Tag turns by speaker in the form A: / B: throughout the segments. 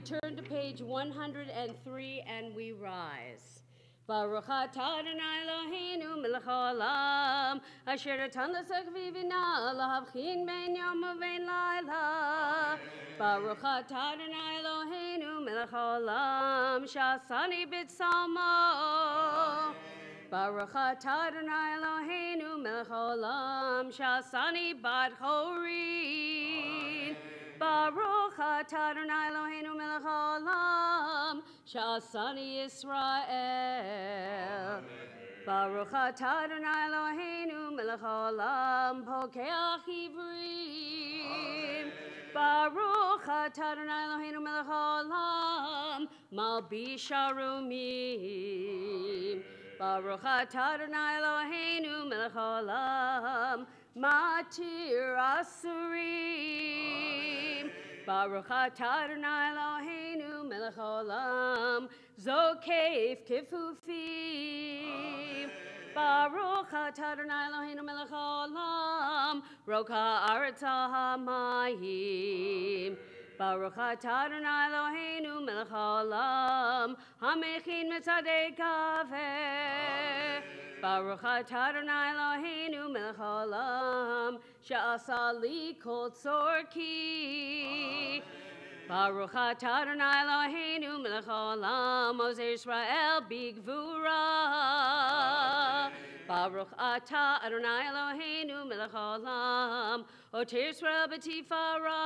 A: turn to page 103 and we rise. Baruch atah Adonai Eloheinu melech haolam, asher natan l'sach v'bina lahavchin ben yom u'ben laila. Baruch atah Adonai Eloheinu melech haolam, sha'asani b'tzalmo. Baruch atah Adonai Eloheinu melech haolam, sha'asani bat chorin. Baruch atah Adonai Eloheinu melech haolam, sha'asani Yisrael. Baruch atah Adonai Eloheinu melech haolam, pokeach ivrim. Baruch atah Adonai Eloheinu melech haolam, malbish arumim. Baruch atah Adonai Eloheinu melech haolam, matir asurim. Baruch atah Adonai Eloheinu melech haolam, zokef kifufim. Baruch atah Adonai Eloheinu melech haolam, roka haaretz hamayim. Baruch atah Adonai Eloheinu melech haolam, hamechin mitzadei kaveh. Baruch atah Adonai Eloheinu melech haolam, she'asa li kol tzorki. Baruch atah Adonai Eloheinu melech haolam, Ozer Yisrael bigvura. Baruch atah Adonai Eloheinu melech haolam, Oter Yisrael b'tifara.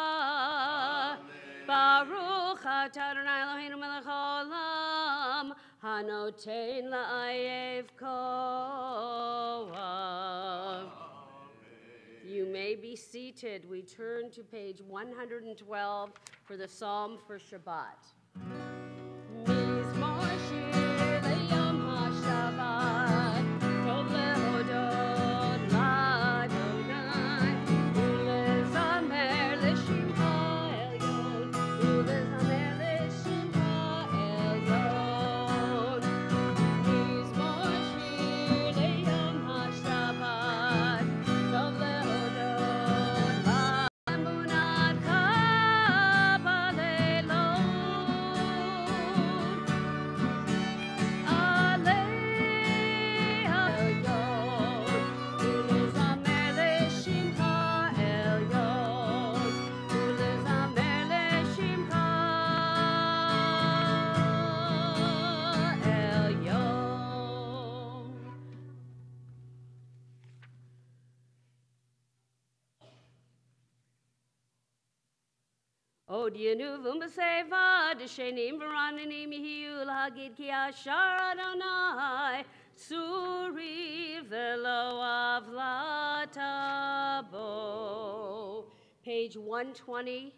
A: Baruch atah Adonai Eloheinu melech haolam, hanoten la'ayev koach. You may be seated. We turn to page 112 for the Psalm for Shabbat. Mizmor shir leyom haShabbat, tov lehodot l'Adonai, ulezamer l'shimcha elyon, ulezamer l'shimcha elyon. Mizmor shir leyom haShabbat, tov lehodot l'Amunatcha b'leilot. Odienu v'umbaseva d'shenim v'rananim yihiu l'hagid ki ashar Adonai suri v'lo avlatabo. Page 120,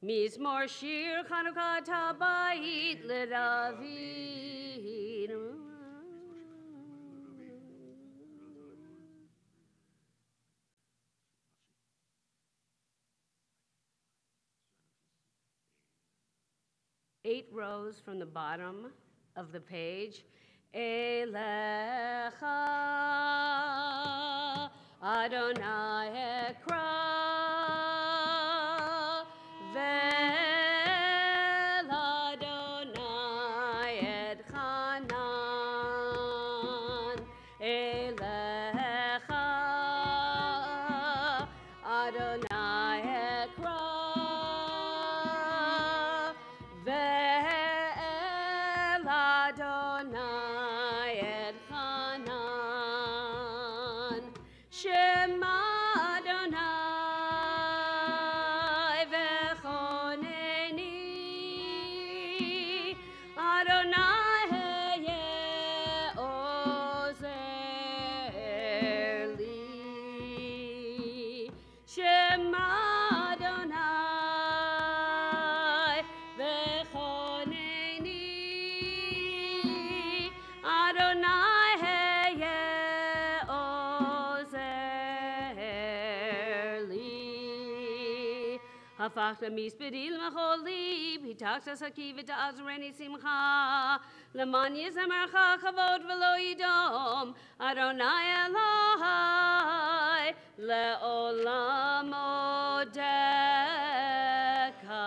A: Mizmor shir Chanukah tabayit l'David. 8 rows from the bottom of the page. Elecha Adonai ekra vel Adonai etchanan. Elecha Adonai ekra vel Adonai etchanan. Shema Adonai v'choneni. Adonai heye ozer li. Shema Adonai v'choneni. Adonai heye ozer li. Hafachta mispedil mechol lib, hitachta saki v'ta'azreni simcha, leman yizamercha kavod v'lo yidom, Adonai Elohai, le'olam odeka.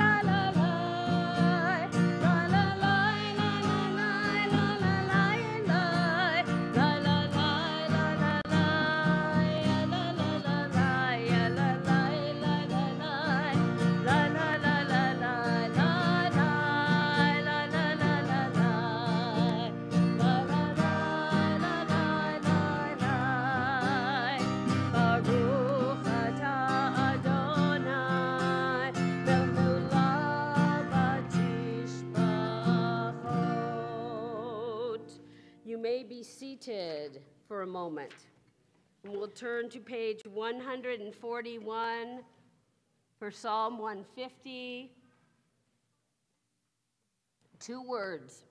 A: Seated for a moment. And we'll turn to page 141 for Psalm 150. 2 words,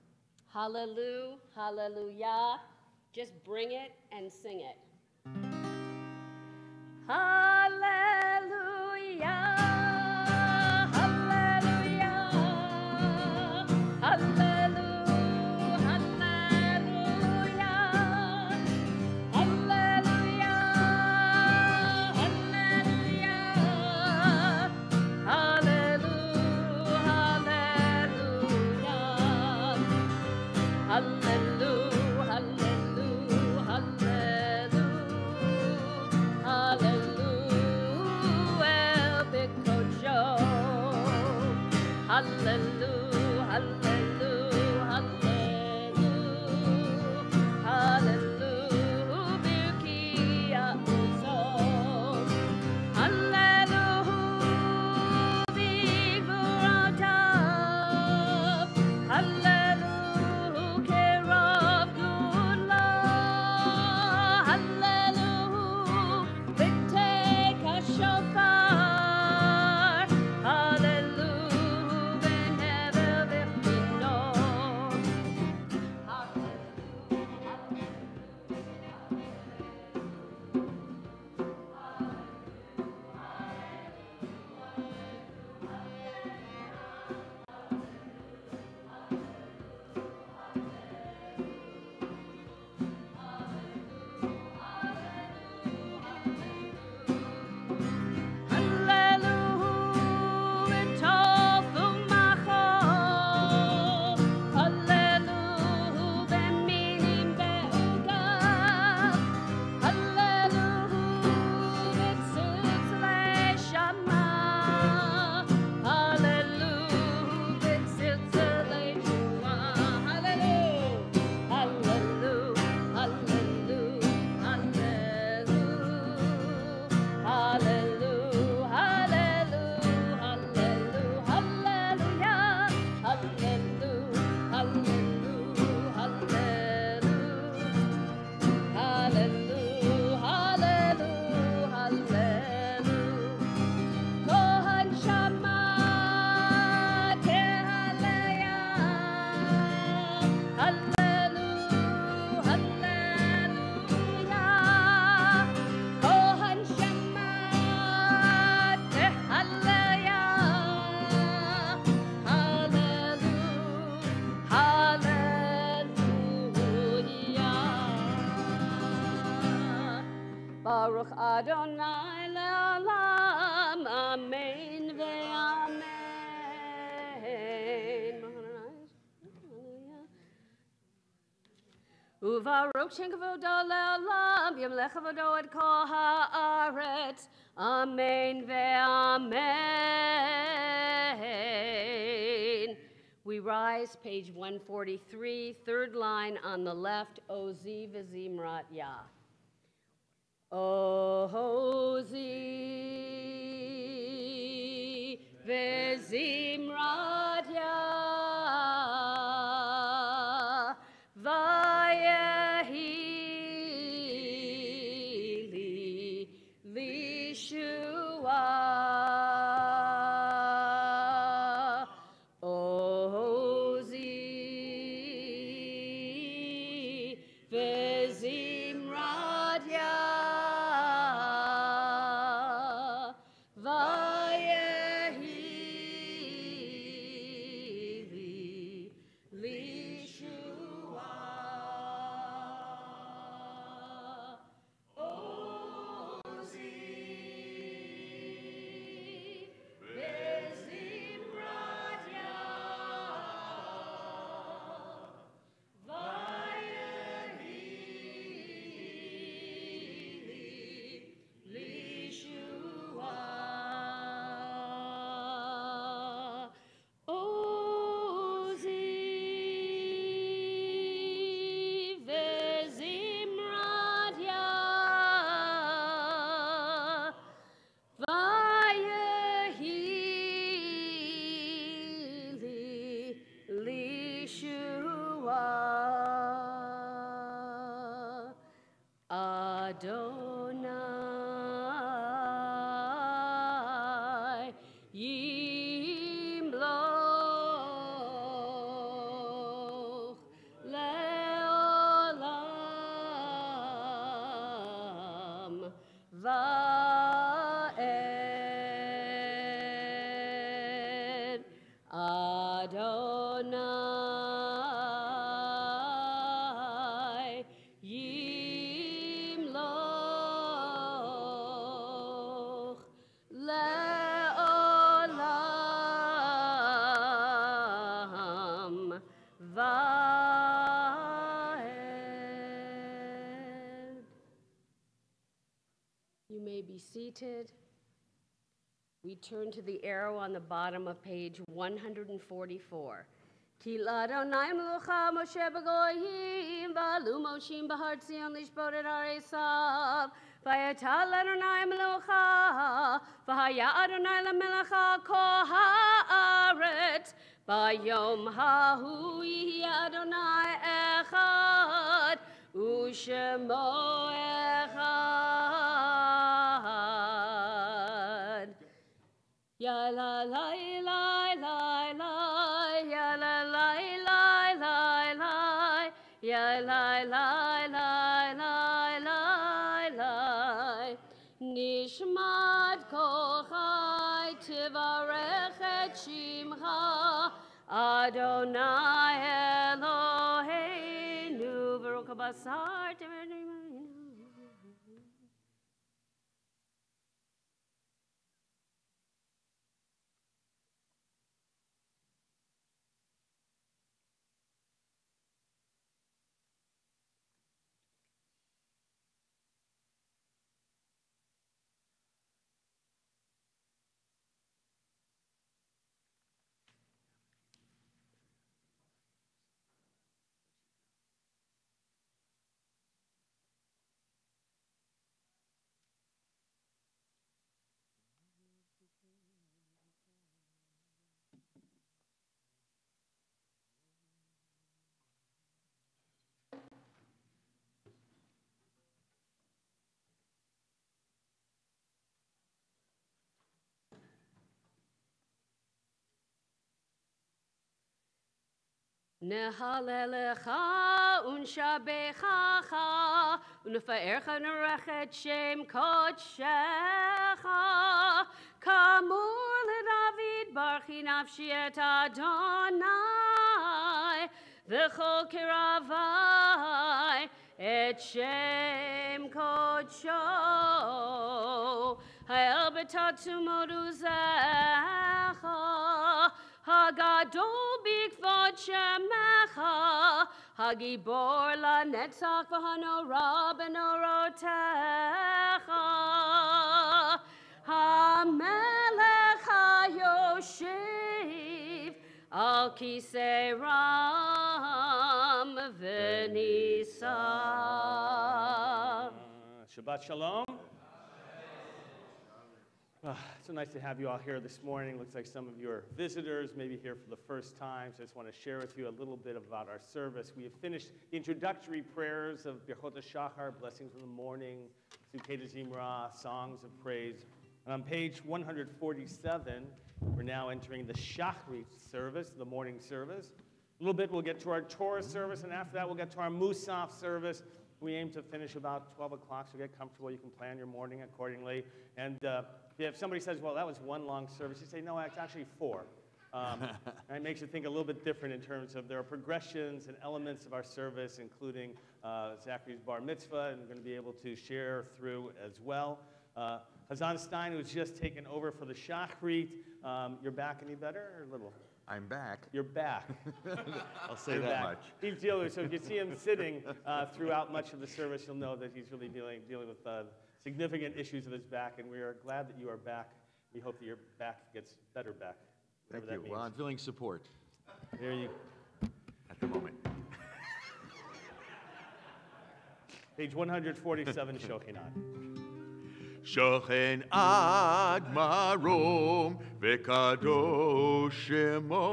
A: hallelujah, hallelujah. Just bring it and sing it. Hallelujah, hallelujah, hallelujah. Shofar, hallelujah, in heaven. Baruch Adonai le'olam, amen ve'amen. Uvaruch shem kavodo le'olam, yamlech kavodo et kol ha'aretz, amen ve'amen. We rise, page 143, third line on the left, Ozi v'zimrat Yah. Ozi v'zimrat Yah, vayehi li lishua. Ozi v'zimrat Yah, vayehi li lishua. Ozi v'zimrat Yah, vayehi li lishua. Ozi v'zimrat Yah, vayehi li lishua. Adonai yimloch le'olam va'ed. Adonai yimloch le'olam va'ed. You may be seated. We turn to the arrow on the bottom of page 144. Ki l'Adonai melucha Moshe b'goyim v'alu Moshim b'har Tzion lishbot et ha'esav v'yata l'Adonai melucha v'haya Adonai l'melecha kol ha'aretz b'yom hahu yihi Adonai echad u'shemo echad. Ya la la la la la, ya la la la la la, ya la la la la la la. Nishmat kol chai tivarech et shimcha Adonai Eloheinu v'roch habasar tivarech. Nehalelecha unshabechacha unefa'ercha nerechet shem kodshecha kamur leDavid barchi nafshi et Adonai v'chol kiravai et shem kodsho, ha'el betatu moduzecha, hagadol bikvod shemecha, hagibor lanetzach v'hanorah benorotecha, hamelech hayoshiv al kisei ram v'nisa.
B: Shabbat shalom. So nice to have you all here this morning. Looks like some of you are visitors, maybe here for the first time. So I just want to share with you a little bit about our service. We have finished the introductory prayers of Birchot HaShachar, blessings in the morning, Sukkot Zimra, songs of praise. And on page 147, we're now entering the shacharit service, the morning service. A little bit we'll get to our Torah service, and after that we'll get to our Musaf service. We aim to finish about 12 o'clock, so get comfortable. You can plan your morning accordingly. And if somebody says, well, that was one long service, you say, no, it's actually four. And it makes you think a little bit different in terms of there are progressions and elements of our service, including Zachary's bar mitzvah, and we're going to be able to share through as well. Hazan Stein, who's just taken over for the shacharit, you're back any better or a little?
C: I'm back.
B: You're back.
C: I'll say that much.
B: He's dealing with, so if you see him sitting throughout much of the service, you'll know that he's really dealing with significant issues with his back, and we are glad that you are back. We hope that your back gets better back.
C: Thank you. Well, I'm feeling support.
B: There you
C: at the moment.
B: Page 147, Shochinat.
C: Shochen ad marom vekadosh shemo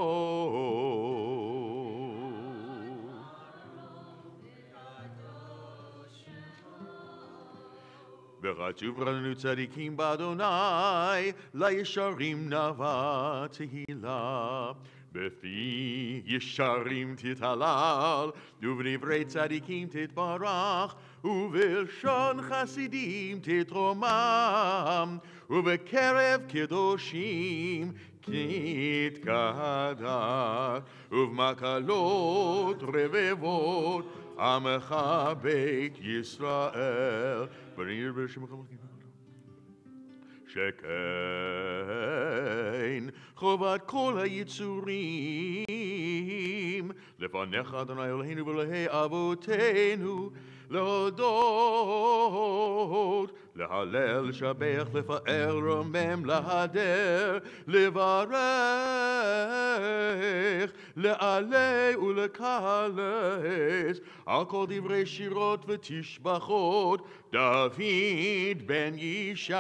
C: v'chatuv ranu tzadikim b'Adonai la'yesharim nava tehila Befi yesharim tithalal, uvnivrei tzadikim titbarach, uvelshon chasidim titromam, uvekerev kedoshim titkadach, uvmakalot revevot, amecha beit Yisrael. שכן חובת כל היצורים לפניך אדוני אלוהינו ואלוהי אבותינו להודות להלל לשבח לפאר רומם להדר לברך לעלה ולקלס על כל דברי שירות ותשבחות דוד בן ישי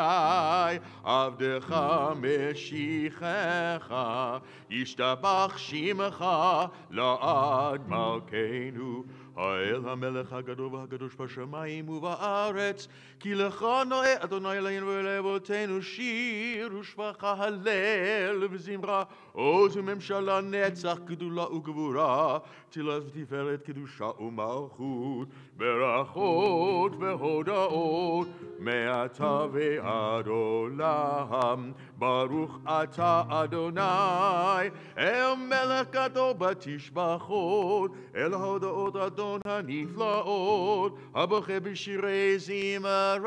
C: עבדך משיחך ישתבח שמך לעד מלכנו האל המלך הגדול והקדוש בשמיים ובארץ כי לך נאה אדוני אלוהינו ואלוהי אבותינו שיר ושבחה הלל וזמרה עוז וממשלה נצח גדולה וגבורה תהילה ותפארת קדושה ומלכות ברכות והודאות מעתה ועד עולם ברוך אתה אדוני אל מלך גדול בתשבחות אל ההודאות אדון הנפלאות הבוכה בשירי זמרה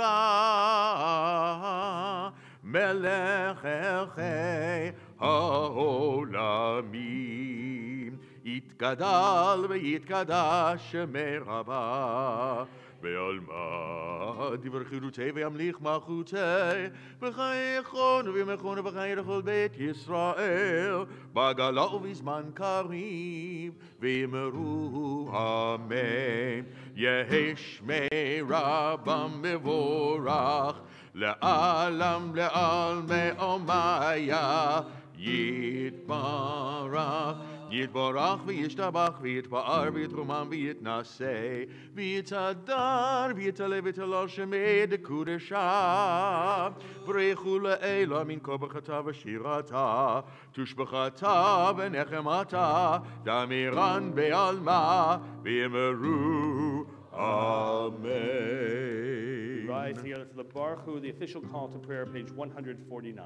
C: מלך חלקי העולמים יתגדל ויתקדש מרבה בעלמא דברי חירותי וימליך מלכותי בחייכון ובמכון ובחיי לכל בית ישראל בגלה ובזמן קריב ואמרו אמן יהי שמי רבם מבורך לעלם לעלמי עלמיה יתברך יתברך וישתבח ויתפאר ויתרומם ויתנשא ויתהדר ויתעלה ותהלל שמי דקודשה ברכו לאלה מן כה ברכתה ושירתה תושבחתה ונחמתה דמירן בעלמה ואמרו Amen.
B: Rise together for the Baruch Hu, the official call to prayer, page 149.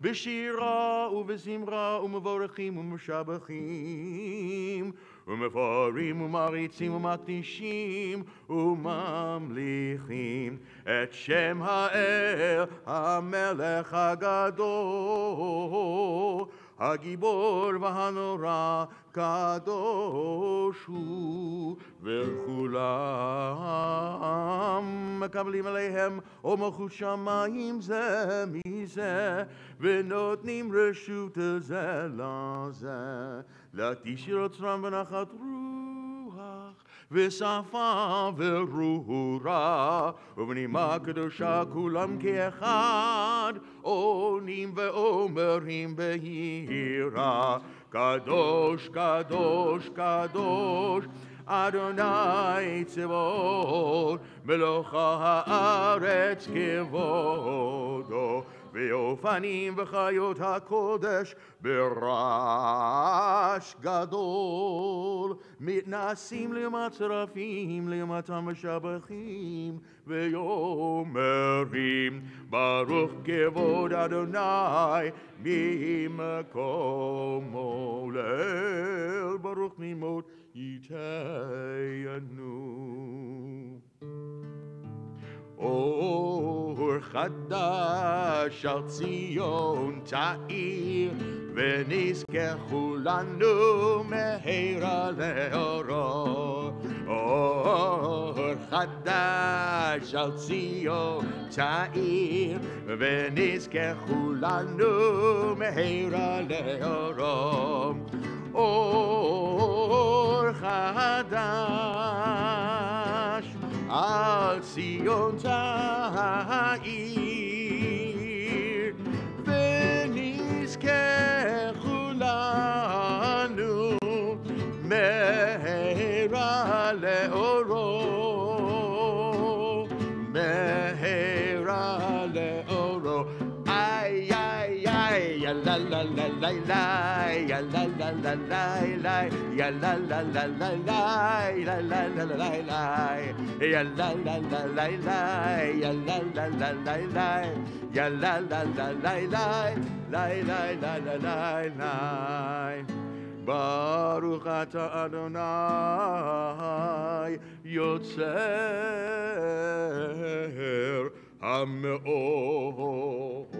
C: בשירה ובזמרה ומבורכים ומשבחים ומפארים ומעריצים ומקדישים וממליכים את שם האל המלך הגדול הגיבור והנורא קדוש הוא וכולם מקבלים עליהם ומלכות שמיים זה מזה ונותנים רשות זה לזה להקדיש יוצרם בנחת רוח ושפה ורוח ובנימה קדושה כולם כאחד עונים ואומרים בהירה קדוש קדוש קדוש אדוני צבאות מלוך הארץ כבודו ואופנים וחיות הקודש ברעש גדול מתנסים למצרפים למתם משבחים ויאמרים ברוך כבוד אדוני ממקומו לאל ברוך ממות יתנו אור חדש על ציון תאיר ונזכה כולנו מהרה לאורו אור חדש על ציון תאיר ונזכה כולנו מהרה לאורו אור חדש על ציון תאיר ונזכה כולנו מהרה לאורו מהרה לאורו איי איי איי יא לה לה לה לה לה יא לה לה לה לה לה יא לה לה לה לה לה לה לה לה לה לה יא לה לה לה לה לה יא לה לה לה לה לה יא לה לה לה לה לה לה לה לה לה ברוך אתה אדוני יוצר המאורות.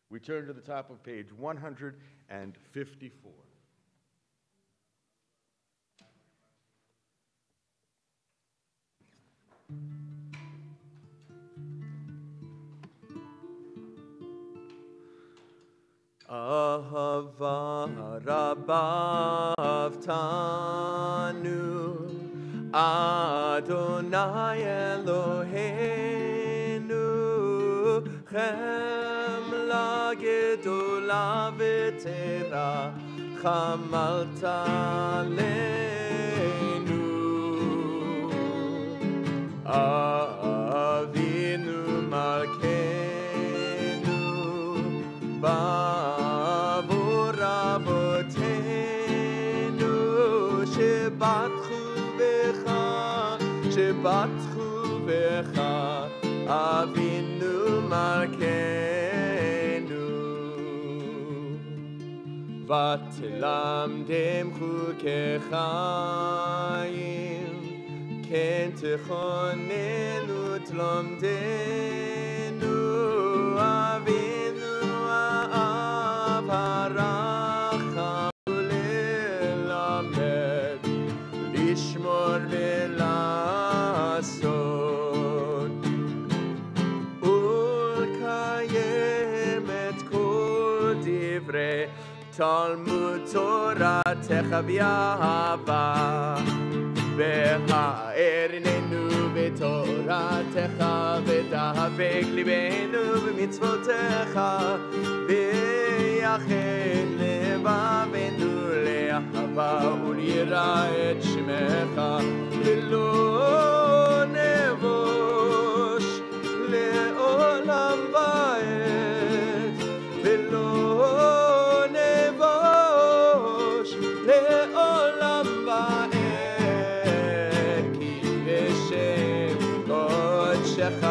C: We turn to the top of page 154. Ahava Rabba Avtanu Adonai Eloheinu Chemla Gedola V'Tera Chamalta Leinu Avinu Malkeinu Bavur Avotenu Shebatchu Becha Avinu Malkeinu V'tilamdem chukei chayim Ken techonenu tlomdenu Avinu Av haracham Ulelamed Lishmor ve'lasot Ulkayem et kol divrei Talmud Torah Techaviava Ve'ha'ernenu V'Toratecha V'dahavek libenu V'mitzvotecha Ve'yachen levavenu le'ahava U'lira et shemecha V'lo nevosh le'olam va'ed V'lo לעולם ועד כי בשם קודשך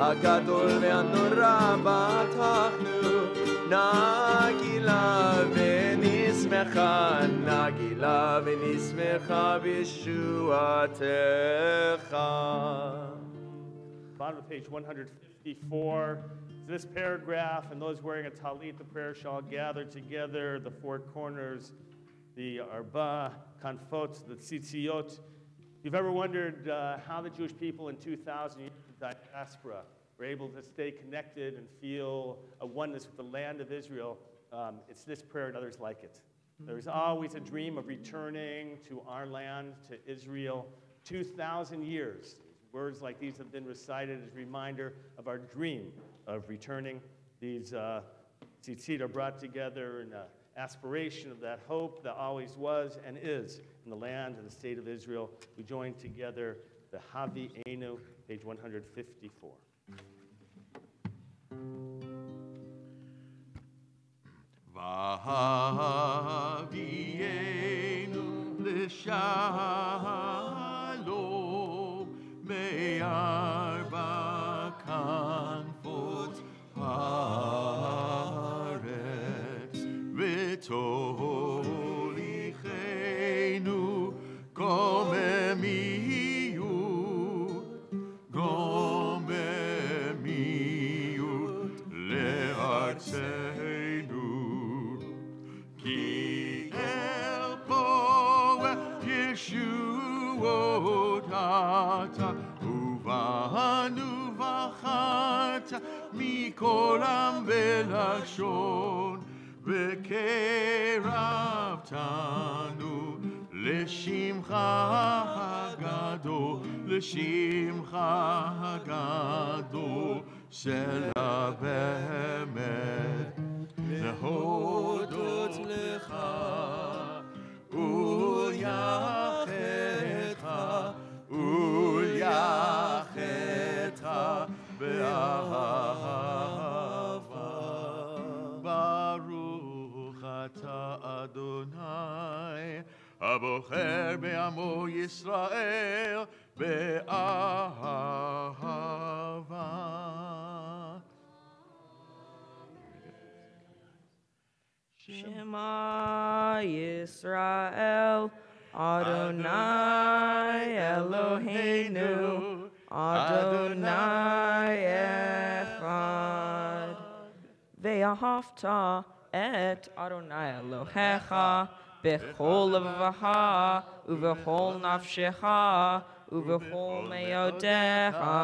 C: הגדול והנורא בטחנו, נגילה ונשמחה, נגילה ונשמחה בישועתך.
B: Bottom of page 154. This paragraph, and those wearing a talit, the prayer shall gather together, the four corners, the arba, kanfot, the tzitziot. If you've ever wondered how the Jewish people in 2,000 years of diaspora were able to stay connected and feel a oneness with the land of Israel, it's this prayer and others like it. There's always a dream of returning to our land, to Israel. 2,000 years. Words like these have been recited as a reminder of our dream of returning. These tzitzit are brought together in aspiration of that hope that always was and is in the land and the state of Israel. We join together the Havi Enu, page 154.
C: Vahavienu l'shalom me'arba kanfot haaretz v'tolichenu gomemiyut le'artzenu ki el po'eh Yeshuot ata uvanu v'achata mikol am velashon v'keravtanu l'shimcha hagadol sela be'emet להודות לך ולייחדך באהבה. ברוך אתה אדוני הבוחר בעמו ישראל באהבה.
D: Shema Yisrael, Adonai Eloheinu, Adonai Echad. Ve'ahavta et Adonai Elohecha, bechol levacha, uvechol nafshecha, uvechol meyodecha,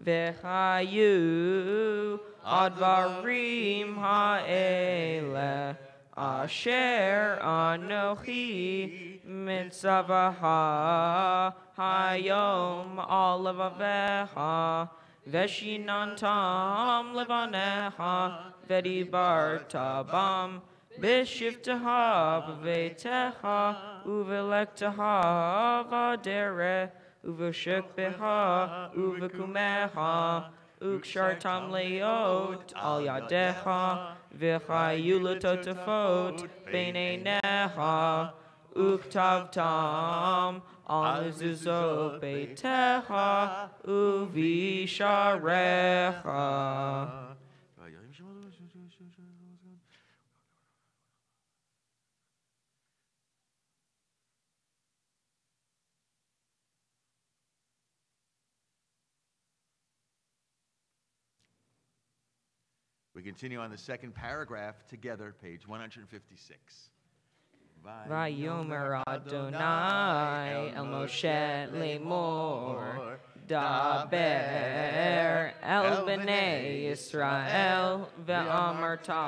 D: vechayu advarim ha'eleh. Asher anochi mitzavaha hayom alavavecha veshinantam levanecha vedibarta bam bishivtaha b'veitecha uvelektaha vadere uveshukbeha uvekumeha ukshartam leot al yadecha v'chayu l'totafot b'neinecha uktavtam al mezuzot beitecha uvisharecha.
C: We continue on the second paragraph together, page 156.
D: Vayomer Adonai el Moshe lemor, daber el bnei Yisrael, ve'amarta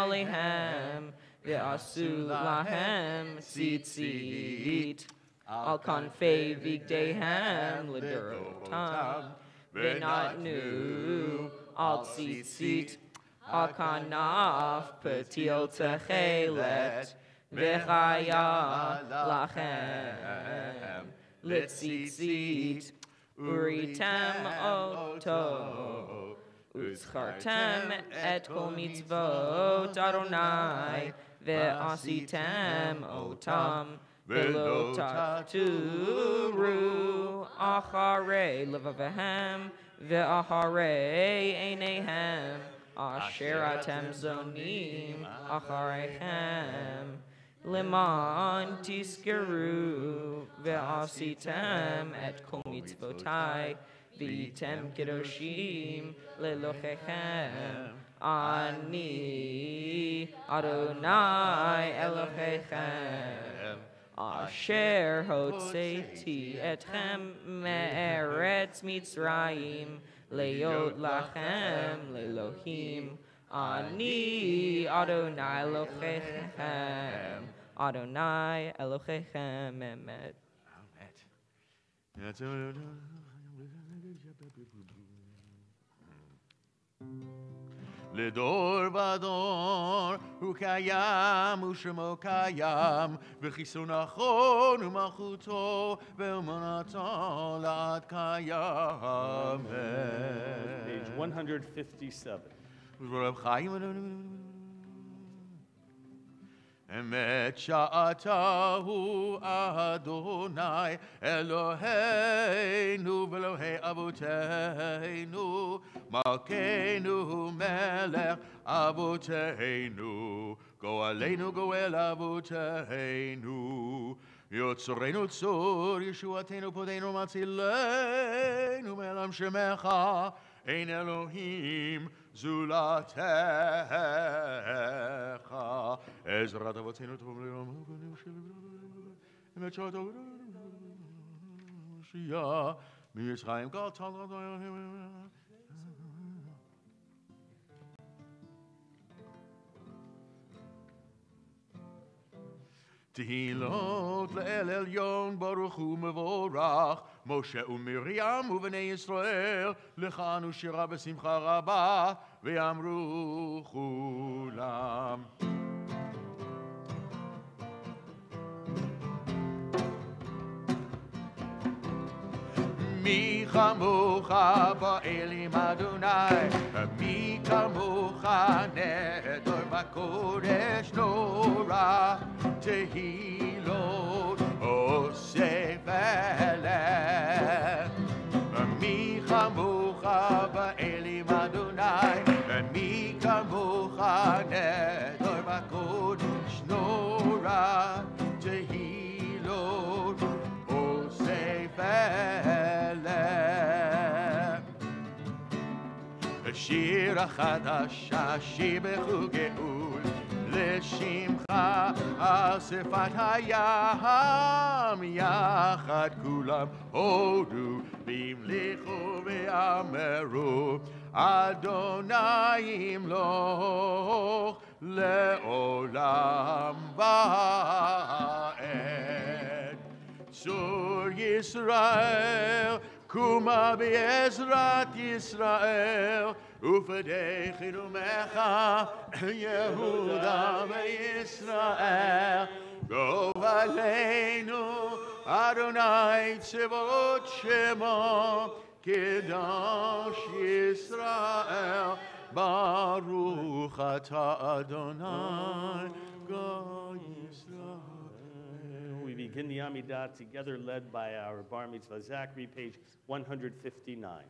D: alehem, ve'asu lahem tzitzit, al kanfei vigdehem l'dorotam, ve'natnu al tzitzit, al kanaf patil techelet, v'chaya lachem l'tzitzit, uritem oto, utzchartem et kol mitzvot Adonai, ve'asitem otam, ve'lo taturu acharei levavehem, ve'acharei einehem asher atem zonim achareichem. Leman tiskeru ve'asitem et kol mitzvotai v'item kedoshim lelochechem. Ani Adonai Eloheichem asher hotzeiti etchem me'eretz Mitzrayim leyot lachem lelohim. Ani Adonai Eloheichem Adonai Eloheichem Emet.
C: לדור ודור הוא קיים ושמו קיים וכיסו נכון ומלכותו ואמונתו לעד קיים.
B: Page 157.
C: ורב חיים אמת שעתה הוא אדוני אלוהינו ואלוהי אבותינו מלכנו מלך אבותינו גואלנו גואל אבותינו יוצרנו צור ישועתנו פודנו מצילנו מעלם שמך אין אלוהים זולתך עזרת אבותינו טוב לעולם אמת שעתה שיעה מישראל גאלת תהילות לאל עליון ברוך ומבורך משה ומרים ובני ישראל לכנו שירה בשמחה רבה ואמרו כולם מי כמוך באלים אדוני מי כמוך נדור בקודש נורא תהילות עושה ולך מי כמוך באלים אדוני מי כמוך נדור בקודש נורא תהילות עושה ולך שיר החדשה שיבחו גאול לשמך אספת הים יחד כולם הודו והמליכו ואמרו אדוני ימלוך לעולם ועד צור ישראל קומה בעזרת ישראל ופדי חינומך יהודה וישראל גואלנו אדוני צבאות שמו קדוש ישראל ברוך אתה אדוני גוי ישראל.
B: We begin the Amidah together, led by our bar mitzvah Zachary, page 159.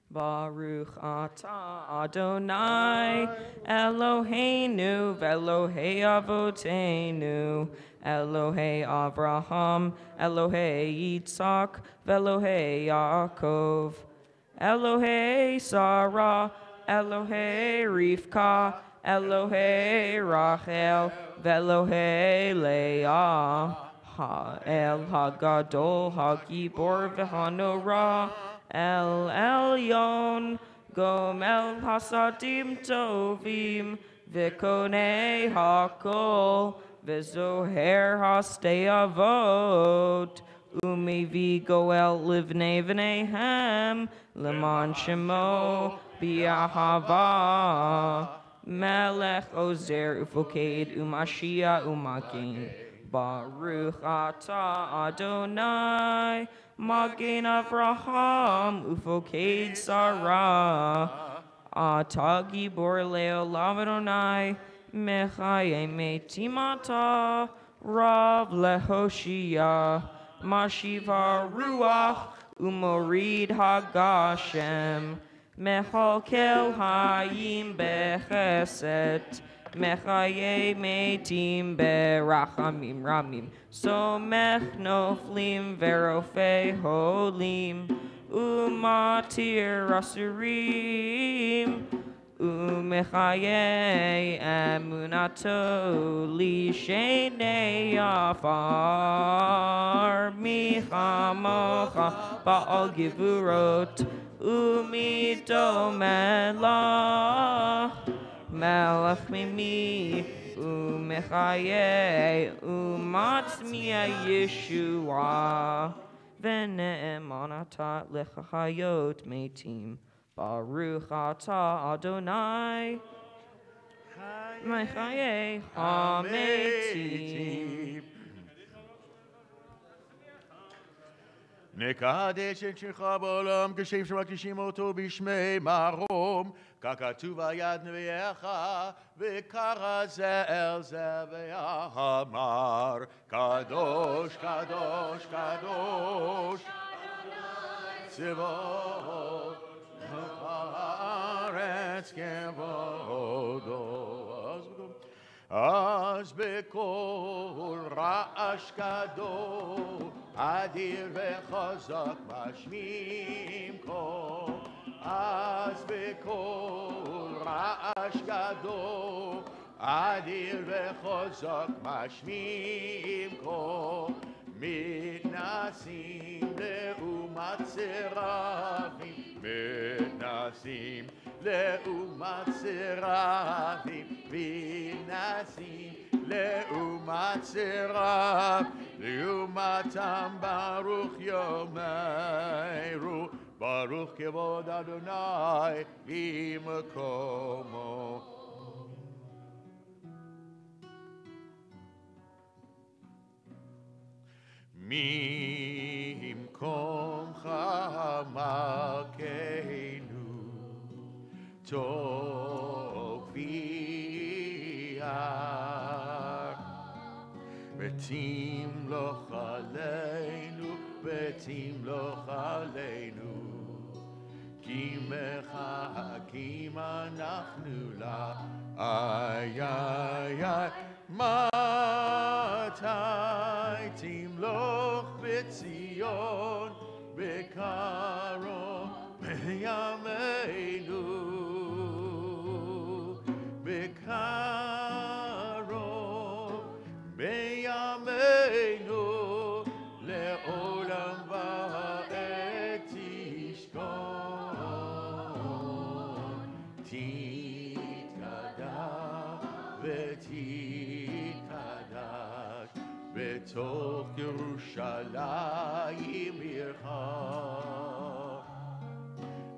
D: Baruch atah Adonai Eloheinu ve'Elohei Avoteinu Elohei Avraham Elohei Yitzhak ve'Elohei Yaakov Elohei Sarah Elohei Rivka Elohei Rachel ve'Elohei Leah El Hagadol Hagibor ve'Hanorah El Elyon Gomel Hasadim Tovim Vikonei Hakol Vizoher Hastei Avot Umivi Goel Livnei V'neihem Leman Shemo Bi'ahava Melech Ozer Ufoked Umashia Umakin Baruch Atah Adonai Magen Avraham Ufoked Sarah Atah Gibor Le'olam Adonai Mechayei Metimata Rav Lehoshia Mashiva Ruach Umorid Hagashem, Mechalkel Hayim Becheset, Mechaye Metim Berachamim Ramim, Somech Noflim Verofe Holim, Umatir Rasurim, Umechaye Emunato Lishenei Afar, Michamocha Baal Givurot, Umidomela, Melech Mimi, Umechaye, Umatzmiya Yeshua, Vene'emanatat Lechachayot Metim, Baruch Atah Adonai, Mechaye HaMetim.
C: נקדש את שמך בעולם כשם שמקדישים אותו בשמי מרום, ככתוב על יד נביאך, וקרא זה אל זה ואמר, קדוש, קדוש, קדוש, צבאות הארץ כבודו. אז בקול רעש גדול, אדיר וחזק משמיעים קול. אז בקול רעש גדול, אדיר וחזק משמיעים קול. מתנסים לעומת סרבים, מתנסים לעומת סרבים, מתנסים לעומת סרב, לעומתם ברוך יאמרו, ברוך כבוד אדוני במקומו. ממקומך מלכנו תופיע, ותמלוך עלינו, ותמלוך עלינו, כי מחכים אנחנו לה. איי איי איי, מתי תמלוך בציון בקרוב בימינו, בקרוב בימינו, לעולם ועד תשכון, תתקדש ותתקדש בתוך ירושלים עירך,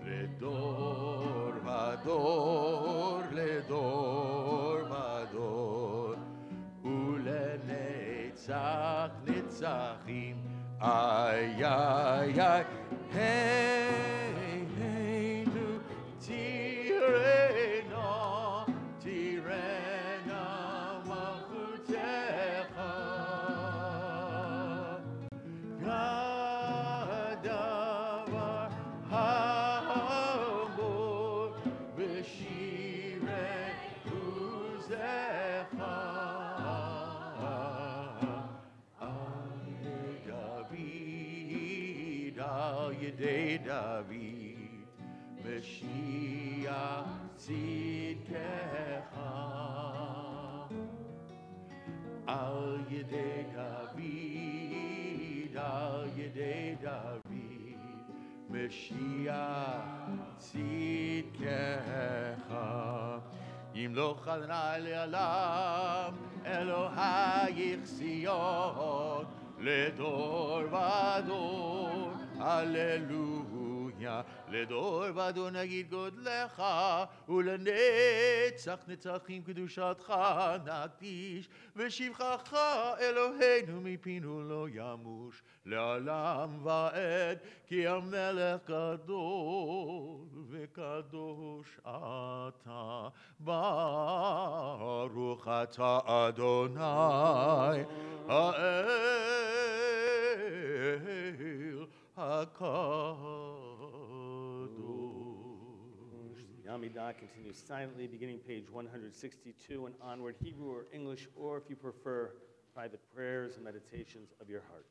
C: לדור ודור, לדור ודור, ולנצח נצחים. איי איי איי, הינו תירנה, תירנה מלכותך, כדבר האמור בשירי עוזך, על ידי דוד, משיח צדקך, על ידי דוד, על ידי דוד, משיח צדקך. ימלוך אדוני לעולם, אלוהיך ציון, לדור ודור, הללויה. לדור ודור נגיד גודלך, ולנצח נצחים קדושתך נקדיש, ושבחך אלוהינו מפינו לא ימוש, לעולם ועד, כי המלך גדול וקדוש אתה. ברוך אתה אדוני האל
B: Yamidah continues silently, beginning page 162 and onward, Hebrew or English, or if you prefer, private prayers and meditations of your heart.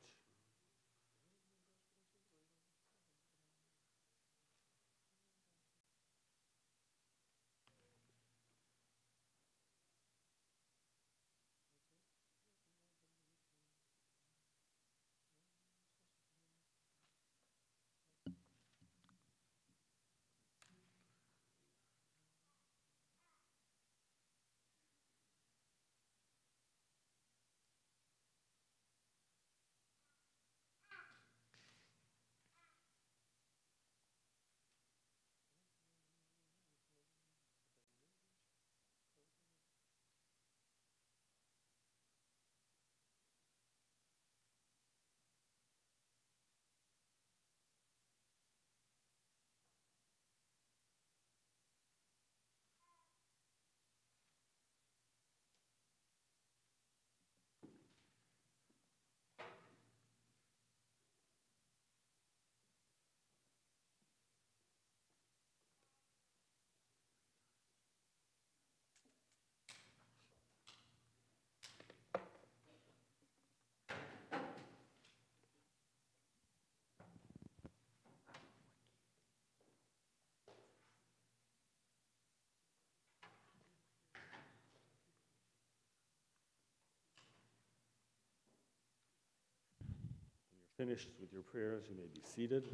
B: Finished with your prayers, you may be seated.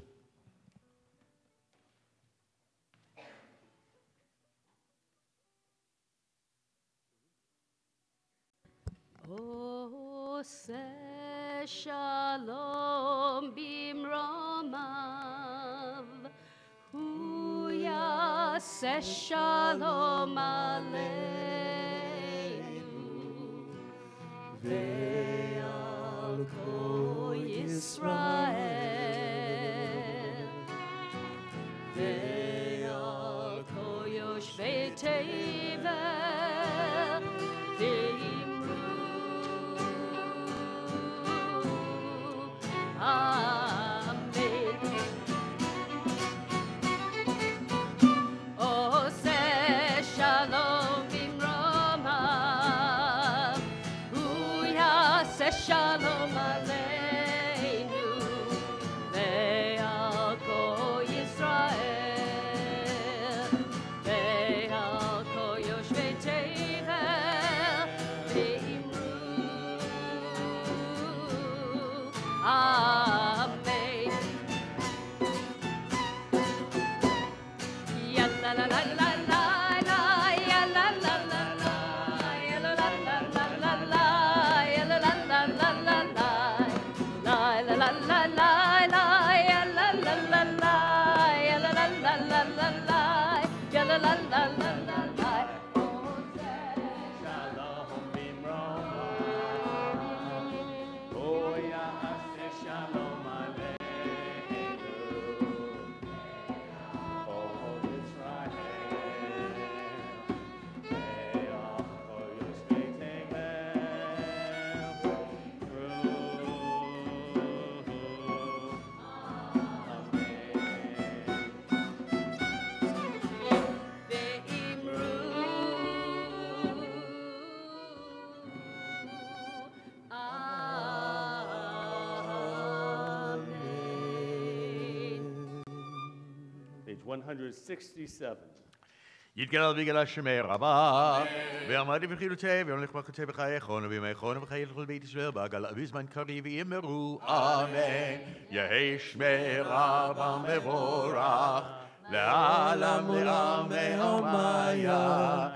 A: Oseh shalom bimromav, hu yaseh shalom aleinu, ve'al kol Yisrael, ve'al kol yoshvei tevel, ve'imru Amen. Oseh shalom bimromav, hu yaseh shalom aleinu, ve'al kol Yisrael, ve'al kol yoshvei tevel, ve'imru Amen. Ya la la la la la la, ya la la la la, ya la la la la la la, ya la la la la la la, la la la la la la, ya la la la la, ya la la la la la la, ya la la la la la la.
B: Shalom bimromav, oh yaseh shalom aleinu, kol Yisrael, ve'al kol yoshvei tevel, Page 167.
C: יתגלל בגלל שמי רבה, ואמרתי בחילותי, ואומלך מחותי בחייכון, ובימיכון ובחיי לכל בית ישראל, בעגלה בזמן קריב יאמרו אמן. יהי שמי רבה מבורך, לעלם לעמי עמיה,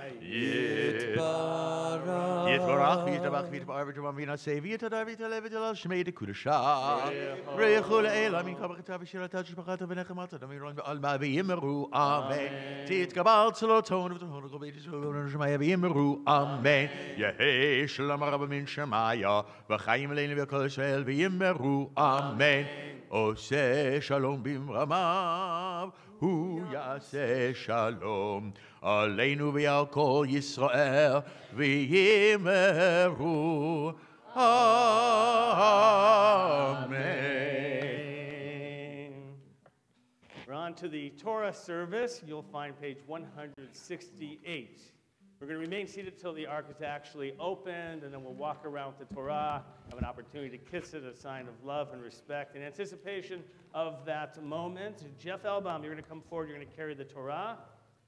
C: יתברך ויתברך ויתברך ותברך וינשא ויתהדר ויתעלה ותהלל שמי דקודשה. ברכו לאלה מנחה ברכתה ושירתה ושפחתה ונחמתה דמירון ועלמה ויאמרו אמן. תתקבל צלותון ותהון לכל בית ישראל ובנו שמיה ויאמרו אמן. יהי שלום רבה מן שמיה וחיים עלינו וכל ישראל ויאמרו אמן. עושה שלום במרמיו הוא יעשה שלום עלינו ועל כל ישראל ויאמרו אמן.
B: to the Torah service. You'll find page 168. We're going to remain seated till the ark is actually opened, and then we'll walk around with the Torah, have an opportunity to kiss it, a sign of love and respect. In anticipation of that moment, Jeff Elbaum, you're going to come forward, you're going to carry the Torah.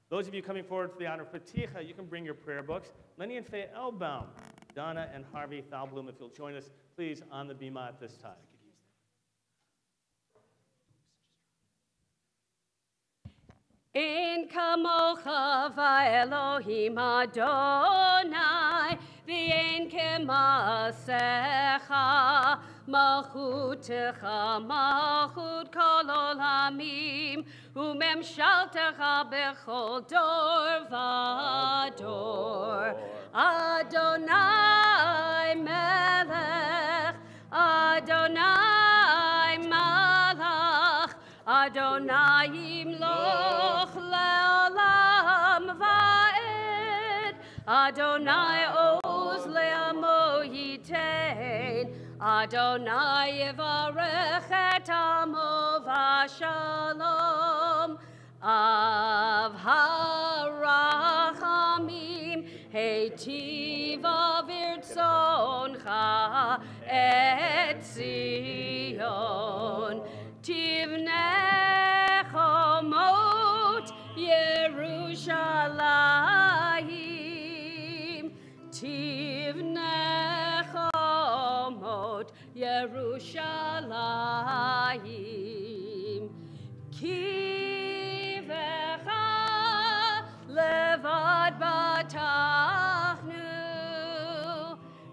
B: Those of you coming forward for the honor of Paticha, you can bring your prayer books. Lenny and Faye Elbaum, Donna and Harvey Thalblum, if you'll join us, please, on the bima at this time.
A: In kamocha va'elohim Adonai, v'en kemasecha, malchutecha, malchut kol olamim, umemshaltecha bechol dor v'dor. Adonai melech, Adonai malach, Adonai yimloch le'olam va'ed, Adonai oz le'amo yitein, Adonai yivarech et amo v'shalom, av harachamim heitiv avirtzoncha et Zion. Tivnei chomot Yerushalayim, Tivnei chomot Yerushalayim, Kivecha levad batachnu,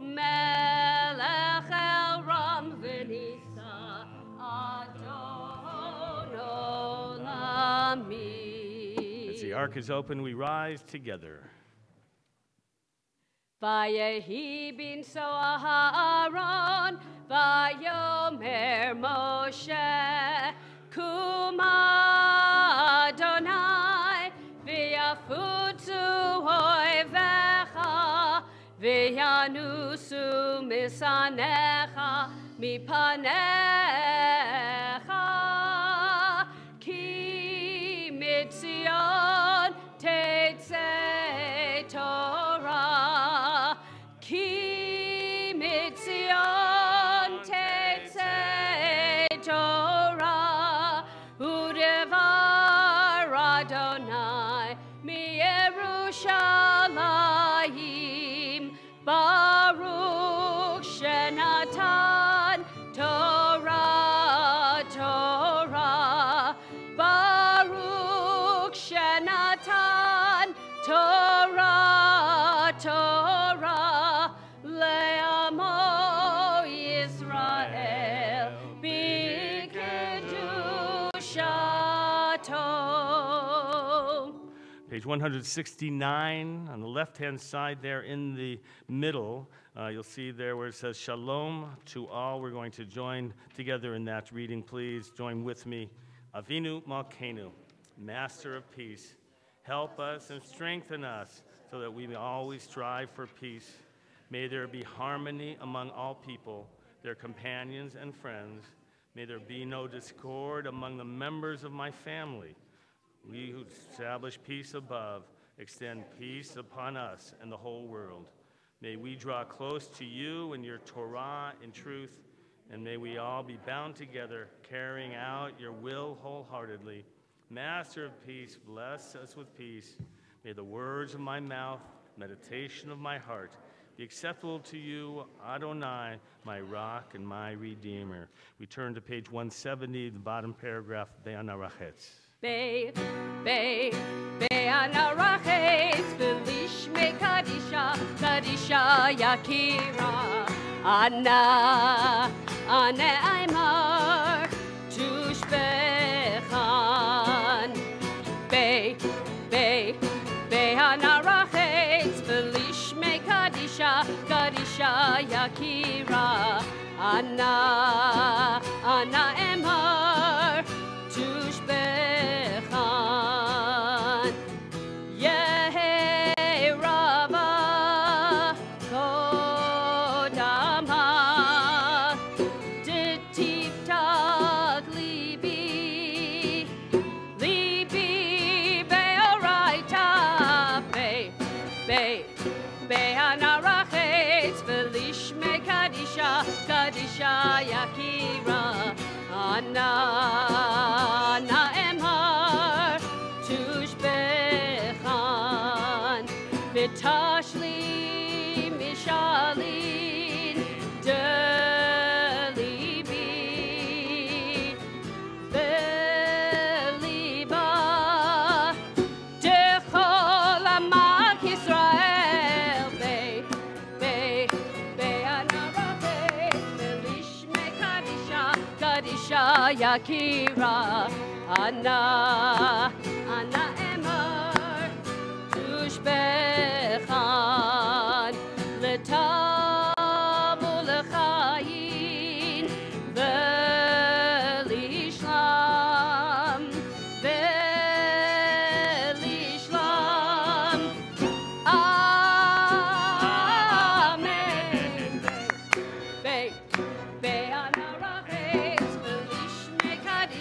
A: Melech el Ram v'nisa Adon Olami.
B: As the ark is open, we rise together.
A: Vayehi bin Aaron, vayomer Moshe, Kuma Adonai, v'yafutzu oivecha, v'yanusu misanecha, mipanecha, ki mitzion tetzei Torah, ki mitzion tetzei Torah, udevar Adonai mi Yerushalayim, Baruch shenatan Torah, Torah, Baruch shenatan Torah, Torah, le'amo Yisrael b'kedushato.
B: Page 169, on the left-hand side there in the middle, you'll see there where it says Shalom to all. We're going to join together in that reading, please. Join with me. Avinu Malkeinu, Master of Peace, help us and strengthen us so that we may always strive for peace. May there be harmony among all people, their companions and friends. May there be no discord among the members of my family. We who establish peace above, extend peace upon us and the whole world. May we draw close to you and your Torah in truth, and may we all be bound together, carrying out your will wholeheartedly. Master of peace, bless us with peace. May the words of my mouth, meditation of my heart, be acceptable to you, Adonai, my rock and my redeemer. We turn to page 170, the bottom paragraph, Be'anarachetz.
A: Be'anarachetz, v'lishmei Kaddisha, Kaddisha yakira. Ana Aymar, tushbechan. Be'anarachetz, v'lishmei Kaddisha, Kaddisha yakira. Ana Aymar, tushbechan. Yehi Rabbah kodama, ditiftach libi, Yakira, Anna Emhar, Tushbechan, Vitashli, Mishalin, Delibi, Beliba, Dechol Amak Israel, Kadisha Yakira, Anna Emar, Tushbechan, Letabu Lechayin, Velishlam, Amen.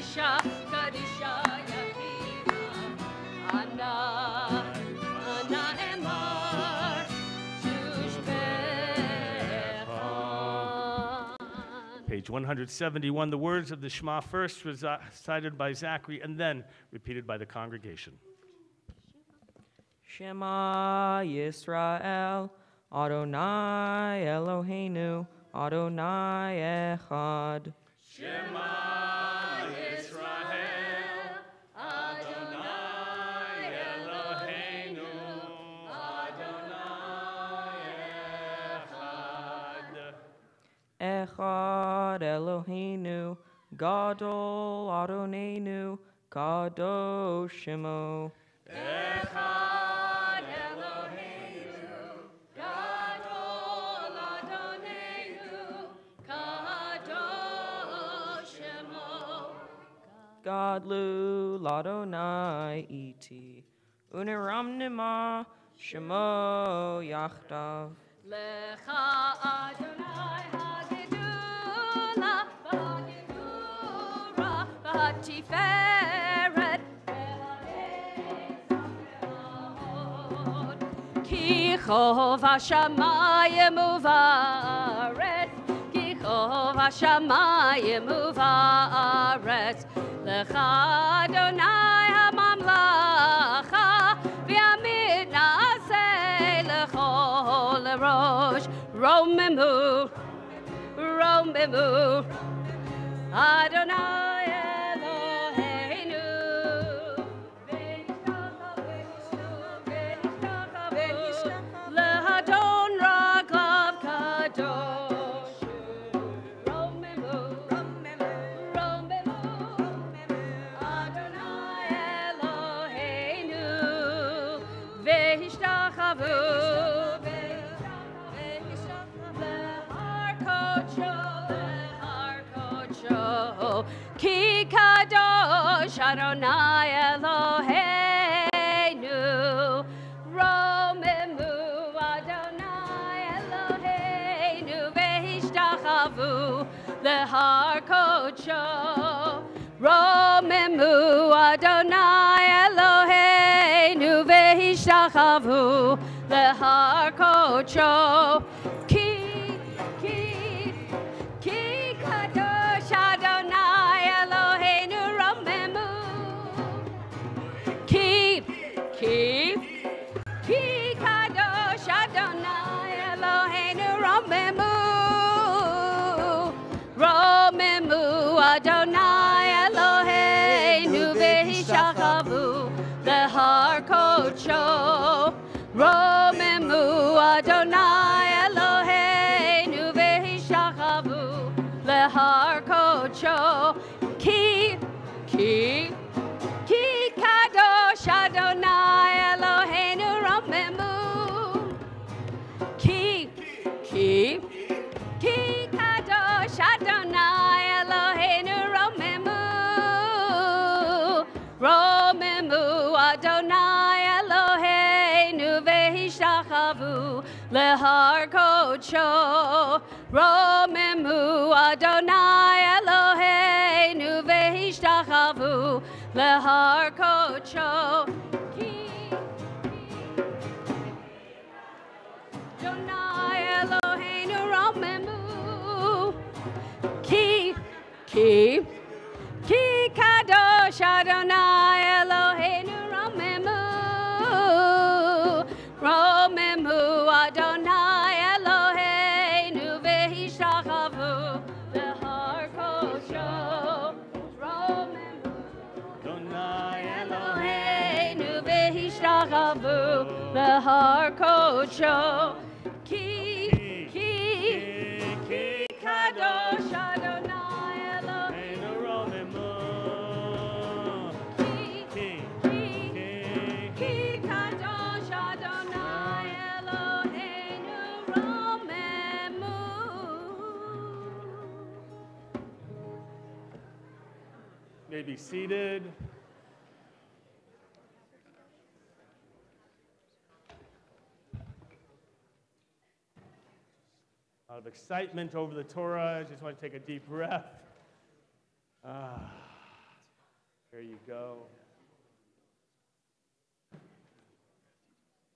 A: Kadisha Yakira, Anna Emar, Tushbechan.
B: Page 171, the words of the Shema first recited by Zachary and then repeated by the congregation.
D: Shema Yisrael, Adonai Eloheinu, Adonai Echad.
B: Shema Yisrael, Adonai Eloheinu, Adonai Echad.
D: Echad Eloheinu, Gadol Adonenu, Kadosh Shemo.
A: Echad Eloheinu, Gadol Adonenu, Kadosh Shemo.
D: Gadlu Ladonai Iti, Uniram Nima, Shemo Yachdav.
A: Lecha Adonai Hagedula, Hagedura, Hatiferet, Ki Chov Hashamayim Uvaret, Ki Chov Hashamayim Uvaret, Lecha Adonai HaMamlacha, V'yamid Na'aseh L'chol Rosh, Romemu, Adonai Eloheinu, L'Adon Raglav Kadosh, Romemu, Adonai Eloheinu, V'hishtachavu, L'Har Kocho, Ki Kadosh Adonai Eloheinu, Romemu Adonai Eloheinu, V'hishtachavu, L'Har Kocho, Romemu Adonai Eloheinu, V'hishtachavu, L'Har Kocho, Ki Kadosh Adonai Eloheinu, Romemu, Ki Kadosh Adonai Eloheinu, Romemu Adonai Eloheinu, V'hishtachavu, L'Har Kocho, Romemu Adonai Eloheinu, V'hishtachavu, L'Har Kocho, Ki Kadosh Adonai Eloheinu, Romemu, Ki Kadosh Adonai Eloheinu, Romemu Adonai Eloheinu, V'hishtachavu, L'Har Kocho, Romemu Adonai Eloheinu, V'hishtachavu, L'Har Kocho, Adonai Eloheinu, Romemu, v'ishtachavu l'har kodsho. Ki kadosh Adonai Eloheinu. Ki kadosh Adonai Eloheinu romemu.
B: May be seated. A lot of excitement over the Torah. I just want to take a deep breath. There you go.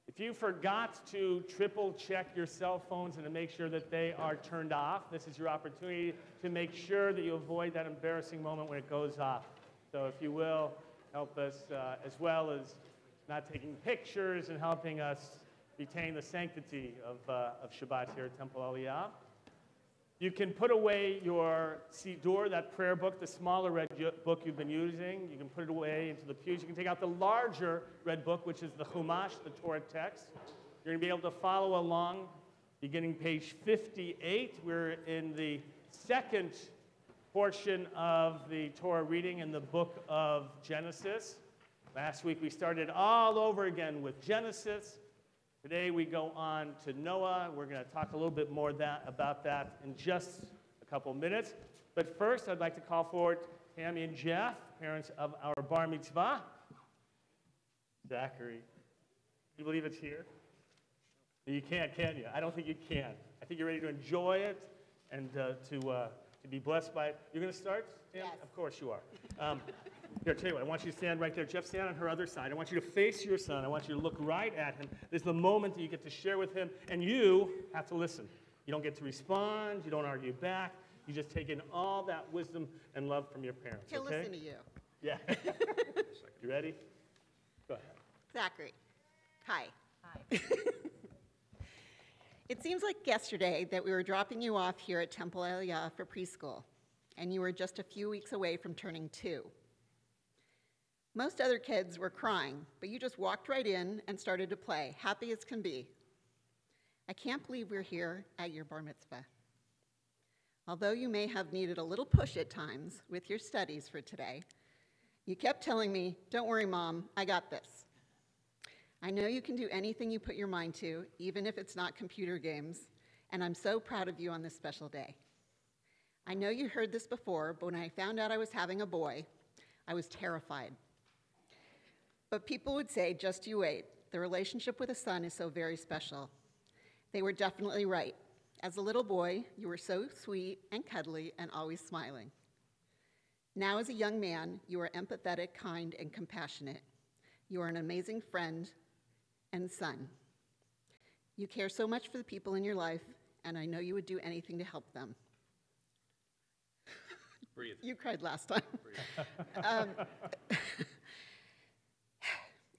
B: If you forgot to triple check your cell phones and to make sure that they are turned off, this is your opportunity to make sure that you avoid that embarrassing moment when it goes off. So if you will, help us as well as not taking pictures and helping us retain the sanctity of Shabbat here at Temple Aliyah. You can put away your Siddur, that prayer book, the smaller red book you've been using. You can put it away into the pews. You can take out the larger red book, which is the Chumash, the Torah text. You're going to be able to follow along beginning page 58. We're in the second portion of the Torah reading in the book of Genesis. Last week we started all over again with Genesis. Today we go on to Noah. We're going to talk a little bit more about that in just a couple minutes. But first, I'd like to call forward Tammy and Jeff, parents of our bar mitzvah. Zachary. Can you believe it's here? You can't you? I don't think you can. I think you're ready to enjoy it and to be blessed by it. You're going to start, Tam?
E: Yes.
B: Of course you are. Here, I'll tell you what, I want you to stand right there. Jeff, stand on her other side. I want you to face your son. I want you to look right at him. This is the moment that you get to share with him, and you have to listen. You don't get to respond. You don't argue back. You just take in all that wisdom and love from your parents,
E: He'll
B: okay?
E: listen to you.
B: Yeah. You ready? Go ahead.
E: Zachary. Hi. Hi. It seems like yesterday that we were dropping you off here at Temple Aliyah for preschool, and you were just a few weeks away from turning 2. Most other kids were crying, but you just walked right in and started to play, happy as can be. I can't believe we're here at your bar mitzvah. Although you may have needed a little push at times with your studies for today, you kept telling me, "Don't worry, Mom, I got this." I know you can do anything you put your mind to, even if it's not computer games, and I'm so proud of you on this special day. I know you heard this before, but when I found out I was having a boy, I was terrified. But people would say, just you wait. The relationship with a son is so very special. They were definitely right. As a little boy, you were so sweet and cuddly and always smiling. Now as a young man, you are empathetic, kind, and compassionate. You are an amazing friend and son. You care so much for the people in your life, and I know you would do anything to help them.
B: Breathe.
E: You cried last time.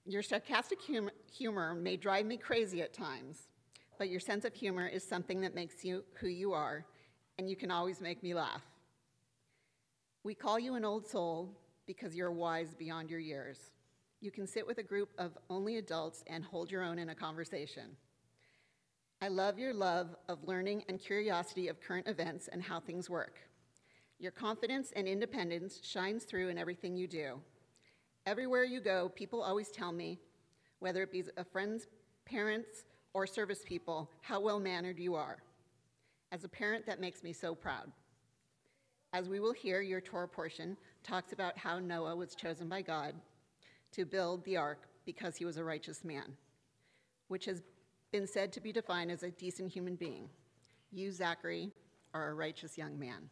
E: Your sarcastic humor may drive me crazy at times, but your sense of humor is something that makes you who you are, and you can always make me laugh. We call you an old soul because you're wise beyond your years. You can sit with a group of only adults and hold your own in a conversation. I love your love of learning and curiosity of current events and how things work. Your confidence and independence shines through in everything you do. Everywhere you go, people always tell me, whether it be friends, parents, or service people, how well-mannered you are. As a parent, that makes me so proud. As we will hear, your Torah portion talks about how Noah was chosen by God to build the ark because he was a righteous man, which has been said to be defined as a decent human being. You, Zachary, are a righteous young man.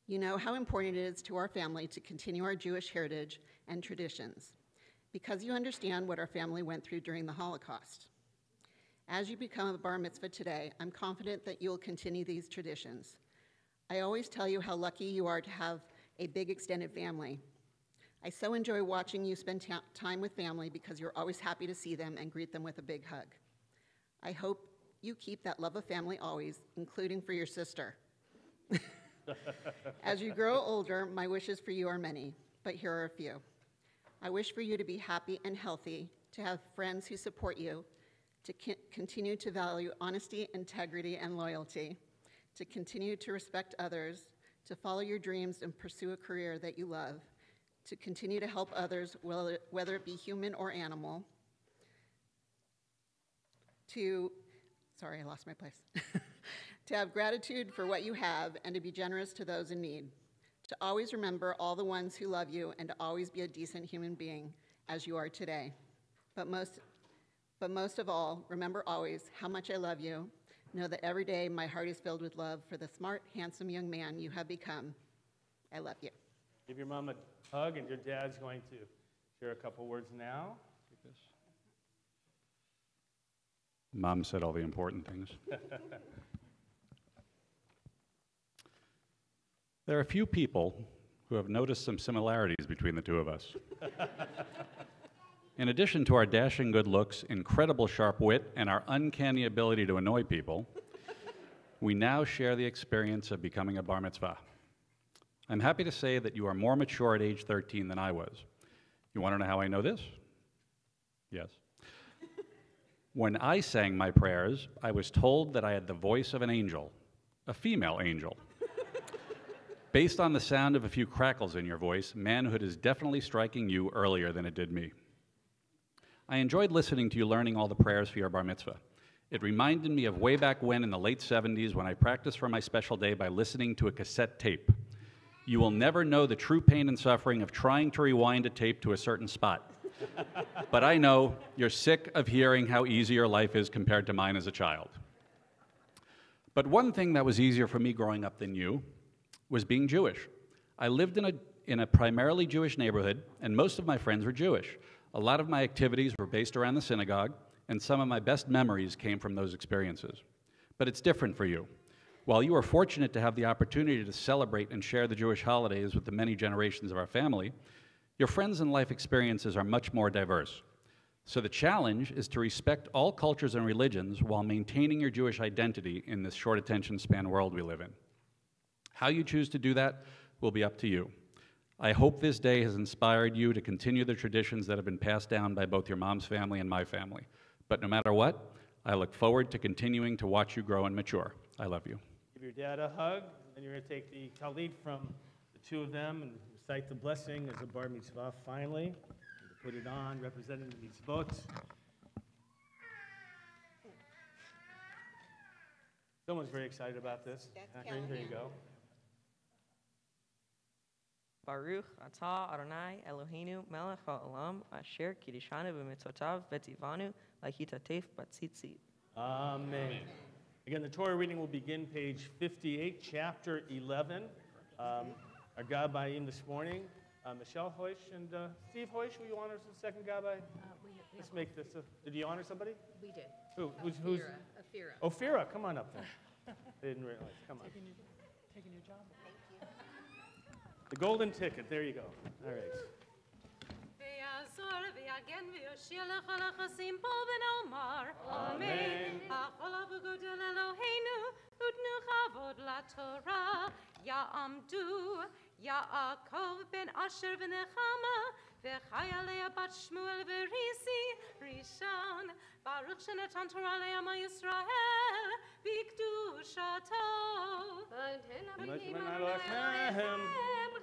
E: You know how important it is to our family to continue our Jewish heritage and traditions, because you understand what our family went through during the Holocaust. As you become a bar mitzvah today, I'm confident that you'll continue these traditions. I always tell you how lucky you are to have a big extended family. I so enjoy watching you spend time with family because you're always happy to see them and greet them with a big hug. I hope you keep that love of family always, including for your sister. As you grow older, my wishes for you are many, but here are a few. I wish for you to be happy and healthy, to have friends who support you, to continue to value honesty, integrity, and loyalty, to continue to respect others, to follow your dreams and pursue a career that you love, to continue to help others, whether it be human or animal, sorry, I lost my place. To have gratitude for what you have and to be generous to those in need, to always remember all the ones who love you and to always be a decent human being as you are today. But most of all, remember always how much I love you. Know that every day my heart is filled with love for the smart, handsome young man you have become. I love you.
B: Give your mom a hug, and your dad's going to share a couple words now.
F: Mom said all the important things. There are a few people who have noticed some similarities between the two of us. In addition to our dashing good looks, incredible sharp wit, and our uncanny ability to annoy people, we now share the experience of becoming a bar mitzvah. I'm happy to say that you are more mature at age 13 than I was. You want to know how I know this? Yes. When I sang my prayers, I was told that I had the voice of an angel, a female angel. Based on the sound of a few crackles in your voice, manhood is definitely striking you earlier than it did me. I enjoyed listening to you learning all the prayers for your bar mitzvah. It reminded me of way back when in the late 70s when I practiced for my special day by listening to a cassette tape. You will never know the true pain and suffering of trying to rewind a tape to a certain spot. But I know you're sick of hearing how easy your life is compared to mine as a child. But one thing that was easier for me growing up than you was being Jewish. I lived in a primarily Jewish neighborhood, and most of my friends were Jewish. A lot of my activities were based around the synagogue, and some of my best memories came from those experiences. But it's different for you. While you are fortunate to have the opportunity to celebrate and share the Jewish holidays with the many generations of our family, your friends and life experiences are much more diverse. So the challenge is to respect all cultures and religions while maintaining your Jewish identity in this short attention span world we live in. How you choose to do that will be up to you. I hope this day has inspired you to continue the traditions that have been passed down by both your mom's family and my family. But no matter what, I look forward to continuing to watch you grow and mature. I love you.
B: Give your dad a hug, and you're going to take the talit from the two of them and recite the blessing as a bar mitzvah finally. And to put it on, representing the mitzvot. Someone's very excited about this. Catherine, there you go.
D: Baruch atah Adonai Eloheinu melech ha'olam asher kiddishanu b'mitzvotav v'tzivanu lahitatef batzitzit.
B: Amen. Again, the Torah reading will begin page 58, chapter 11. Our Gabbayim this morning, Michelle Hoish and Steve Hoish, will you honor us the second Gabbai? Let's make this. Did you honor somebody?
A: We did.
B: Who? Who's?
A: Ophira.
B: Ophira, come on up then. I didn't realize. Come on.
G: Taking your job.
B: The golden ticket. There you go. All right. Amen.
H: Yaakov ben Asher v'Nechama v'Chayalea bat Shmuel v'Risi Rishon Baruch shenatan Torah le'ama Yisrael b'kedushato.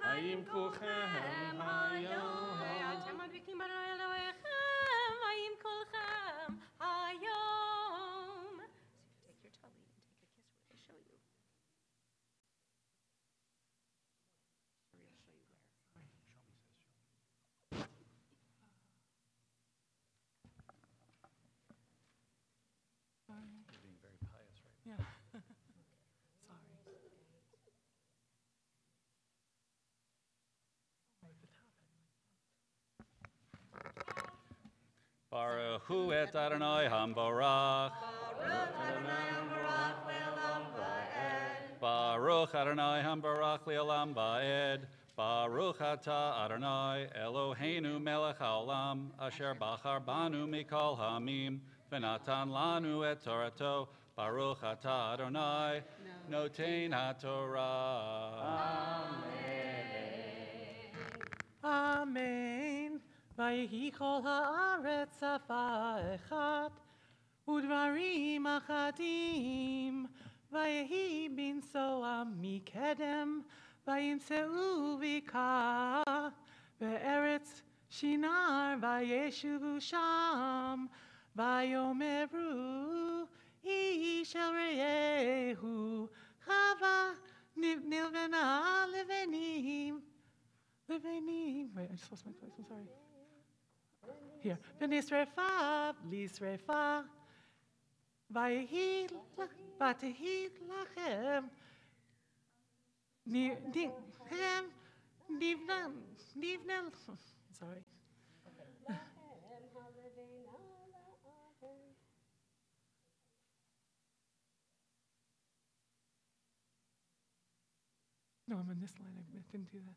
B: Hayim kulchem hayom.
H: Ve'atem madbikim b'Adonai Elohechem hayim kulchem hayom. Take your talit and take a kiss where they show you.
F: Being very pious right now.
G: Yeah. Sorry.
F: Baruch hu et Adonai hamborach. Baruch Adonai hamborach le'olam ba'ed. Baruch atah Adonai Eloheinu melech haolam asher bachar banu mikol hamim v'natan lanu et Torato. Baruch atah Adonai notein haTorah.
G: Amen. ויהי כל הארץ שפה אחת, ודברים אחדים, ויהי בנסוע מקדם, וימצאו בקעה, בארץ שנער, וישובו שם, ויאמרו איש אל רעהו, חווה נלבנה לבנים. Wait, I just lost my place, I'm sorry. Here. ונשרפה, לשרפה, ותהי לכם, נבנה, sorry. No, I'm on this line, I didn't do that.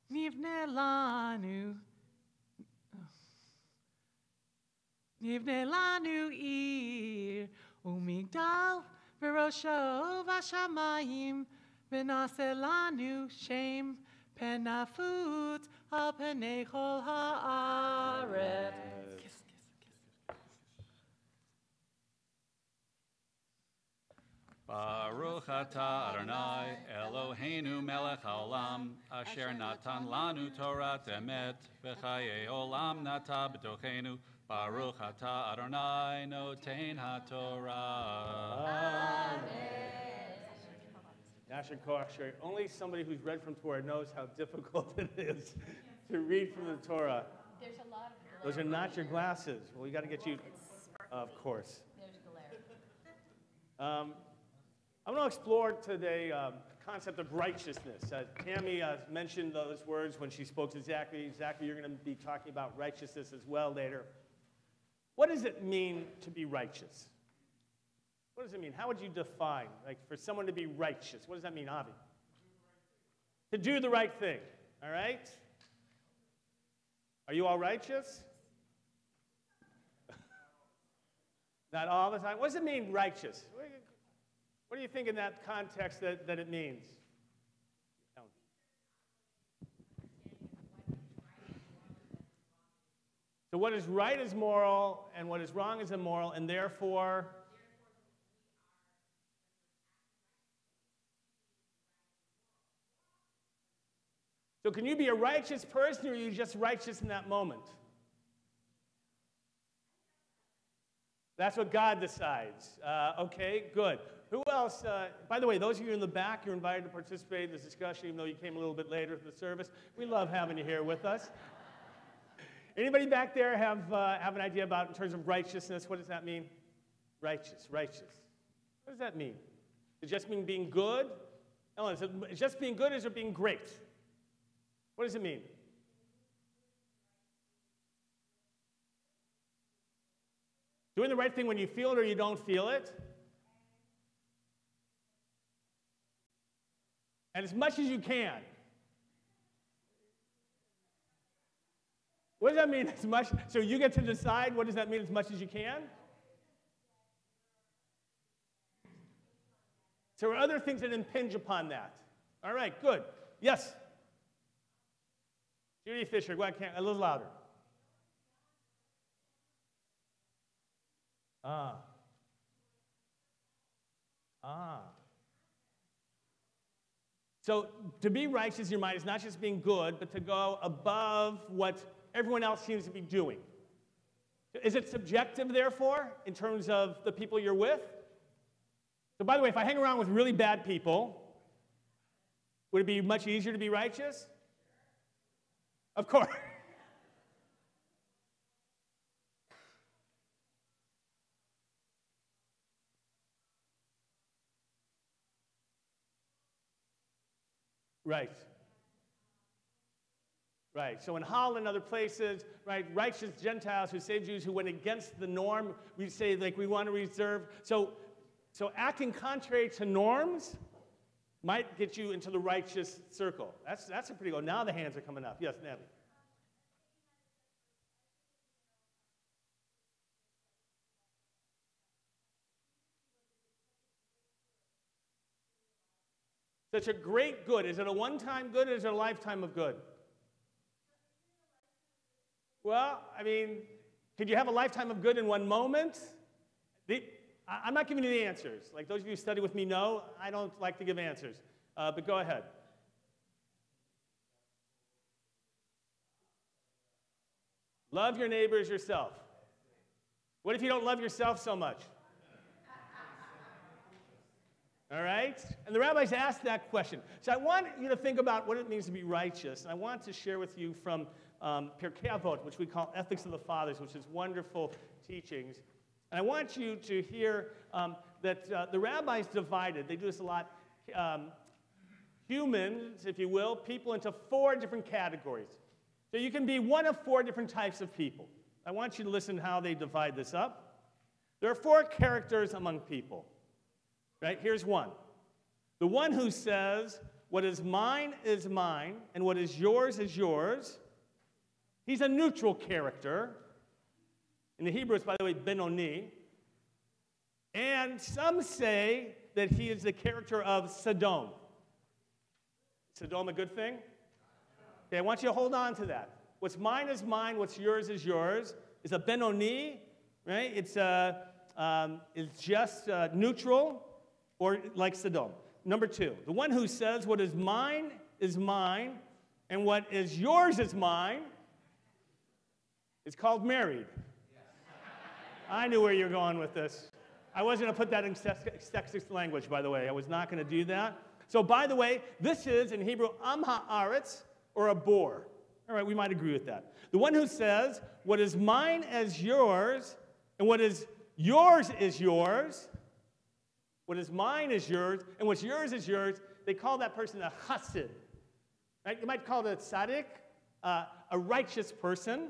G: נבנה לנו עיר ומגדל וראשו בשמיים, ונעשה לנו שם פן נפוץ על פני כל הארץ.
F: Baruch atah Adonai Eloheinu melech haolam asher natan lanu Torah emet v'chayei olam nata b'tochenu. Baruch atah Adonai noten haTorah.
B: Yasher Koach, only somebody who's read from Torah knows how difficult it is to read from the Torah.
A: There's a lot of glare.
B: Those are not your glasses. Well, we got to get you, of course.
A: There's glare.
B: I'm going to explore today the concept of righteousness. Tammy mentioned those words when she spoke to Zachary. Zachary, you're going to be talking about righteousness as well later. What does it mean to be righteous? What does it mean? How would you define, like, for someone to be righteous? What does that mean, Avi? To do the right thing, all right? Are you all righteous? Not all the time. What does it mean, righteous? What do you think in that context that it means? So what is right is moral, and what is wrong is immoral, and therefore... So can you be a righteous person, or are you just righteous in that moment? That's what God decides. Okay, good. Who else? By the way, those of you in the back, you're invited to participate in this discussion, even though you came a little bit later to the service. We love having you here with us. Anybody back there have an idea about, in terms of righteousness, what does that mean? Righteous. What does that mean? Does it just mean being good? No, is it just being good, or is it being great? What does it mean? Doing the right thing when you feel it or you don't feel it. And as much as you can. What does that mean, as much? So you get to decide, what does that mean, as much as you can? So there are other things that impinge upon that. All right, good. Yes? Judy Fisher, go ahead, a little louder. So to be righteous in your mind is not just being good, but to go above what everyone else seems to be doing. Is it subjective, therefore, in terms of the people you're with? So by the way, if I hang around with really bad people, would it be much easier to be righteous? Of course. Right. So in Holland and other places, right, righteous Gentiles who saved Jews who went against the norm, we say, like, we want to reserve. So acting contrary to norms might get you into the righteous circle. That's a pretty good. Now the hands are coming up. Yes, Natalie. Such a great good. Is it a one-time good, or is it a lifetime of good? Well, I mean, could you have a lifetime of good in one moment? I'm not giving you the answers. Like those of you who study with me know, I don't like to give answers. But go ahead. Love your neighbor as yourself. What if you don't love yourself so much? All right? And the rabbis asked that question. So I want you to think about what it means to be righteous. And I want to share with you from Pirkei Avot, which we call Ethics of the Fathers, which is wonderful teachings. And I want you to hear that the rabbis divided, they do this a lot, humans, if you will, people into 4 different categories. So you can be one of 4 different types of people. I want you to listen to how they divide this up. There are 4 characters among people. Right? Here's one. The one who says, what is mine, and what is yours is yours. He's a neutral character. In the Hebrew, it's, by the way, Benoni. And some say that he is the character of Sodom. Sodom a good thing? Okay, I want you to hold on to that. What's mine is mine, what's yours is yours. It's a Benoni, right? It's just neutral, or like Sodom. Number 2, the one who says what is mine, and what is yours is mine, is called married. I knew where you're going with this. I wasn't going to put that in sexist language, by the way. I was not going to do that. So, by the way, this is, in Hebrew, am haaretz, or a bore. All right, we might agree with that. The one who says, what is mine is yours, and what is yours is yours. What is mine is yours, and what's yours is yours. They call that person a chassid. Right? You might call it a tzaddik, a righteous person.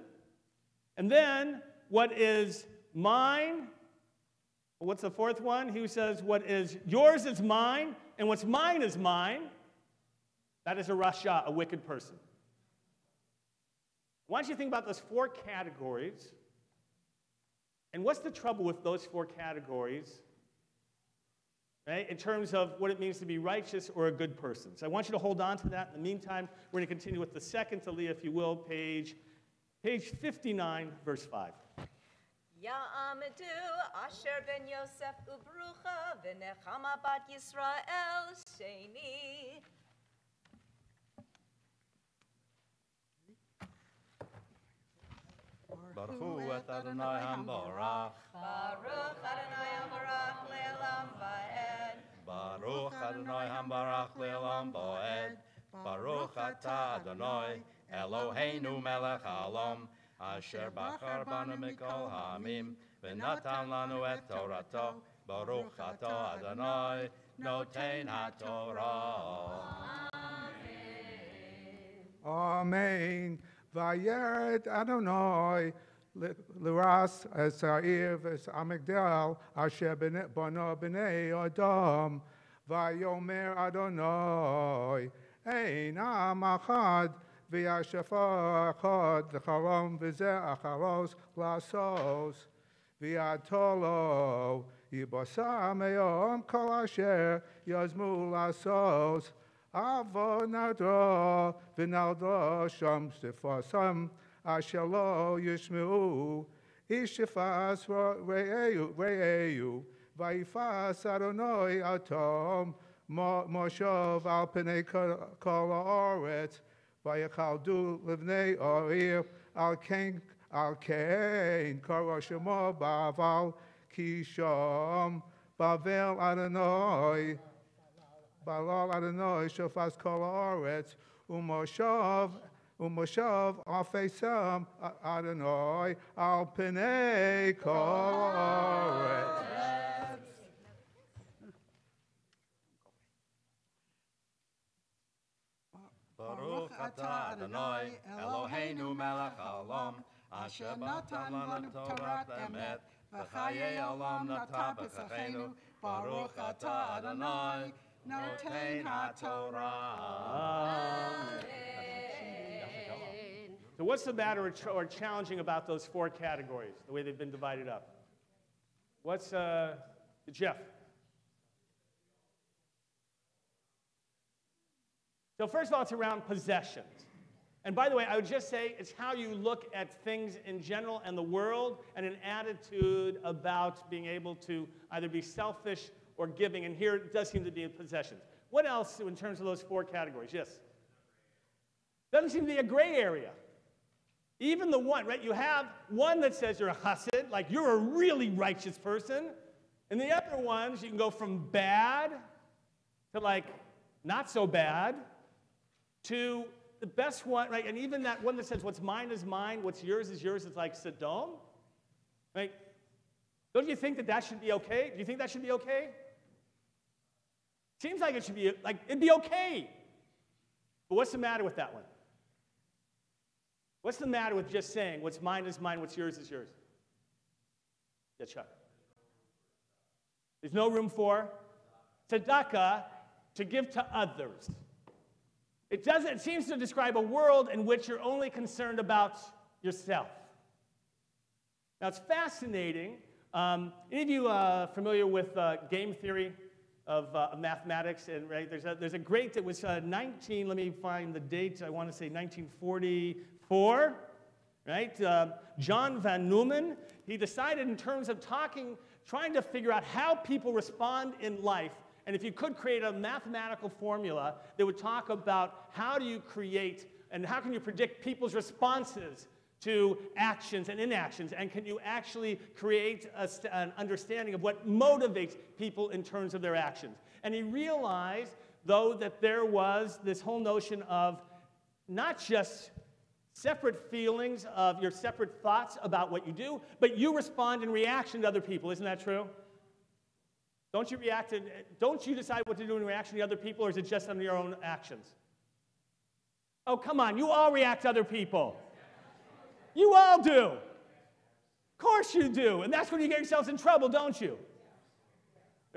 B: And then, what is mine, what's the 4th one? He who says, what is yours is mine, and what's mine is mine. That is a rasha, a wicked person. I want you to think about those 4 categories. And what's the trouble with those 4 categories, right, in terms of what it means to be righteous or a good person? So I want you to hold on to that. In the meantime, we're going to continue with the second Aliyah, if you will, page 59, verse 5.
I: Ya'amedu asher ben Yosef ubrucha v'nechama bat Yisrael sheni.
C: Baruch et Adonai HaMbarach.
I: Baruch Adonai HaMbarach le'olam va'ed.
C: Baruch Adonai HaMbarach le'olam va'ed. Baruch atah Adonai Eloheinu melech haolam. Asher bachar banu mikol ha'amim, v'natan lanu et Torato, Baruch atah Adonai, noten ha'torah.
J: Amen. Vayeret Adonai l'ras esa'ir v'samigdal, asher bono b'nei Adam, vayomer Adonai, ein am achad, וישפע אחד לחלום וזה אחרוס לעשוס ויעתו לו יבשם היום כל אשר יזמו לעשוס עבוד נדרו ונלדו שם שפסם אשר לא ישמעו איש יפס רעהו ויפס אדוני אטום מושב על פני כל הארץ ויחלדו לבני אויר על כן קרא שמו בעבל כי שם בבל אדוני שפס כל הארץ ומושב אפסם אדוני על פני כל הארץ.
C: Baruch atah Adonai Eloheinu melech haolam asher natan lanu Torah emet v'chayei olam natan b'chachenu Baruch atah Adonai noten ha'torah.
B: So what's the matter or challenging about those 4 categories, the way they've been divided up? What's, Jeff? So first of all, it's around possessions. And by the way, I would just say it's how you look at things in general and the world, and an attitude about being able to either be selfish or giving. And here it does seem to be possessions. What else in terms of those 4 categories? Yes? Doesn't seem to be a gray area. Even the one, right? You have one that says you're a chassid, like you're a really righteous person. And the other ones, you can go from bad to like not so bad to the best one, right? And even that one that says what's mine is mine, what's yours is yours, is like Sodom, right? Don't you think that that should be okay? Do you think that should be okay? Seems like it should be, like, it'd be okay. But what's the matter with that one? What's the matter with just saying, what's mine is mine, what's yours is yours? Yeah, Chuck. There's no room for tzedakah, to give to others. It seems to describe a world in which you're only concerned about yourself. Now, it's fascinating. Any of you familiar with game theory of mathematics? And right, there's a great, it was let me find the date, I want to say 1944, right? John van Neumann, he decided in terms of trying to figure out how people respond in life, and if you could create a mathematical formula that would talk about how do you create and how can you predict people's responses to actions and inactions, and can you actually create an understanding of what motivates people in terms of their actions. And he realized, though, that there was this whole notion of not just separate feelings of your separate thoughts about what you do, but you respond in reaction to other people. Isn't that true? Don't you decide what to do in reaction to other people, or is it just on your own actions? Oh, come on, you all react to other people. You all do. Of course you do. And that's when you get yourselves in trouble, don't you?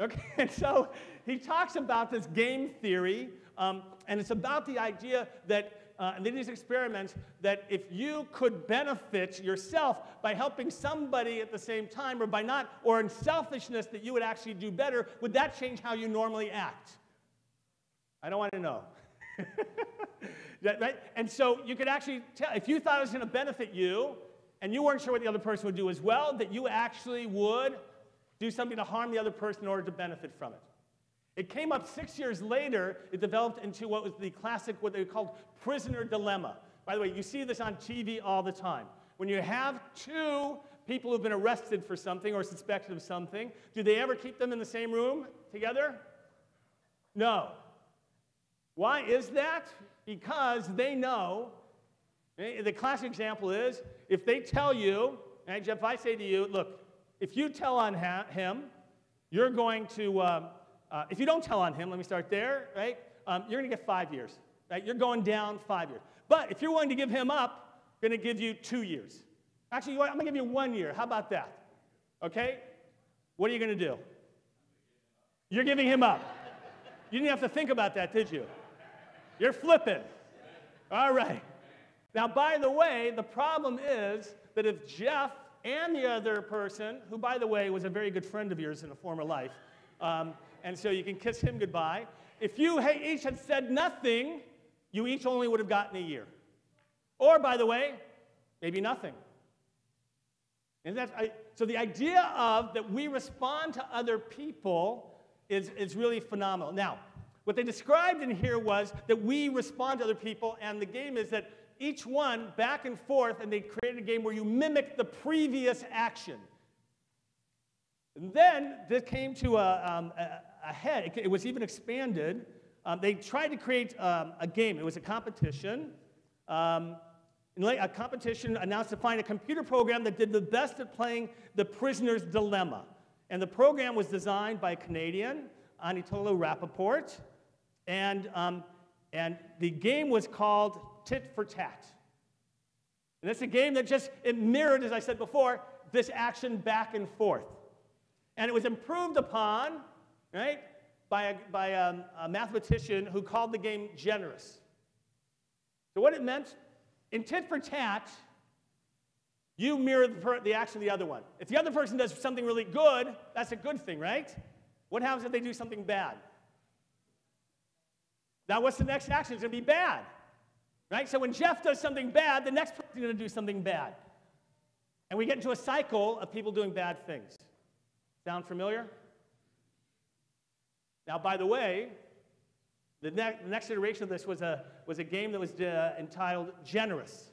B: Okay, and so he talks about this game theory, and it's about the idea that, and they do these experiments, that if you could benefit yourself by helping somebody at the same time, or in selfishness that you would actually do better, would that change how you normally act? I don't want to know. Right? And so you could actually tell, if you thought it was going to benefit you, and you weren't sure what the other person would do as well, that you actually would do something to harm the other person in order to benefit from it. It came up 6 years later. It developed into what was the classic, what they called prisoner dilemma. By the way, you see this on TV all the time. When you have 2 people who've been arrested for something or suspected of something, do they ever keep them in the same room together? No. Why is that? Because they know, the classic example is, if they tell you, right, Jeff, if I say to you, look, if you tell on him, you're going to, if you don't tell on him, let me start there, right, you're going to get 5 years, right? You're going down 5 years. But if you're willing to give him up, I'm going to give you 2 years. Actually, I'm going to give you 1 year. How about that? Okay? What are you going to do? You're giving him up. You didn't have to think about that, did you? You're flipping. All right. Now, by the way, the problem is that if Jeff and the other person, who, by the way, was a very good friend of yours in a former life, and so you can kiss him goodbye, if you each had said nothing, you each only would have gotten a year. Or, by the way, maybe nothing. And so the idea of that we respond to other people is really phenomenal. Now, what they described in here was that we respond to other people, and the game is that each one, back and forth, and they created a game where you mimic the previous action. And then this came to a head. It was even expanded. They tried to create a game. It was a competition. A competition announced to find a computer program that did the best at playing the prisoner's dilemma. And the program was designed by a Canadian, Anatolo Rappaport. And the game was called Tit for Tat. And it's a game that it mirrored, as I said before, this action back and forth. And it was improved upon, right, by a mathematician who called the game generous. So what it meant, in Tit for Tat, you mirror the action of the other one. If the other person does something really good, that's a good thing, right? What happens if they do something bad? Now, what's the next action? It's going to be bad. Right? So when Jeff does something bad, the next person's going to do something bad. And we get into a cycle of people doing bad things. Sound familiar? Now, by the way, the next iteration of this was a game that was entitled Generous.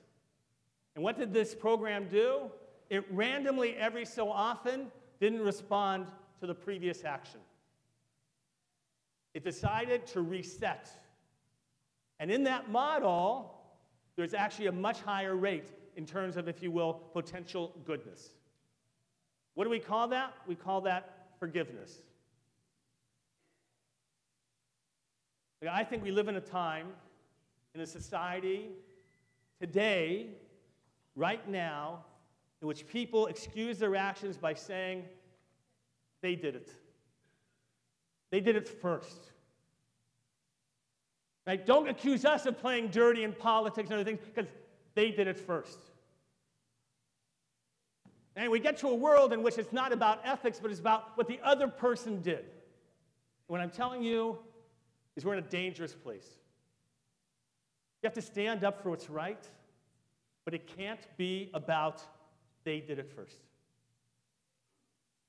B: And what did this program do? It randomly, every so often, didn't respond to the previous action. It decided to reset. And in that model, there's actually a much higher rate in terms of, if you will, potential goodness. What do we call that? We call that forgiveness. I think we live in a time, in a society, today, right now, in which people excuse their actions by saying, they did it. They did it first. Right? Don't accuse us of playing dirty in politics and other things, because they did it first. And we get to a world in which it's not about ethics, but it's about what the other person did. And what I'm telling you is we're in a dangerous place. You have to stand up for what's right, but it can't be about they did it first.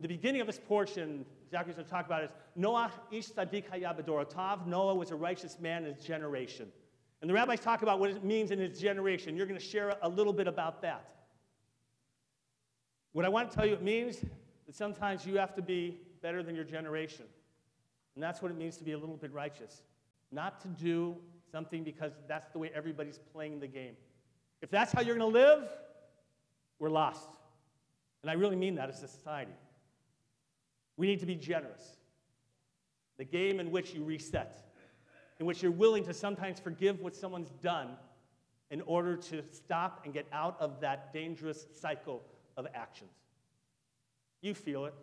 B: The beginning of this portion, Zachary's going to talk about is Noah ish tzaddik haya b'dorotav. Noah was a righteous man in his generation. And the rabbis talk about what it means in his generation. You're going to share a little bit about that. What I want to tell you, it means that sometimes you have to be better than your generation. And that's what it means to be a little bit righteous. Not to do something because that's the way everybody's playing the game. If that's how you're going to live, we're lost. And I really mean that as a society. We need to be generous. The game in which you reset, in which you're willing to sometimes forgive what someone's done in order to stop and get out of that dangerous cycle of actions. You feel it.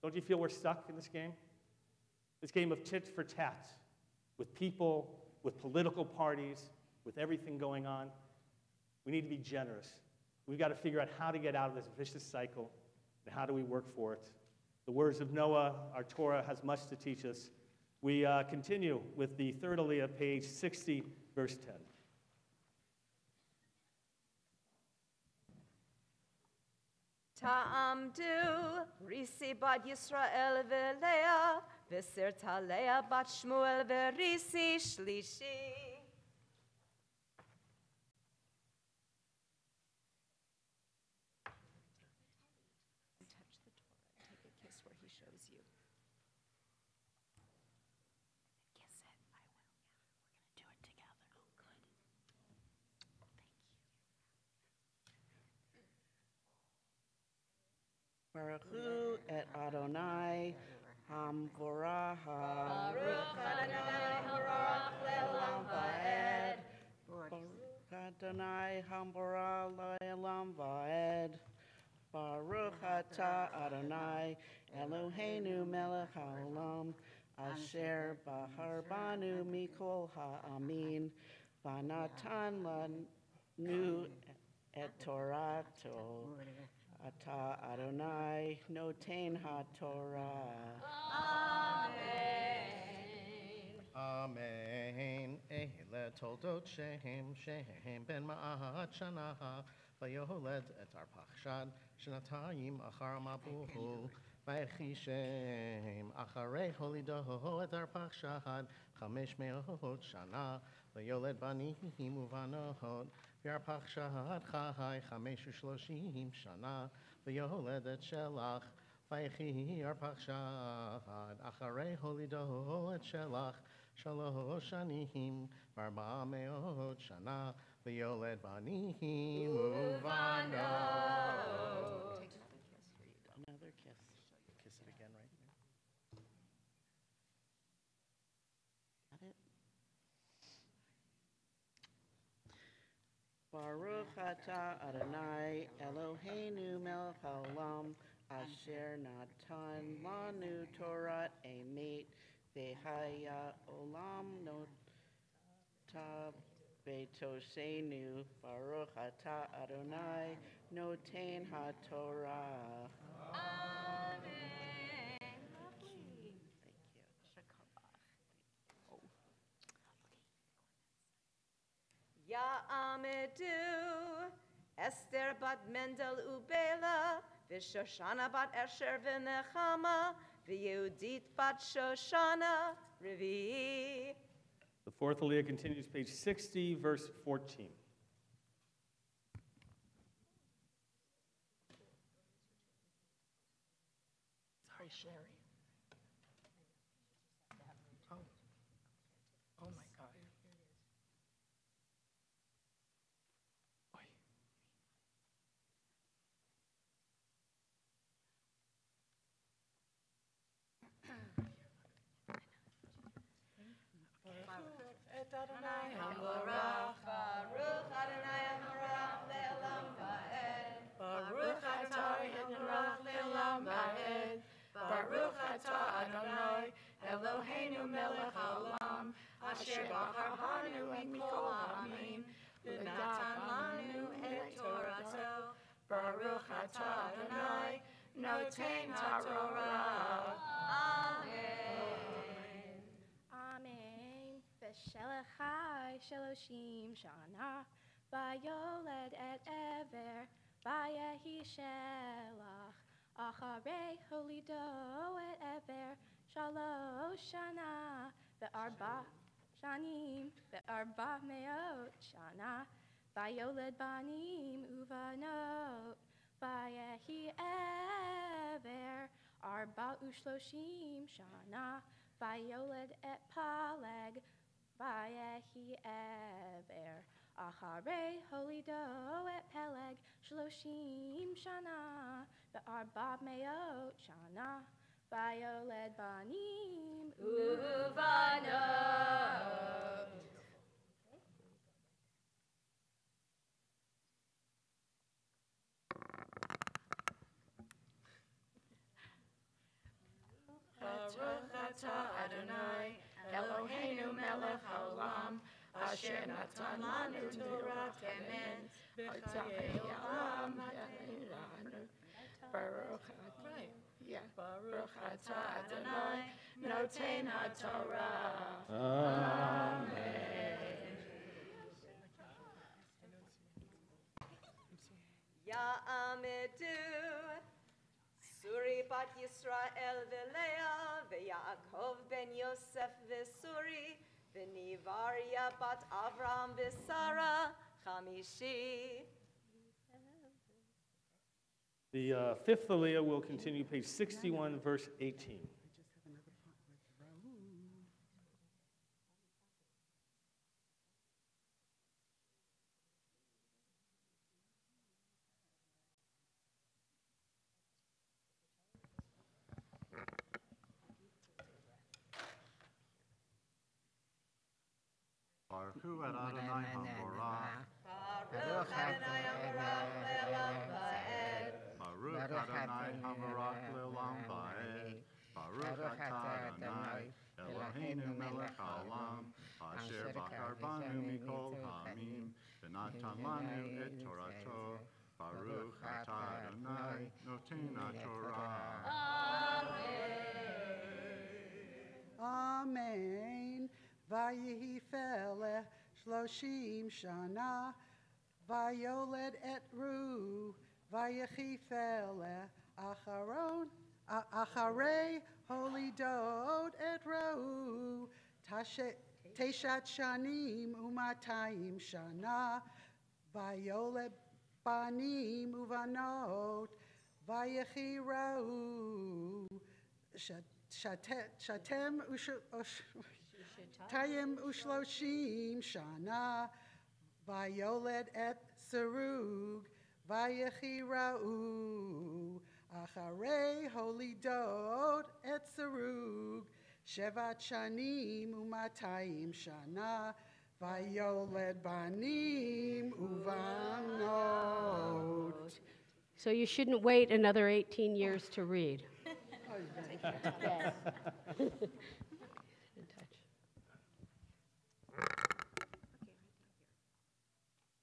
B: Don't you feel we're stuck in this game? This game of tit for tat, with people, with political parties, with everything going on. We need to be generous. We've got to figure out how to get out of this vicious cycle, and how do we work for it. The words of Noah, our Torah, has much to teach us. We continue with the third Aliyah, page 60, verse 10.
I: Ta'amdu, Risi bat Yisrael v'Leah, v'sir Taleah bat Shmuel v'Risi shlishi. Touch the Torah, take a kiss where he shows you. Kiss it, I will, yeah. We're going to do it together. Oh, good.
K: Baruch Hu et Adonai Hamvorah
I: Baruch Adonai Harach le'olam va'ed.
K: Baruch Adonai Hamvorah le'olam va'ed. Baruch atah Adonai Eloheinu melech haolam asher bahar banu mikol ha'amin v'natan lanu et Torato. Ata Adonai noten haftorah.
I: Amen.
L: Amen. Ehle toldot Shehem ben ma'at shana v'yoholed et arpachshad shnatayim achar mabuhu v'echi Shem acharei holido et arpachshad chamesh me'ot shana v'yoled banim uvanot v'arpachshad chai chamesh u'shloshim shana v'yoled et shelach v'echi arpachshad acharei holido et shelach Shalosh shanim v'arba me'ot shana v'yoled banim uvanot.
K: Another kiss.
L: Kiss it again right there.
K: Got it? Baruch atah Adonai Eloheinu melech haolam asher natan lanu Torah emet v'haya olam nota b'tosenu. Baruch atah Adonai noten haftorah.
D: Ya'amidu, Esther bat Mendel Ubela, Vishoshana bat Esher v'Nechama, V'Yehudit bat Shoshana, Revi.
B: The fourth Aliyah continues, page 60, verse 14.
G: Sorry, Sherry. Oh my God.
D: Et Adonai Hamarach, Baruch Adonai Hamarach le'olam va'ed.
G: Baruch atah Hamarach le'olam va'ed. Baruch atah Adonai Eloheinu melech haolam, asher bacharanu mikol ha'amim, v'natan lanu et Torato. Baruch atah Adonai noten ha'torah.
M: Amen. Amen. V'shelachai sheloshim shana, vayoled et ever, vayehi shelach. Acharei holido et ever, shalosh shana, ve'arba shanim, ve'arba meot shana, vayoled banim uvanot, vayehi ever, arba ushloshim shana, vayoled et paleg, vayehi ever. Acharei holido et peleg, shloshim shana, ve'arba meot shana, vayoled banim uvanot.
G: Baruch atah Adonai Eloheinu melech haolam, asher natan lanu Torah emet b'chayei olam ha'iranu. Baruch atah, Baruch atah Adonai noten ha'torah. Amen.
D: Ya'amidu, Suri bat Yisrael v'Leah, v'Yaakov ben Yosef v'Suri, v'Nivaria bat Avraham v'Sara, Chamishi.
B: The fifth Aliyah will continue, page 61, verse 18.
C: Baruch Adonai Hamarach.
D: Baruch Adonai Hamarach le'olam va'ed.
C: Baruch Adonai Hamarach le'olam va'ed. Baruch atah Adonai Eloheinu melech haolam, asher bachar banu mikol ha'amim, v'natan lanu et Torato. Baruch atah Adonai noten ha'torah.
N: Amen. Vayehi felech shloshim shana, vayoled et ru, vayechi felech acharei holidot et ru, teshat shanim umatayim shana, vayoled banim uvanot, vayechi ru, shatem Tayim ushloshim shana, vayoled et serug, vayechirau, acharei holidot et serug, shevat shanim umatayim shana, vayoled banim uvanot.
A: So you shouldn't wait another 18 years to read. Yes.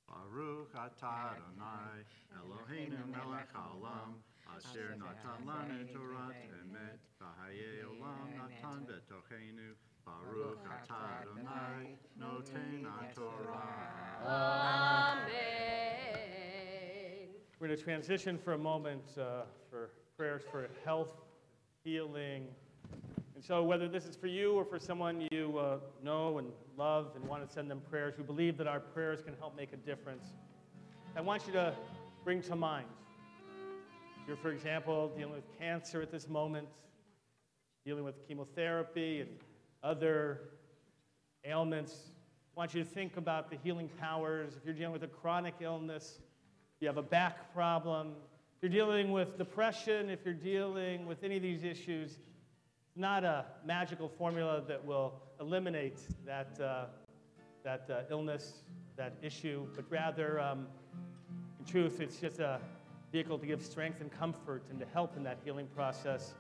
C: Baruch atah Adonai Eloheinu melech haolam, asher natan lanu Torah emet, v'hayei olam natan betocheinu, Baruch atah Adonai, noten haftorah.
A: Amen.
B: We're going to transition for a moment for prayers for health, healing. And so whether this is for you or for someone you know and love and want to send them prayers, we believe that our prayers can help make a difference. I want you to bring to mind, if you're, for example, dealing with cancer at this moment, dealing with chemotherapy and other ailments, I want you to think about the healing powers. If you're dealing with a chronic illness, if you have a back problem, if you're dealing with depression, if you're dealing with any of these issues, it's not a magical formula that will eliminate that illness, that issue, but rather, in truth, it's just a vehicle to give strength and comfort and to help in that healing process.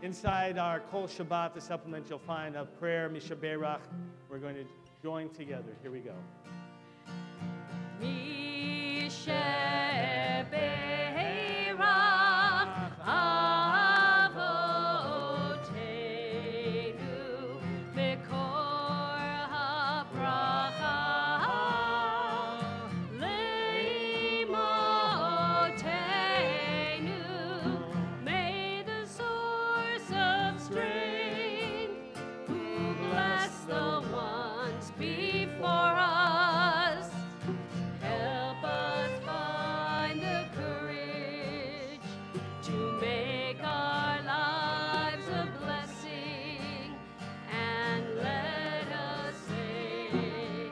B: Inside our Kol Shabbat, the supplement, you'll find a prayer, Mishaberach. We're going to join together. Here we go.
A: Mishaberach Avotenu Mekor HaBracha Leimotenu. May the source of strength, who bless the ones before us, help us find the courage to make our lives a blessing, and let us say,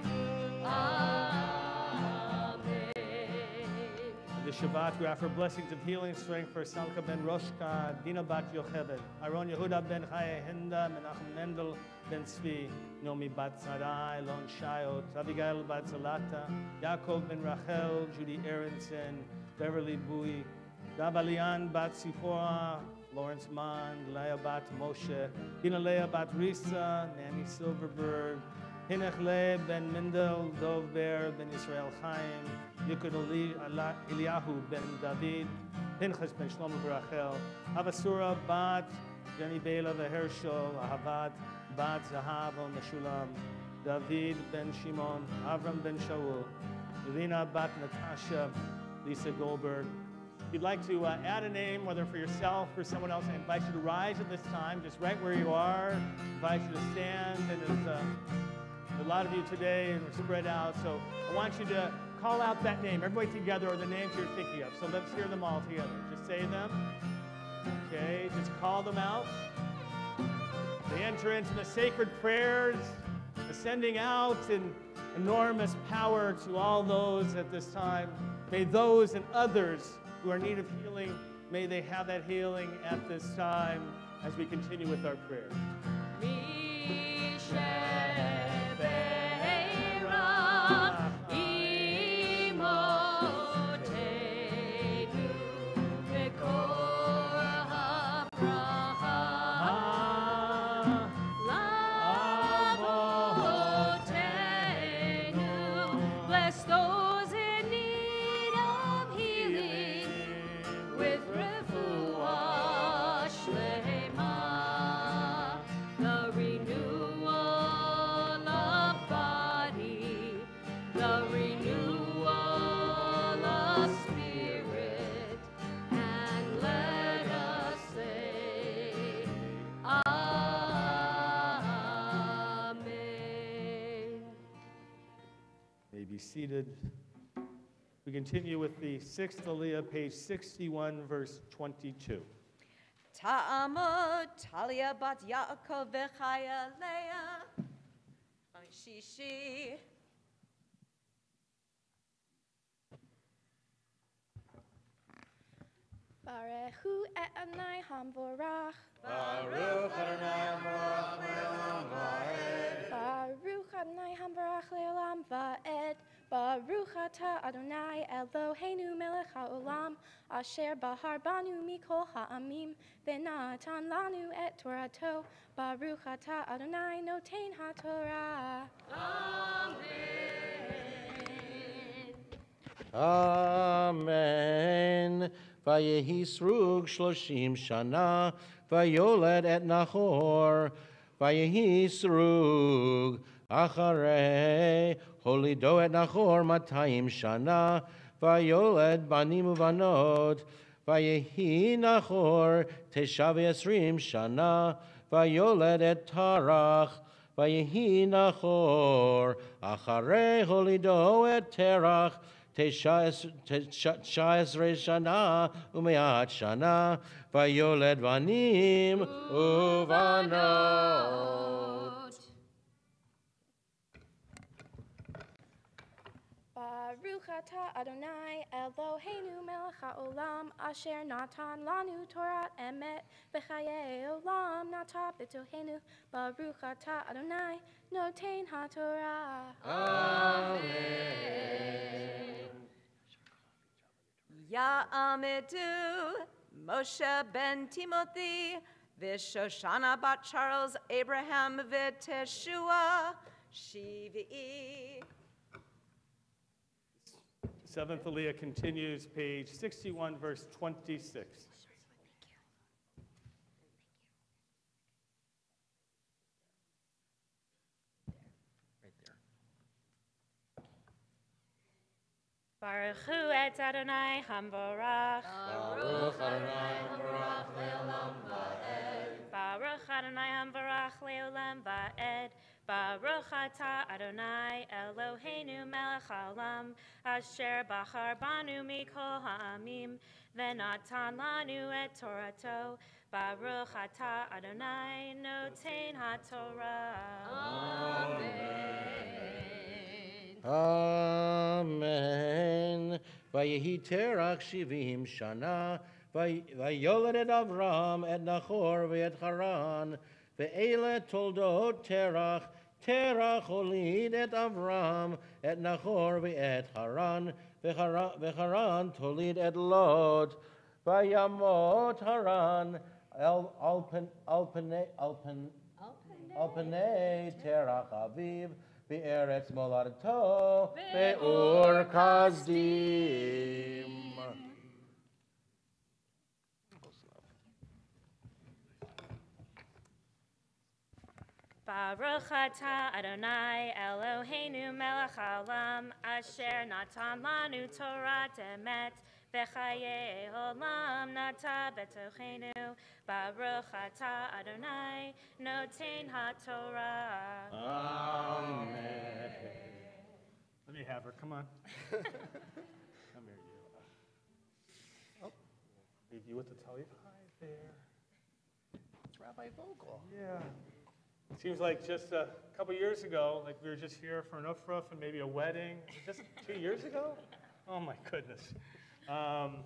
A: Amen.
B: The Shabbat, we offer blessings of healing, strength for Samcha ben Roshka, Dina bat Yocheved, Aaron Yehuda ben Chaya Hinda, Menachem Mendel ben Tzvi, Nomi bat Sarai, Lon Shayot, Abigail bat Zalata, Yaakov ben Rachel, Judy Aronson, Beverly Bowie, Dabalian bat Sipora, Lawrence Mann, Leah bat Moshe, Dina Leah bat Risa, Nanny Silverberg, Hinech Le ben Mendel, Dov Ber ben Israel Chaim, Yukad Eliyahu ben David, Pinchas ben Shlomo Barachel, Havasura bat Jenny Bela Hershel, Ahavat bat Zahav Meshulam, David ben Shimon, Avram ben Shaul, Elena bat Natasha, Lisa Goldberg. If you'd like to add a name, whether for yourself or someone else, I invite you to rise at this time, just right where you are. I invite you to stand, and there's a lot of you today, and we're spread out, so I want you to call out that name, everybody together, or the names you're thinking of. So let's hear them all together. Just say them. Okay, just call them out. They enter into the sacred prayers, sending out in enormous power to all those at this time. May those and others who are in need of healing, may they have that healing at this time as we continue with our prayers.
A: Bless those in need of healing with refuah shlema, the renewal of body, the renewal of spirit, and let us say, Amen.
B: May be seated. We continue with the 6th Aliyah, page 61, verse 22.
D: Ta'amot Talia bat Yaakov v'chaya Leah. Shishi.
M: Barechu et Adonai Hamvorach.
C: Baruch Adonai Hamvorach le'olam va'ed.
M: Baruch Adonai Hamvorach le'olam va'ed. Baruch atah Adonai Eloheinu melech ha'olam, asher bahar banu mikol ha'amim, v'natan lanu et Torato. Baruch atah Adonai noten haftorah.
L: Amen. Vayehi srug 30 shana, vayoled et Nahor, Vayehi Serug Acharei Holido et Nachor 200 Shana Vayoled Banim Uvanot Vayehi Nachor 29 Shana Vayoled et Tarach Vayehi Nachor Acharei Holido et Terach 19 Shana Umeat Shana Vayoled Vanim Uvanot.
M: Baruch atah Adonai Eloheinu melech haolam asher natan lanu Torah emet v'chayei olam nata b'tohenu. Baruch atah Adonai noten haTorah.
D: Amen. Ya'amidu Moshe ben Timothy v'Shoshana bat Charles Abraham v'Teshua Shiv'i.
B: Seventh Aliyah continues, page 61, verse 26.
H: Baruch hu et Adonai hamvarach.
C: Baruch Adonai hamvarach le'olam va'ed.
H: Baruch Adonai hamvarach le'olam va'ed. Baruch atah Adonai Eloheinu melech haolam asher bachar banu mikol ha'amim v'natan lanu et Torato. Baruch atah Adonai noten haTorah.
L: Amen. Vayehi Terach 70 Shana Vayoled et Avram et Nachor ve'et Haran ve'ele toldot Terach Terach holid et Avram et Nachor ve'et Haran ve'Haran tolid et Lot Vayamot Haran alpene Terach aviv Be'eretz Moladato Be'ur Kasdim.
H: Baruch atah Adonai Eloheinu melech haolam asher natan lanu Torah emet v'chayei olam nata b'tochenu. Baruch atah Adonai noten haTorah.
B: Amen. Let me have her. Come on. Come here, you. Oh, leave you with the Taliyah. Hi there.
L: It's Rabbi Vogel.
B: Yeah. It seems like just a couple years ago, like we were just here for an ufruf and maybe a wedding. Just 2 years ago? Oh my goodness. Wow.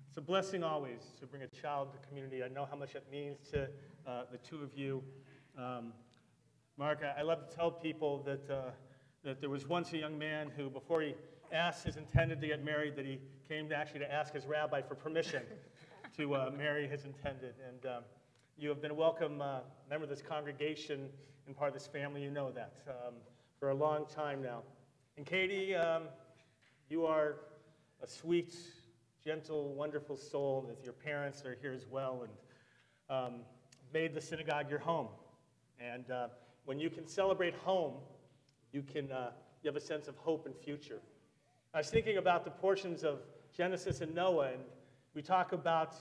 B: It's a blessing always to bring a child to community. I know how much it means to the two of you. Mark, I love to tell people that there was once a young man who, before he asked his intended to get married, that he came to ask his rabbi for permission to marry his intended. And you have been a welcome member of this congregation and part of this family. You know that for a long time now. And Katie, you are a sweet, gentle, wonderful soul. That your parents are here as well, and made the synagogue your home. And when you can celebrate home, you have a sense of hope and future. I was thinking about the portions of Genesis and Noah, and we talk about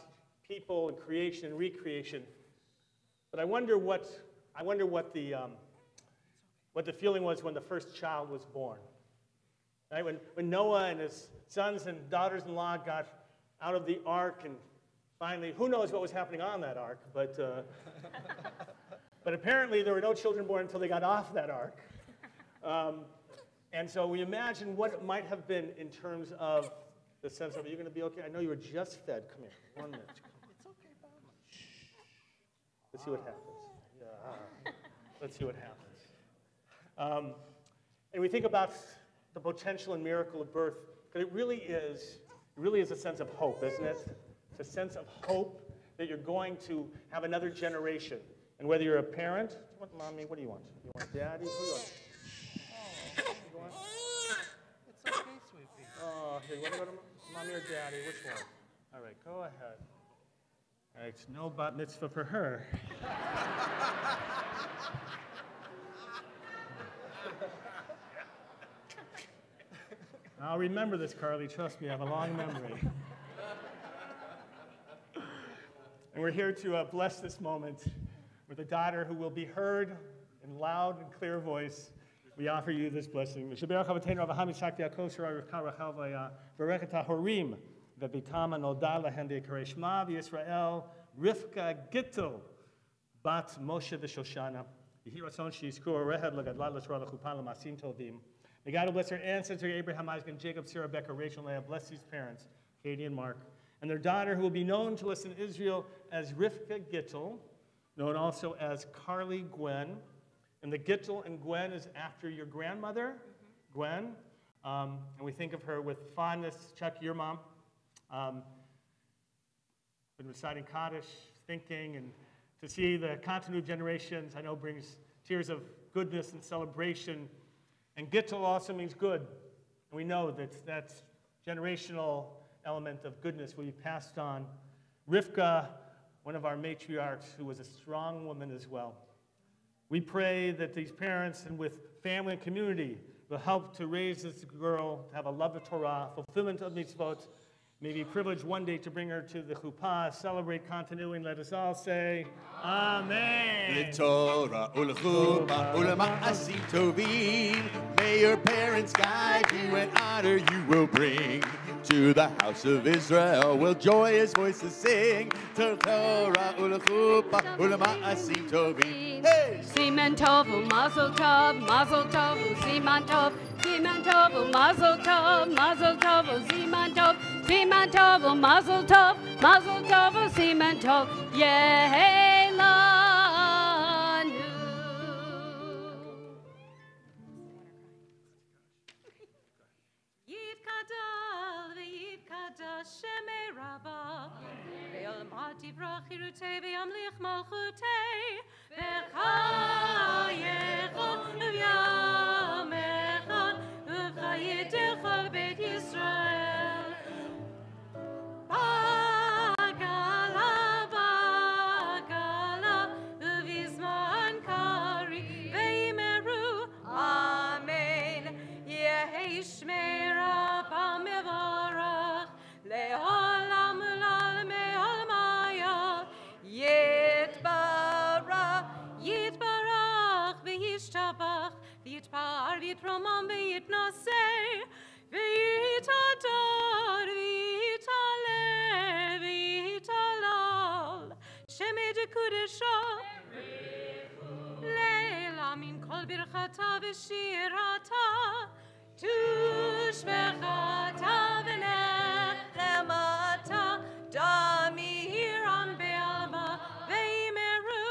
B: people and creation and recreation. But I wonder what the feeling was when the first child was born. Right? When Noah and his sons and daughters-in-law got out of the ark, and finally, who knows what was happening on that ark, but apparently there were no children born until they got off that ark. And so we imagine what it might have been in terms of the sense of, are you going to be okay? I know you were just fed. Come here. 1 minute.
L: It's okay, Bob.
B: Let's see what happens. Yeah. Let's see what happens. And we think about the potential and miracle of birth, because it really is a sense of hope, isn't it? It's a sense of hope that you're going to have another generation. And whether you're a parent, what, Mommy, what do you want? You want Daddy? Who do you want? You want?
L: It's okay, sweetie.
B: Oh, here, you want to go to Mommy or Daddy? Which one? All right, go ahead. All right, no bat mitzvah for her. I'll remember this, Carly. Trust me, I have a long memory. And we're here to bless this moment with a daughter who will be heard in loud and clear voice. We offer you this blessing. V'bitama nolda lahem be'karei Shema v'Yisrael Rivka Gittel bat Moshe v'Shoshana. Yehi ratzon she'yizku orehed l'gadlat l'Torah l'chupan l'masim tovim. May God bless her ancestors, Abraham, Isaac, and Jacob, Sarah, Rebecca, Rachel, and Leah. Bless these parents, Katie and Mark, and their daughter, who will be known to us in Israel as Rivka Gittel, known also as Carly Gwen. And the Gittel and Gwen is after your grandmother, Gwen. And we think of her with fondness. Chuck, your mom. Been reciting Kaddish, thinking, and to see the continued generations, I know brings tears of goodness and celebration. And Gittel also means good. And we know that generational element of goodness will be passed on. Rivka, one of our matriarchs, who was a strong woman as well. We pray that these parents and with family and community will help to raise this girl to have a love of Torah, fulfillment of mitzvot. May be privileged one day to bring her to the chuppah, celebrate continuity, and let us all say, Amen.
C: Torah ulchuppah ulama'asim tovim. May your parents guide you and honor you will bring. To the house of Israel will joyous voices sing. Torah ulchuppah ulama'asim tovim. Hey!
A: Siman tovu, mazel tov, siman tov, siman tovu, mazel tov, siman tov, siman tovu, mazel tov, siman tov, yehelanu.
H: Yitkadal v'yitkadal shemei Rabba, ve'olmat yivrach chirutei v'yamlich malchutei, v'chayecha v'yamecha v'chayedecha b'beit Yisrael. Bagala, bagala, v'vizman kari v'yimeru. Amen. Yehi shmei Rabba mevarach le'olam u'lalmei olmaya. Yitbarach v'yishtabach v'yitpar v'yitromam v'yitnaseh v'yitadar v'yitaleh v'yitalal shemei dekudesha leila min kol birchata v'shirata tushbechata v'nechemata damiran be'alma v'yimeru.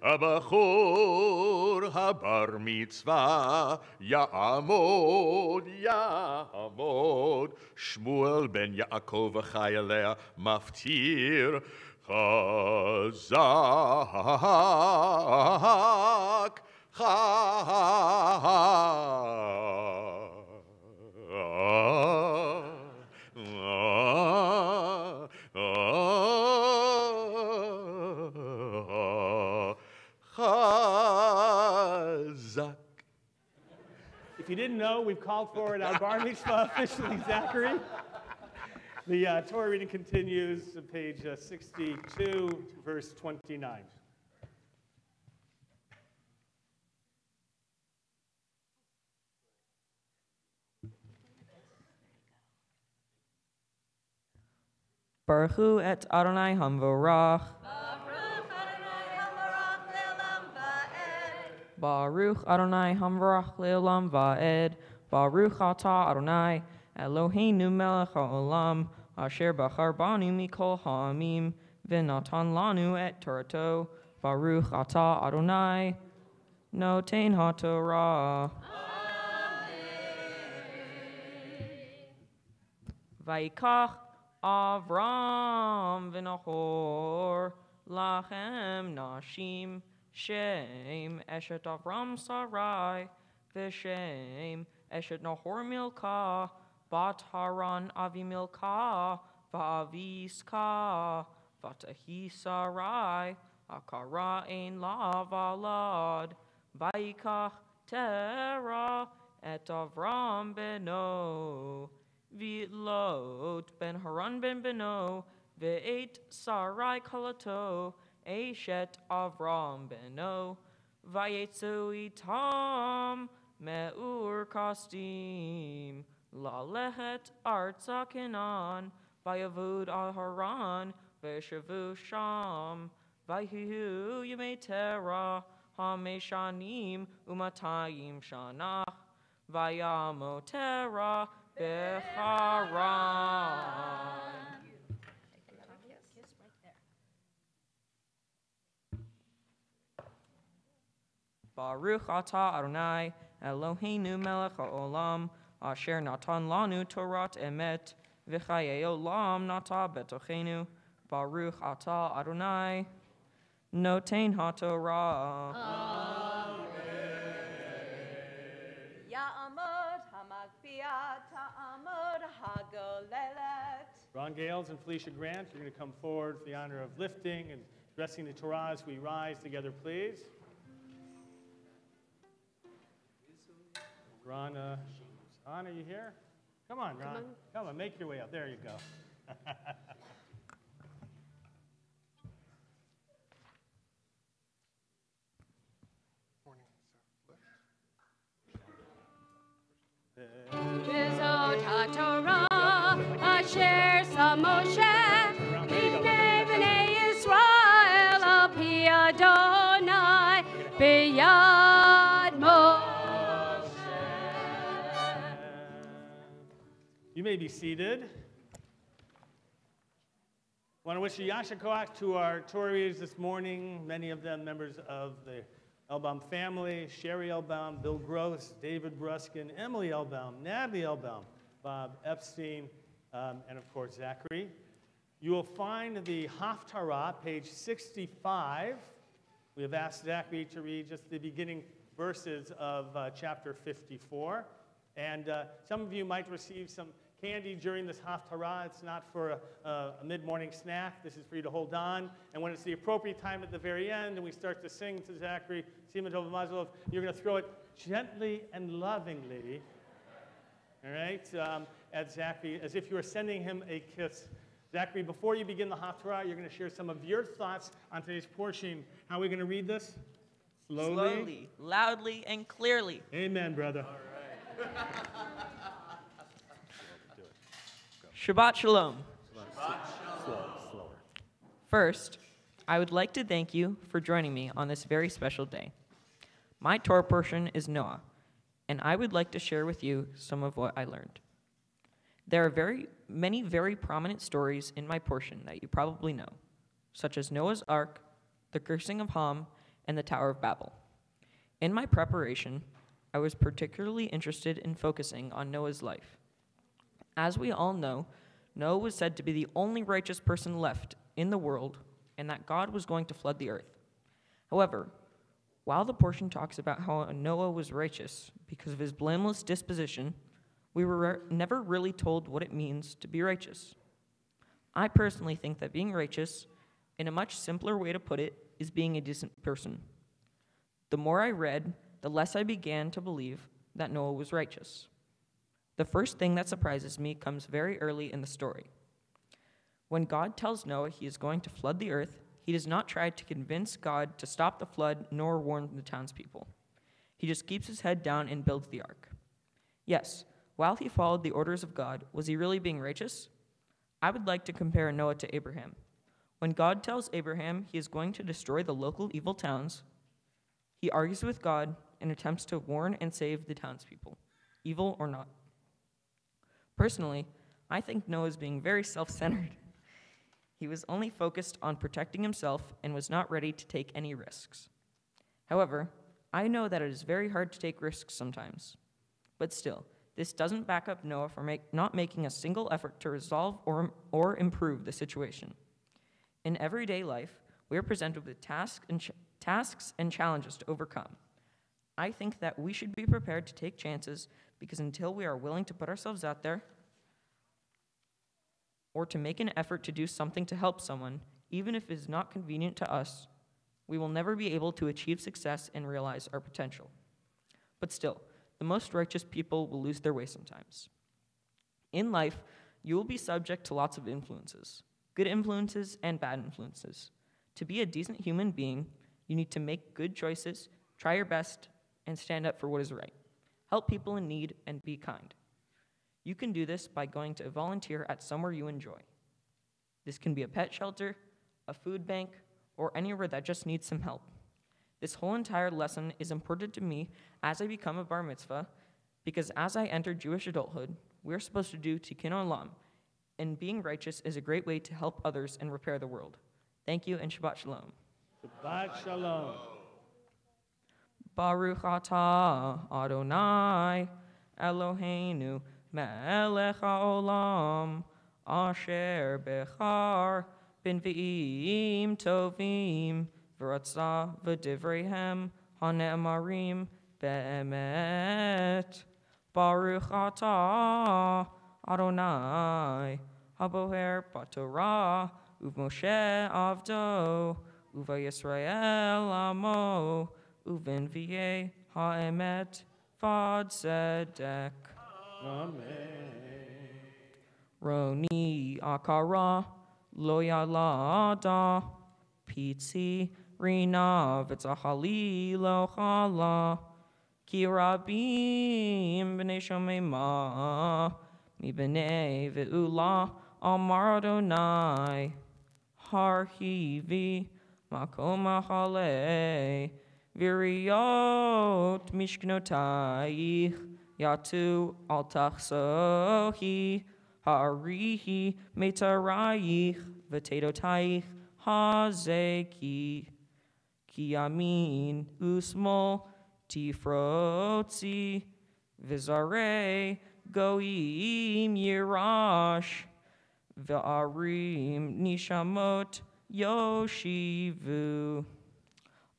C: Abachor habar mitzvah ya'amod Shmuel ben Yaakov v'chayaleh maftir chazak
B: If you didn't know, we've called forward our bar mitzvah officially, Zachary. The Torah reading continues on page 62, verse 29.
O: Baruch hu et Adonai hamvorach. Baruch Adonai hamvorach le'olam va'ed. Baruch atah Adonai Eloheinu melech ha'olam asher bachar banu mikol ha'amim v'natan lanu et Torato. Baruch atah Adonai noten haftorah. Vayikach Avram v'Nahor lachem nashim Shem eshet Avram Sarai v'Shem eshet Nahor Milka Bat Haran Avimilka, Vaviska, Vatahi Sarai, Akara Ein Lavalad, Vaikach Terah, Et Avram Beno, Vitlot Ben Haran Ben Beno, Ve'et Sarai Kalato, Eshet Avram Beno, Vayetzu Itam, Me'ur Kastim, Lalehet Artza Kenan, Vayavud Al Haran, Veshavu Sham, Vahihu Yemei Terah, Hameshanim Umatayim Shanach, Vayamo Terah Beharan. Baruch atah Adonai Eloheinu melech haolam asher natan lanu Torat emet v'chayei olam nata betochenu. Baruch atah Adonai noten haTorah.
D: Ya'amod hamagbiah ta'amod hagolelet.
B: Ron Gales and Felicia Grant, you're going to come forward for the honor of lifting and dressing the Torah as we rise together, please. Ron, are you here? Come on, Ron. Come on, make your way up. There you go.
A: Mizot HaTorah asher sa Moshe lifnei b'nei Yisrael al pi Adonai b'yad Moshe.
B: You may be seated. I want to wish a Yasha Koach to our Torah readers this morning, many of them members of the Elbaum family, Sherry Elbaum, Bill Gross, David Bruskin, Emily Elbaum, Natalie Elbaum, Bob Epstein, and of course Zachary. You will find the haftorah, page 65. We have asked Zachary to read just the beginning verses of chapter 54. And some of you might receive some candy during this haftorah. It's not for a mid-morning snack. This is for you to hold on. And when it's the appropriate time at the very end and we start to sing to Zachary, Sima Tov Mazlov, you're going to throw it gently and lovingly, all right, at Zachary, as if you were sending him a kiss. Zachary, before you begin the haftorah, you're going to share some of your thoughts on today's portion. How are we going to read this?
O: Slowly, loudly, and clearly.
B: Amen, brother.
O: All right. Shabbat Shalom. First, I would like to thank you for joining me on this very special day. My Torah portion is Noah, and I would like to share with you some of what I learned. There are many very prominent stories in my portion that you probably know, such as Noah's Ark, the cursing of Ham, and the Tower of Babel. In my preparation, I was particularly interested in focusing on Noah's life. As we all know, Noah was said to be the only righteous person left in the world, and that God was going to flood the earth. However, while the portion talks about how Noah was righteous because of his blameless disposition, we were never really told what it means to be righteous. I personally think that being righteous, in a much simpler way to put it, is being a decent person. The more I read, the less I began to believe that Noah was righteous. The first thing that surprises me comes very early in the story. When God tells Noah he is going to flood the earth, he does not try to convince God to stop the flood nor warn the townspeople. He just keeps his head down and builds the ark. Yes, while he followed the orders of God, was he really being righteous? I would like to compare Noah to Abraham. When God tells Abraham he is going to destroy the local evil towns, he argues with God and attempts to warn and save the townspeople, evil or not. Personally, I think Noah is being very self-centered. He was only focused on protecting himself and was not ready to take any risks. However, I know that it is very hard to take risks sometimes. But still, this doesn't back up Noah for not making a single effort to resolve or improve the situation. In everyday life, we are presented with tasks and challenges to overcome. I think that we should be prepared to take chances because until we are willing to put ourselves out there, or to make an effort to do something to help someone, even if it is not convenient to us, we will never be able to achieve success and realize our potential. But still, the most righteous people will lose their way sometimes. In life, you will be subject to lots of influences, good influences and bad influences. To be a decent human being, you need to make good choices, try your best, and stand up for what is right. Help people in need and be kind. You can do this by going to volunteer at somewhere you enjoy. This can be a pet shelter, a food bank, or anywhere that just needs some help. This whole entire lesson is important to me as I become a bar mitzvah, because as I enter Jewish adulthood, we're supposed to do tikkun olam, and being righteous is a great way to help others and repair the world. Thank you and Shabbat Shalom.
B: Shabbat Shalom.
O: Baruch atah Adonai Eloheinu melech haolam asher bechar b'nvi'im tovim v'ratzah v'divreihem hane'amarim be'emet. Baruch atah Adonai haboher b'Torah uv'Moshe avdo uv'Yisrael amo uv'nvi'ei ha'emet v'ad tzedek.
B: Amen.
O: Roni akara lo yalada pitzi rina v'tzachali lo chala ki rabim b'nei shomema mi b'nei ve'ula amar Adonai har hivi makom achalei v'riyot mishknotaich yatu al tachsohi ha'arihi metarayich v'tedotaich hazeki ki yamin usmol tifrotzi v'zarei goyim yirash v'arim nishamot yoshivu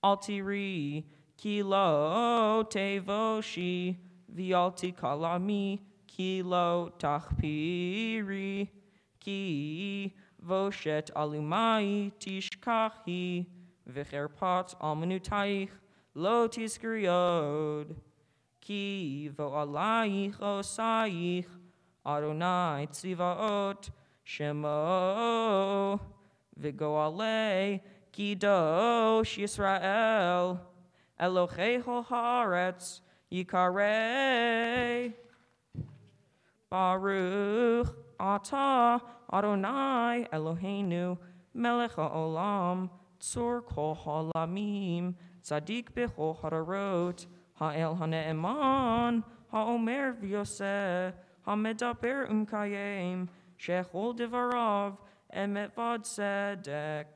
O: altiri kilo tevoshi v'alti kalami kilo tachpiri ki voshet alumai tishkahi v'cherpat almanutaich lo tiskriod ki vo alaich osaich Adonai tzivaot shemo v'goalei Kiddush Yisrael Elohei haaretz Yikarei Baruch atah Adonai Eloheinu melech haolam tzur kol haolamim tzadik b'chol hararot ha'el hane'eman ha'omer v'yoseh ha'medaber umkayem shechol devarav emet v'ad tzedek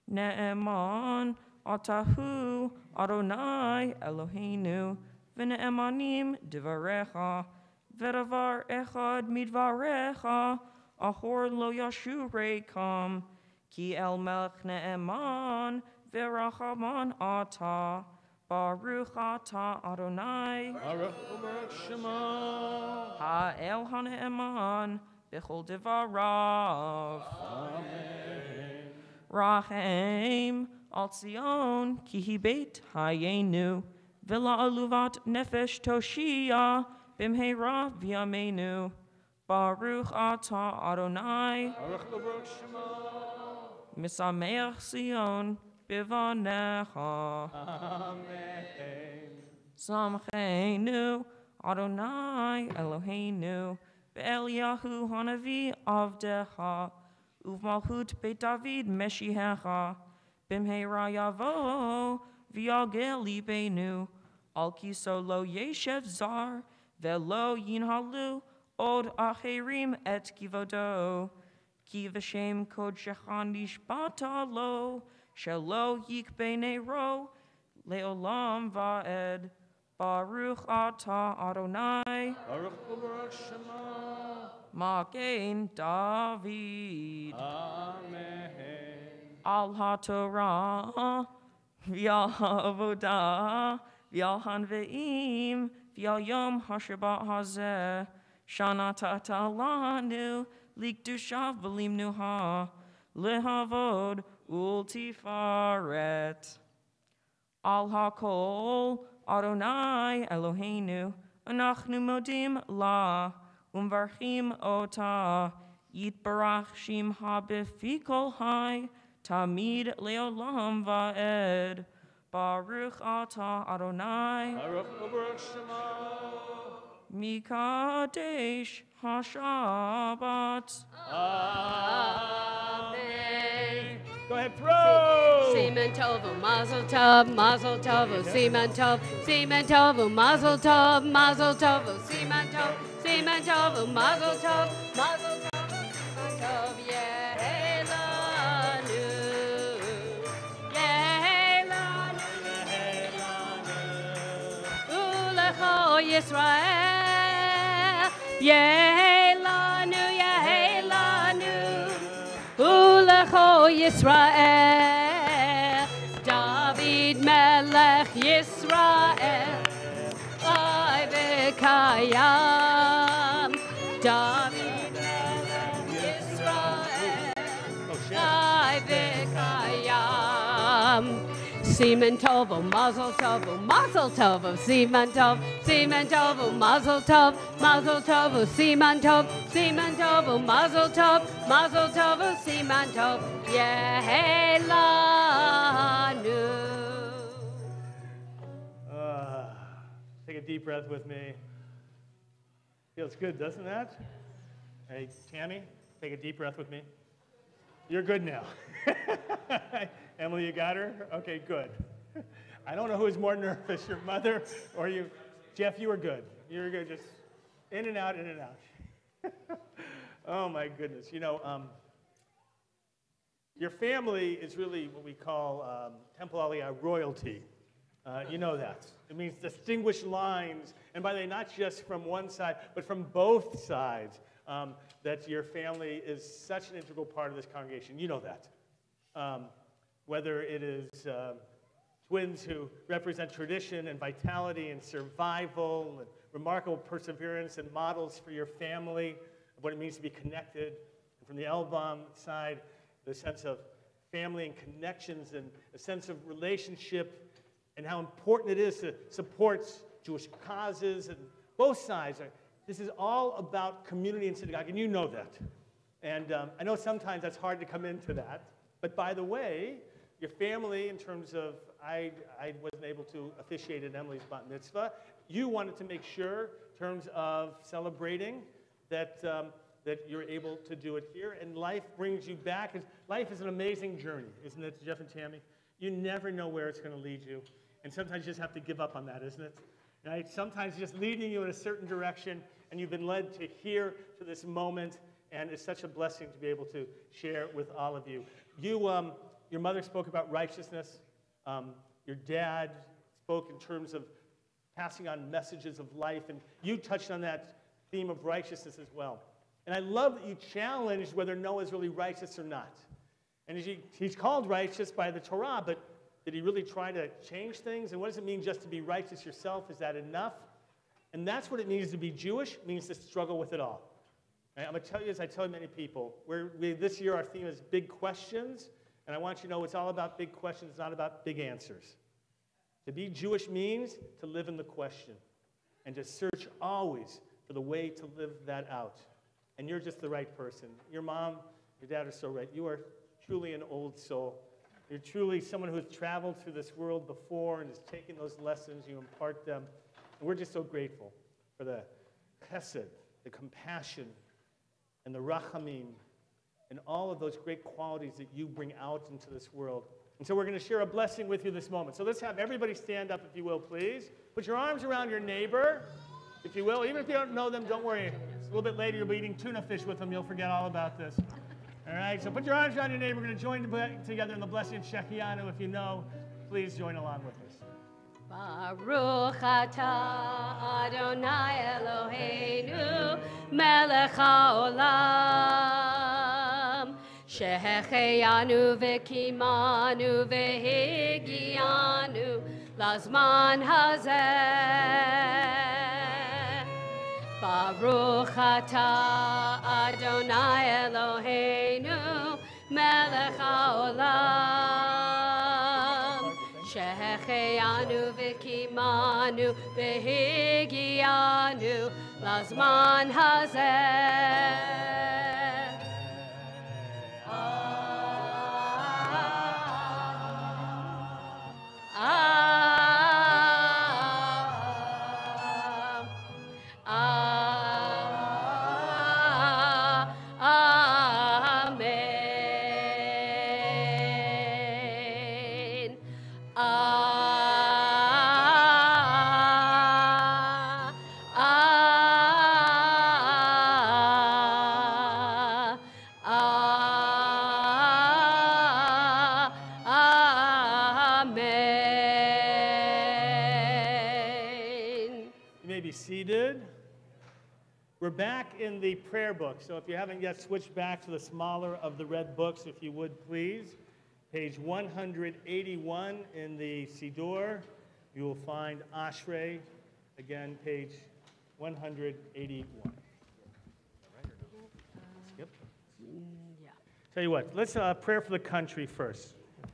O: ne'eman atahu Adonai Eloheinu v'ne'emanim divarecha v'davar echad midvarecha ahor lo yashu reikam ki el melech ne'eman v'rachaman ata Baruch ata Adonai
B: Baruch Shema
O: ha'el hane'eman b'chol divarav
B: Amen.
O: Rachem al Zion ki hi beit hayenu v'la aluvat nefesh toshia b'mheira v'yameinu Baruch ata Adonai
B: Baruch Shema
O: misameach Zion b'vanecha
B: Amen.
O: Samcheinu Adonai Eloheinu be'Eliyahu hanavi avdecha uvmalchut beit David meshihecha b'mheira yavo v'yagel libeinu al kiso lo yeshev zar ve'lo yinhalu od acherim et kivodo ki v'shem kodshechan nishbata lo shelo yik b'nei ro leolam va'ed Baruch ata Adonai
B: Baruch Shema
O: Magen David
B: Amen.
O: Al HaTorah V'al Avodah V'al Hanve'im V'al Yom HaShabbat Hazeh Shana Ta'ata Lanu likdusha v'limnuha, lehavod ultifaret. Al hakol Adonai Eloheinu, anachnu modim la, umvarchim ota, yitbarach shimha b'fikol hai, tamid leolam va'ed. Baruch atah Adonai.
B: Baruch Shema.
O: Mikadesh HaShabbat.
B: Amen. Go ahead, throw.
A: Semen tovu, mazel tov, semen tov, mazel tov, semen tovu, mazel tov, Yehelanu, Ulecho Yisrael, Yehelanu, Ulecho Yisrael, David Melech Yisrael, Ay v'kayam, David Melech Yisrael, Ay v'kayam. Semen tovu, mazel tovu, semen tov, mazel tovu, semen tovu, mazel tovu, semen tov, Yehelanu.
B: Take a deep breath with me. Feels good, doesn't that? Hey, Tammy, take a deep breath with me. You're good now. Emily, you got her? Okay, good. I don't know who is more nervous, your mother or you. Jeff, you were good. You were good, just in and out, in and out. Oh, my goodness. You know, your family is really what we call Temple Aliyah royalty. You know that. It means distinguished lines, and by the way, not just from one side, but from both sides, that your family is such an integral part of this congregation. You know that. Whether it is twins who represent tradition and vitality and survival and remarkable perseverance and models for your family of what it means to be connected. And from the Elbam side, the sense of family and connections and a sense of relationship and how important it is to support Jewish causes and both sides. This is all about community and synagogue, and you know that. And I know sometimes that's hard to come into that. But by the way, your family, in terms of, I wasn't able to officiate at Emily's bat mitzvah. You wanted to make sure, in terms of celebrating, that that you're able to do it here. And life brings you back. Life is an amazing journey, isn't it, Jeff and Tammy? You never know where it's going to lead you. And sometimes you just have to give up on that, isn't it? Right? Sometimes it's just leading you in a certain direction, and you've been led to here, to this moment. And it's such a blessing to be able to share with all of you. Your mother spoke about righteousness. Your dad spoke in terms of passing on messages of life. And you touched on that theme of righteousness as well. And I love that you challenged whether Noah is really righteous or not. And he's called righteous by the Torah, but did he really try to change things? And what does it mean just to be righteous yourself? Is that enough? And that's what it means to be Jewish. It means to struggle with it all. I'm going to tell you, as I tell many people, this year our theme is big questions, and I want you to know it's all about big questions, it's not about big answers. To be Jewish means to live in the question and to search always for the way to live that out. And you're just the right person. Your mom, your dad are so right. You are truly an old soul. You're truly someone who has traveled through this world before and has taken those lessons, you impart them. And we're just so grateful for the chesed, the compassion, and the rachamim, and all of those great qualities that you bring out into this world. And so we're going to share a blessing with you this moment. So let's have everybody stand up, if you will, please. Put your arms around your neighbor, if you will. Even if you don't know them, don't worry. It's a little bit later, you'll be eating tuna fish with them. You'll forget all about this. All right, so put your arms around your neighbor. We're going to join together in the blessing of Shechianu. If you know, please join along with us.
A: Baruch atah Adonai Eloheinu melech haolam shehecheyanu v'kimanu v'higianu lazman hazeh Baruch atah Adonai Eloheinu melech haolam shehecheyanu v'kimanu v'higianu lazman hazeh.
B: Seated. We're back in the prayer book, so if you haven't yet switched back to the smaller of the red books, if you would please, page 181 in the Siddur, you will find Ashrei, again, page 181. Skip?
A: Yeah.
B: Tell you what, let's pray for the country first.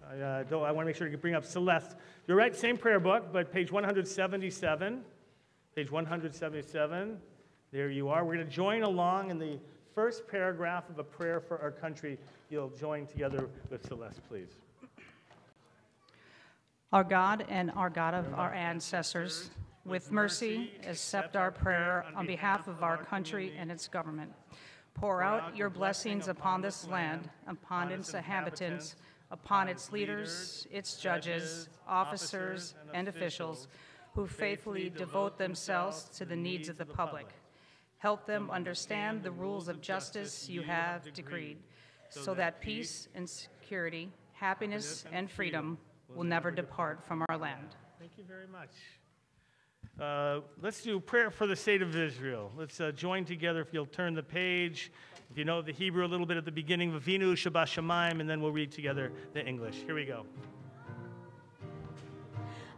B: I want to make sure you can bring up Celeste. You're right, same prayer book, but page 177. Page 177, there you are. We're going to join along in the first paragraph of a prayer for our country. You'll join together with Celeste, please.
P: Our God and our God of our ancestors, with mercy, accept our prayer on behalf of our country and its government. Pour out your blessings upon this land, upon its inhabitants, upon its leaders, its judges, officers, and officials, who faithfully devote themselves to the needs of the public. Help them understand the rules of justice you have decreed, so that peace and security, happiness and freedom will never depart from our land.
B: Thank you very much. Let's do prayer for the state of Israel. Let's join together. If you'll turn the page, if you know the Hebrew a little bit at the beginning, Vavinu Shabashamayim, and then we'll read together the English. Here we go.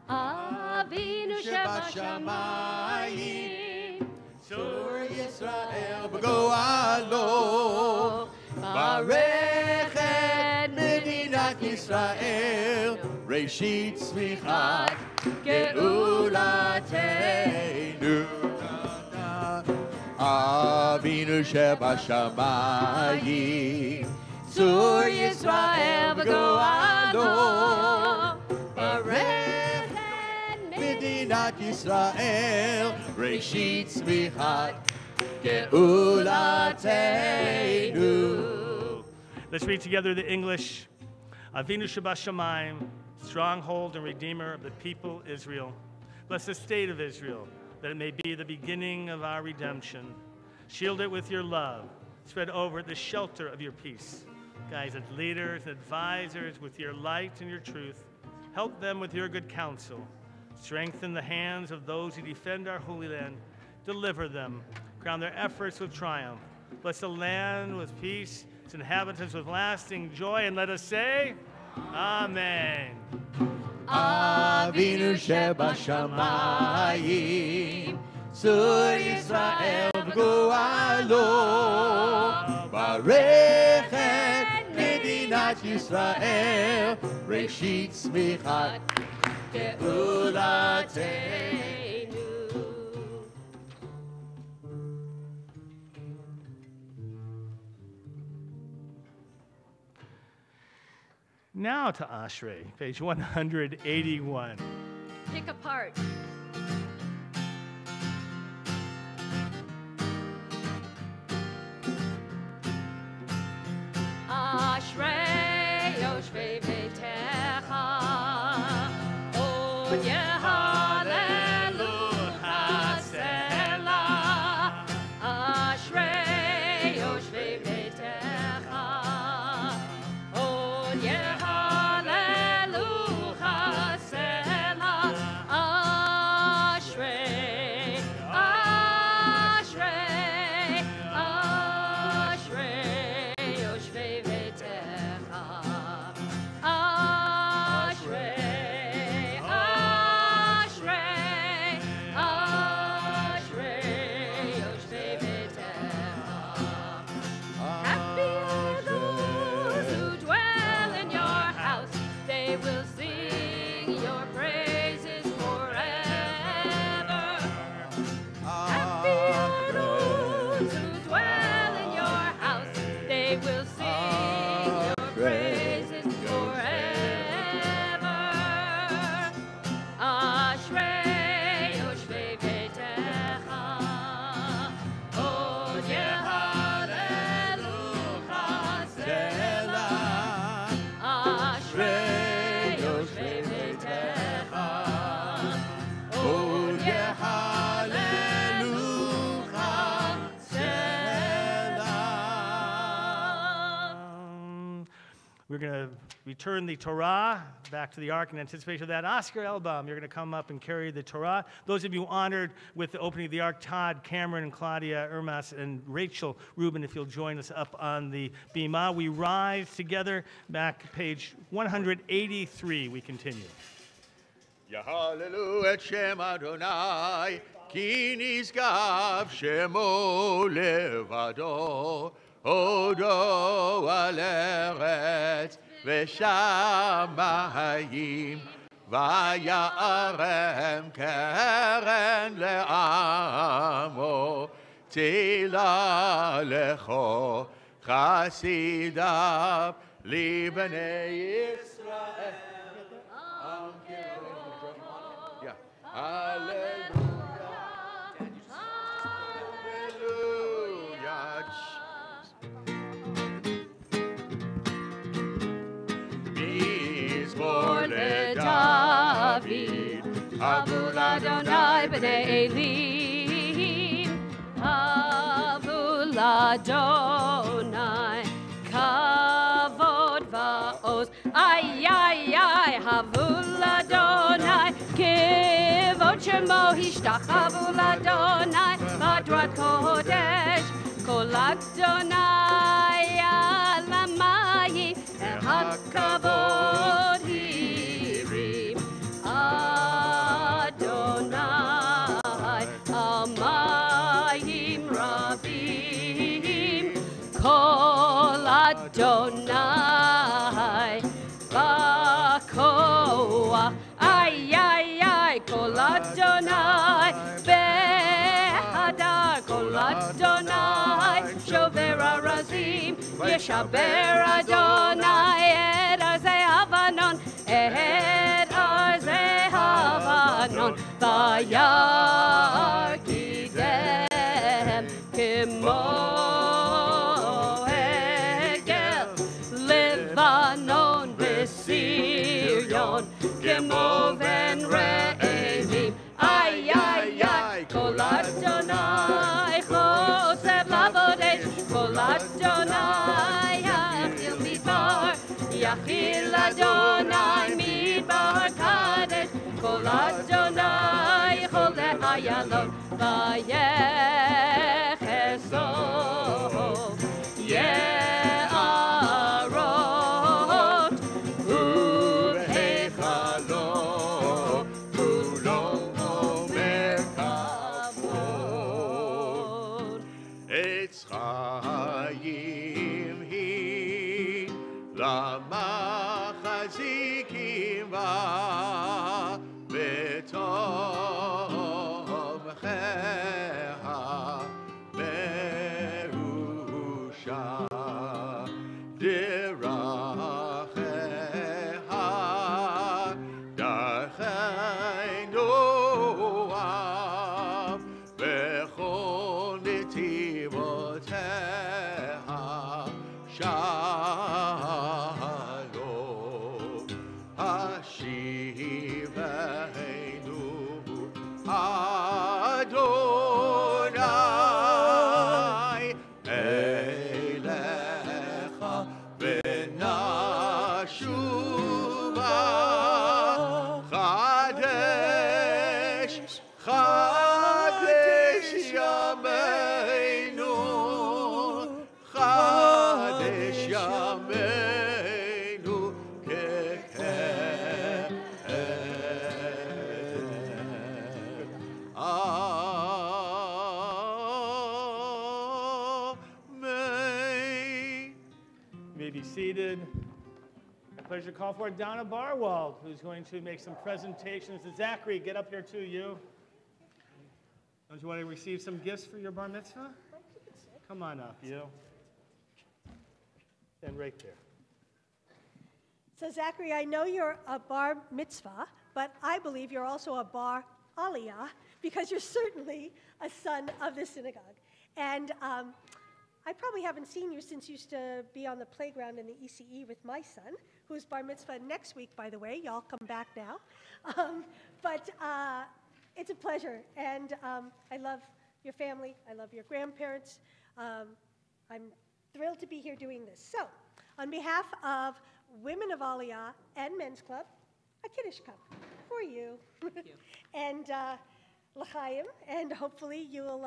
A: Avinu Shebashamayim,
C: Sur Yisrael b'goalo, Barech et Medinat Yisrael, Reshit Tzmichat Geulateinu. Avinu Shebashamayim, Sur Yisrael b'goalo, Barech Medinat Yisrael, Reshit Tzmichat Geulateinu.
B: Let's read together the English. Avinu Shebashamayim, stronghold and redeemer of the people Israel. Bless the state of Israel, that it may be the beginning of our redemption. Shield it with your love. Spread over it the shelter of your peace. Guide its leaders and advisors with your light and your truth. Help them with your good counsel. Strengthen the hands of those who defend our holy land. Deliver them. Crown their efforts with triumph. Bless the land with peace, its inhabitants with lasting joy. And let us say, Amen.
C: Avinu Shebashamayim, Sur Yisrael b'goalo, Barech et Medinat Yisrael, Reshit Tzmichat Geulateinu.
B: Now to Ashrei, page 181.
A: Pick apart. Ashrei Yoshvei Beitecha, Od Yehalelu Chasela. Ashrei Yoshvei Beitecha, Od Yehalelu Chasela. Ashrei, Ashrei, Ashrei Yoshvei Beitecha. Ashrei, Ashrei, Ashrei I will sing your praises forever. Ashrei yoshvei beitecha, od yehalelucha selah. Ashrei yoshvei beitecha, od yehalelucha selah.
B: We're going to return the Torah back to the ark in anticipation of that. Oscar Elbaum, you're going to come up and carry the Torah. Those of you honored with the opening of the ark, Todd, Cameron, Claudia, Irmas, and Rachel Rubin, if you'll join us up on the bima. We rise together, back page 183. We continue.
C: Yahalelu et Shem Adonai, ki nishgav shemo levado, odo al eretz v'shamayim, vayarem keren le'amo, tila lecho chasidav libnei Yisrael. Yeah. Hallelujah. Hallelujah. Mizmor leDavid,
A: Havul Adonai b'nei Elim, Havul Adonai, Kavod va'oz, ay, ay, ay, Havul Adonai, Kivod shemo hishtachavu Adonai, Badrat Kodesh, Kol Adonai alamayim, HaKavod hirim, Adonai amayim rabim, Kol Adonai b'koach, ay, ay, ay, Kol Adonai behadar, Kol Adonai shover arazim, yeshaber Adonai et arzei havanon, et arzei havanon, vayar kidem kemo egel, Levanon v'Sirion, kemo ven re'evim, ay, ay, ay, Kol Adonai chosev lavodesh, Kol Adonai yachil midbar, yachil Adonai midbar Kaddish, Kol Adonai chol le'ayalon, vayecheso ye'arot, u'heichalo kulo omer kavod.
C: Etz Chaim hi lamachazikim va v'tomcheha merusha diracheha darchei noam v'chol netivoteha shalom hashivenu Adonai elecha v'nashuva Kadesh Kadesh yameinu Kadesh yameinu Amen.
B: You may be seated. My pleasure to call for Donna Barwald, who's going to make some presentations. Zachary, get up here too, you. Don't you want to receive some gifts for your bar mitzvah? Come on up, you. And right there.
Q: So Zachary, I know you're a bar mitzvah, but I believe you're also a bar aliyah because you're certainly a son of the synagogue. And I probably haven't seen you since you used to be on the playground in the ECE with my son, who's bar mitzvah next week, by the way. Y'all come back now. But it's a pleasure, and I love your family. I love your grandparents. I'm thrilled to be here doing this. So, on behalf of Women of Aliyah and Men's Club, a Kiddush cup for you. Thank you. And l'chaim, and hopefully you will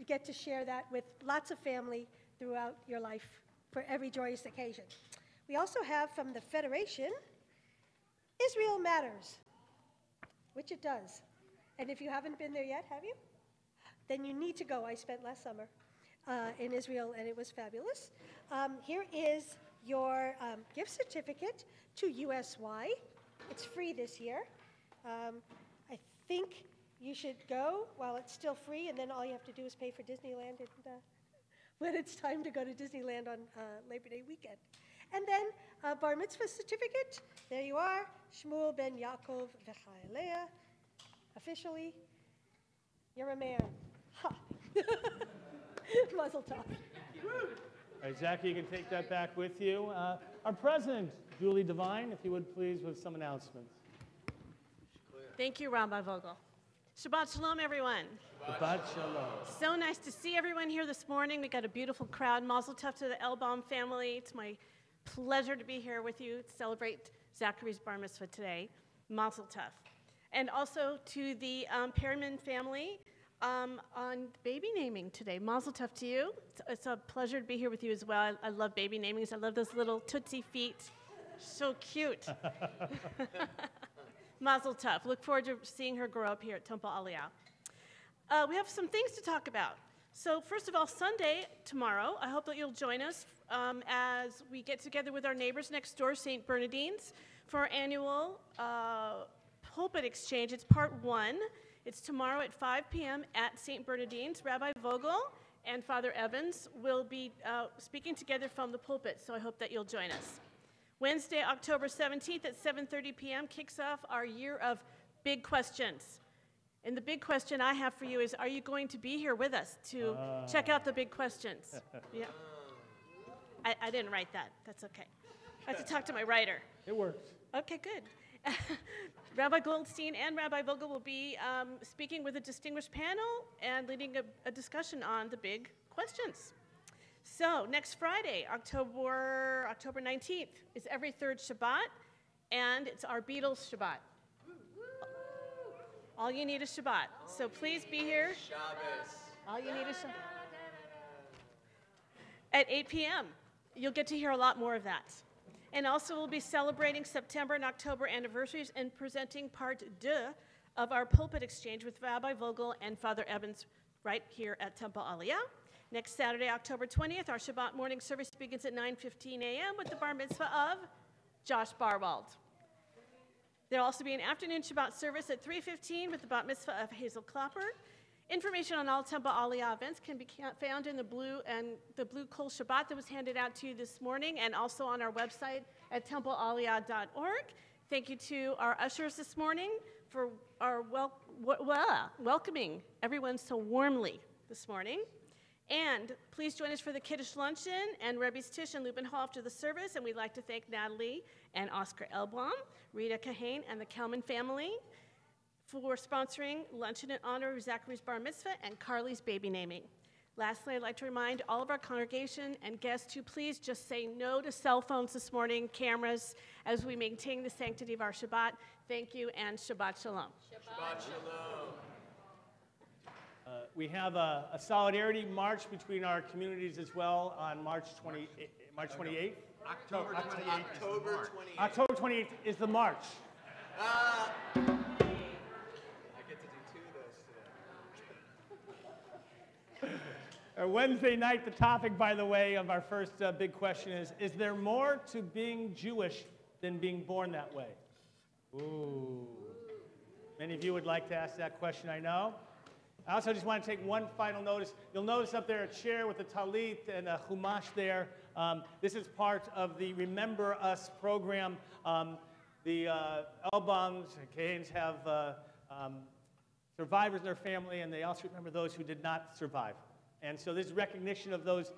Q: get to share that with lots of family throughout your life for every joyous occasion. We also have from the Federation, Israel Matters, which it does. And if you haven't been there yet, have you? Then you need to go. I spent last summer in Israel, and it was fabulous. Here is your gift certificate to USY. It's free this year. I think you should go while it's still free, and then all you have to do is pay for Disneyland when it's time to go to Disneyland on Labor Day weekend. And then a bar mitzvah certificate. There you are, Shmuel ben Yaakov v'Chaelea. Officially, you're a man. Ha! Mazel tov.
B: All right, Jackie, you can take that back with you. Our president, Julie Devine, if you would please, with some announcements.
R: Thank you, Rabbi Vogel. Shabbat Shalom, everyone.
B: Shabbat Shalom.
R: So nice to see everyone here this morning. We got a beautiful crowd. Mazel tov to the Elbaum family. It's my pleasure to be here with you to celebrate Zachary's bar mitzvah today. Mazel tov. And also to the Perriman family on baby naming today. Mazel tov to you. It's a pleasure to be here with you as well. I love baby namings. I love those little tootsie feet. So cute. Mazel tov. Look forward to seeing her grow up here at Temple Aliyah. We have some things to talk about. So first of all, Sunday, tomorrow, I hope that you'll join us as we get together with our neighbors next door, St. Bernardine's, for our annual pulpit exchange. It's part 1. It's tomorrow at 5 p.m. at St. Bernardine's. Rabbi Vogel and Father Evans will be speaking together from the pulpit, so I hope that you'll join us. Wednesday, October 17th at 7:30 p.m. kicks off our year of big questions. And the big question I have for you is, are you going to be here with us to check out the big questions? Yeah. I didn't write that. That's okay. I have to talk to my writer.
B: It works.
R: Okay, good. Rabbi Goldstein and Rabbi Vogel will be speaking with a distinguished panel and leading a discussion on the big questions. So next Friday, October 19th, is every third Shabbat, and it's our Beatles Shabbat. All you need is Shabbat. So please be here.
L: Shabbos.
R: All you need is Shabbat. At 8 p.m., you'll get to hear a lot more of that. And also we'll be celebrating September and October anniversaries and presenting part 2 of our pulpit exchange with Rabbi Vogel and Father Evans right here at Temple Aliyah. Next Saturday, October 20th, our Shabbat morning service begins at 9:15 a.m. with the bar mitzvah of Josh Barwald. There'll also be an afternoon Shabbat service at 3:15 with the bat mitzvah of Hazel Klopper. Information on all Temple Aliyah events can be found in the blue Kol Shabbat that was handed out to you this morning, and also on our website at templealiyah.org. Thank you to our ushers this morning for our welcoming everyone so warmly this morning. And please join us for the Kiddush luncheon and Rebbe's Tish and Lubin Hall after the service. And we'd like to thank Natalie and Oscar Elbaum, Rita Kahane, and the Kelman family for sponsoring luncheon in honor of Zachary's bar mitzvah and Carly's baby naming. Lastly, I'd like to remind all of our congregation and guests to please just say no to cell phones this morning, cameras, as we maintain the sanctity of our Shabbat. Thank you, and Shabbat Shalom.
L: Shabbat Shalom.
B: We have a solidarity march between our communities as well on March 28th.
L: October 28th.
B: October 28th is the march.
L: I get to do 2 of those today.
B: Wednesday night, the topic, by the way, of our first big question is there more to being Jewish than being born that way? Ooh. Many of you would like to ask that question, I know. I also just want to take one final notice. You'll notice up there a chair with a talit and a chumash there. This is part of the Remember Us program. The albums, Canes have survivors in their family, and they also remember those who did not survive. And so this is recognition of those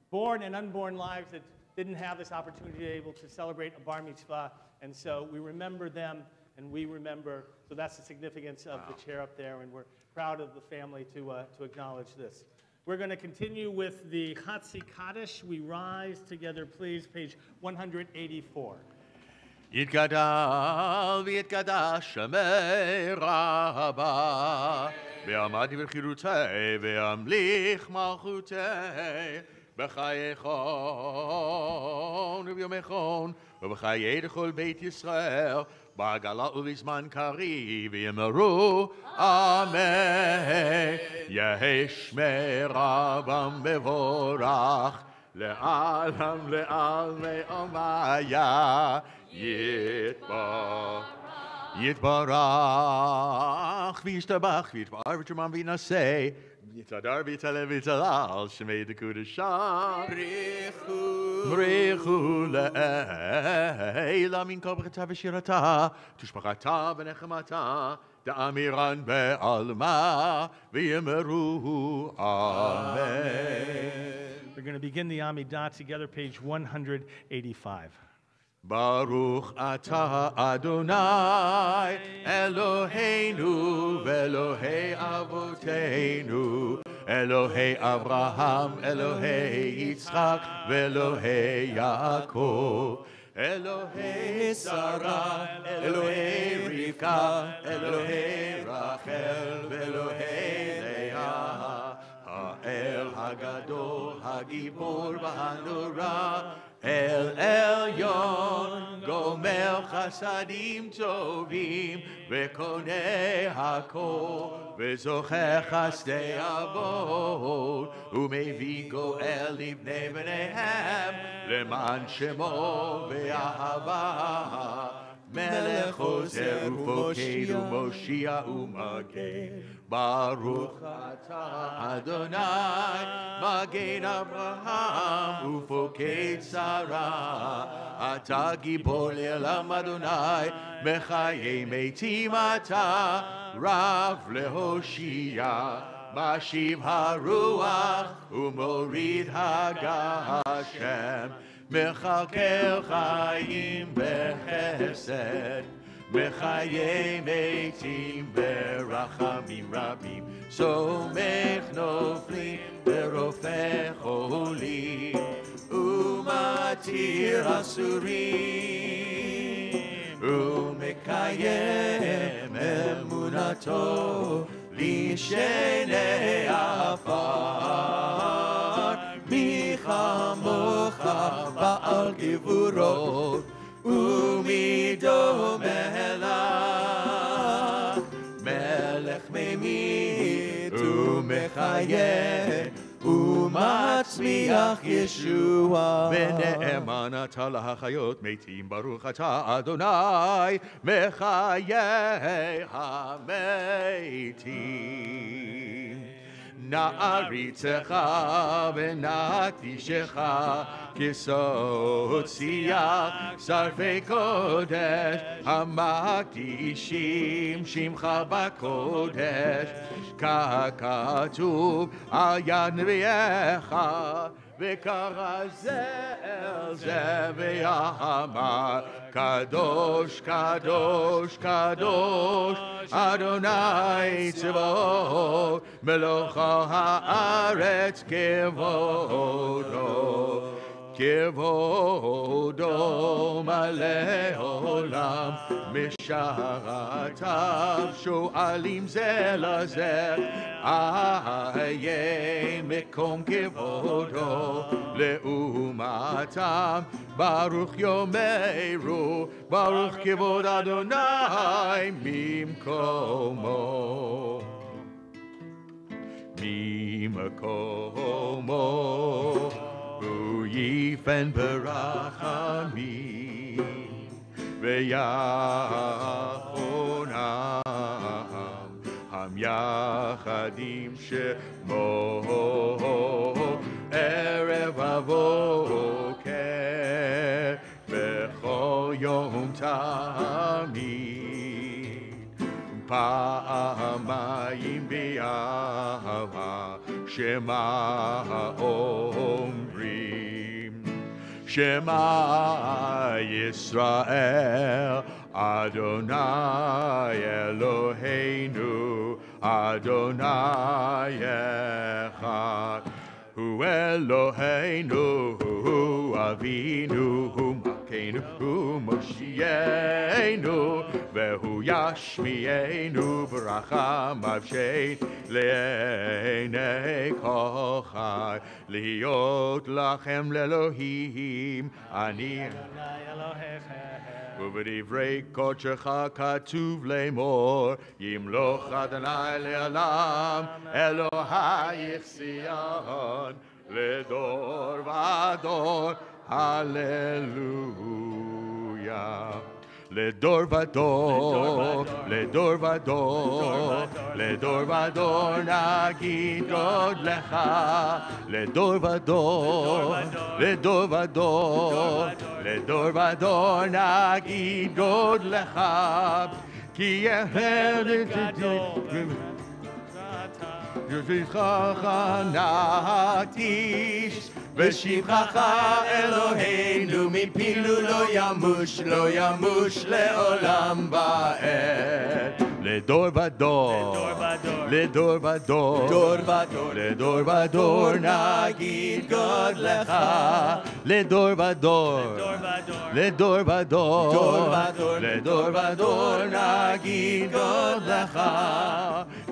B: born and unborn lives that didn't have this opportunity to be able to celebrate a bar mitzvah. And so we remember them, and we remember. So that's the significance of the chair up there, and we're proud of the family to acknowledge this. We're going to continue with the Chatzi Kaddish. We rise together, please, page 184.
C: יתגדל ויתקדש שמי רבה, ועמדתי בחירותי ואמליך מלכותי, בחייכון וביומכון ובחיי כל בית ישראל, בעגלה ובזמן קריב יאמרו אמן. יהי שמי רבם מבורך, לעלם לעלמי עלמיה. יתברך וישתבח ויתפאר ותרומם וינשא, יתהדר ויתהלל ויתהלל שמי דקודשם בריחו לעילה מן כל ברכתה ושירתה תשבחתה ונחמתה דאמירן בעלמה ויאמרו אמן.
B: We're going to begin the Amidah together, page 185.
C: Baruch atah Adonai Eloheinu ve'Elohei avoteinu Elohei Avraham Elohei Yitzchak ve'Elohei Yaakov Elohei Sarah Elohei Rivka Elohei Rachel ve'Elohei Leah Ha'el Hagadol Hagibor v'Hanora El Elyon, Gomer Chasadim Tovim, Vekoneh Hakol, Vezocher Chasdei Avot, Umevi Goel Livnei Bneihem, Leman Shemo Ve'ahava, Melech Ozer Ufoked Umoshia Umaged, Baruch Atah Adonai, Magen Avraham Ufoked Sarah, Atah Gibor Le'olam Adonai, Mechayei Meitim Atah, Rav Lehoshia, Mashiv HaRuach Umorid HaGashem, Mechalkel Chaim Bechesed, Mechayei Meitim Berachamim Rabim, Somech Noflim Berofeh Cholim, Umatir Asurim, Umekayem Emunato, Lishenei Afar, Michamocha Ba'al Givurot, Umido Melech, Melech Memit, Umechayeh, Umatzmiach Yeshua. V'ne'eman ata lahachayot metim, Baruch ata Adonai, Mechayeh hametim. Na'aritzecha v'na'akdishecha kisot siach sarfei kodesh hamakdishim shimcha bakodesh ka'katuv al yad nevi'echa v'kara zeh el zeh v'yamar Kadosh, Kadosh, Kadosh, Adonai Tzivot, Melech haaretz kevodo, kevodo malei olam, misharatav shoalim zeh lazer, aye mekom kevodo leumatam. Baruch Yomeru, Baruch Kivod Adonai, Mimkomo, Mimkomo, Uyifen Berachamim, V'yachonam, Ham יחד עם שמו ערב ובוקר בכל יום תמיד פעמיים באהבה שמה אומרים שמע ישראל אדוני אלוהינו אדוני אחד הוא אלוהינו הוא אבינו הוא מלכנו הוא מושיענו והוא ישמיענו ברחמיו לעיני כל חי להיות לכם לאלוהים אני ובדברי קודשך כתוב לאמור ימלוך אדוני לעולם אלוהיך ציון לדור ודור הללויה לדור ודור, לדור ודור, לדור ודור נגיד גודלך, לדור ודור, לדור ודור, לדור ודור נגיד גודלך, כי ישבחך נעתיש ושבחך אלוהינו מפינו לא ימוש לעולם ועד לדור ודור לדור ודור לדור ודור נגיד גודלך לדור ודור לדור ודור לדור ודור נגיד גודלך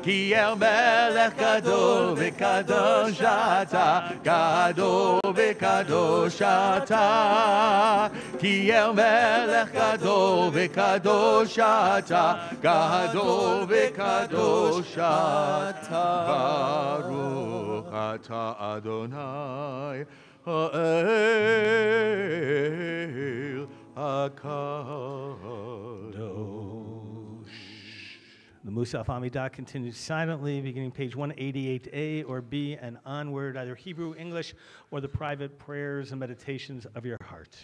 C: כי אל מלך גדול וקדוש אתה גדול וקדוש אתה כי אל מלך גדול וקדוש אתה גדול וקדוש אתה ברוך אתה אדוני האל הקדוש.
B: The Musaf Amidah continues silently, beginning page 188A or B and onward, either Hebrew, English, or the private prayers and meditations of your heart.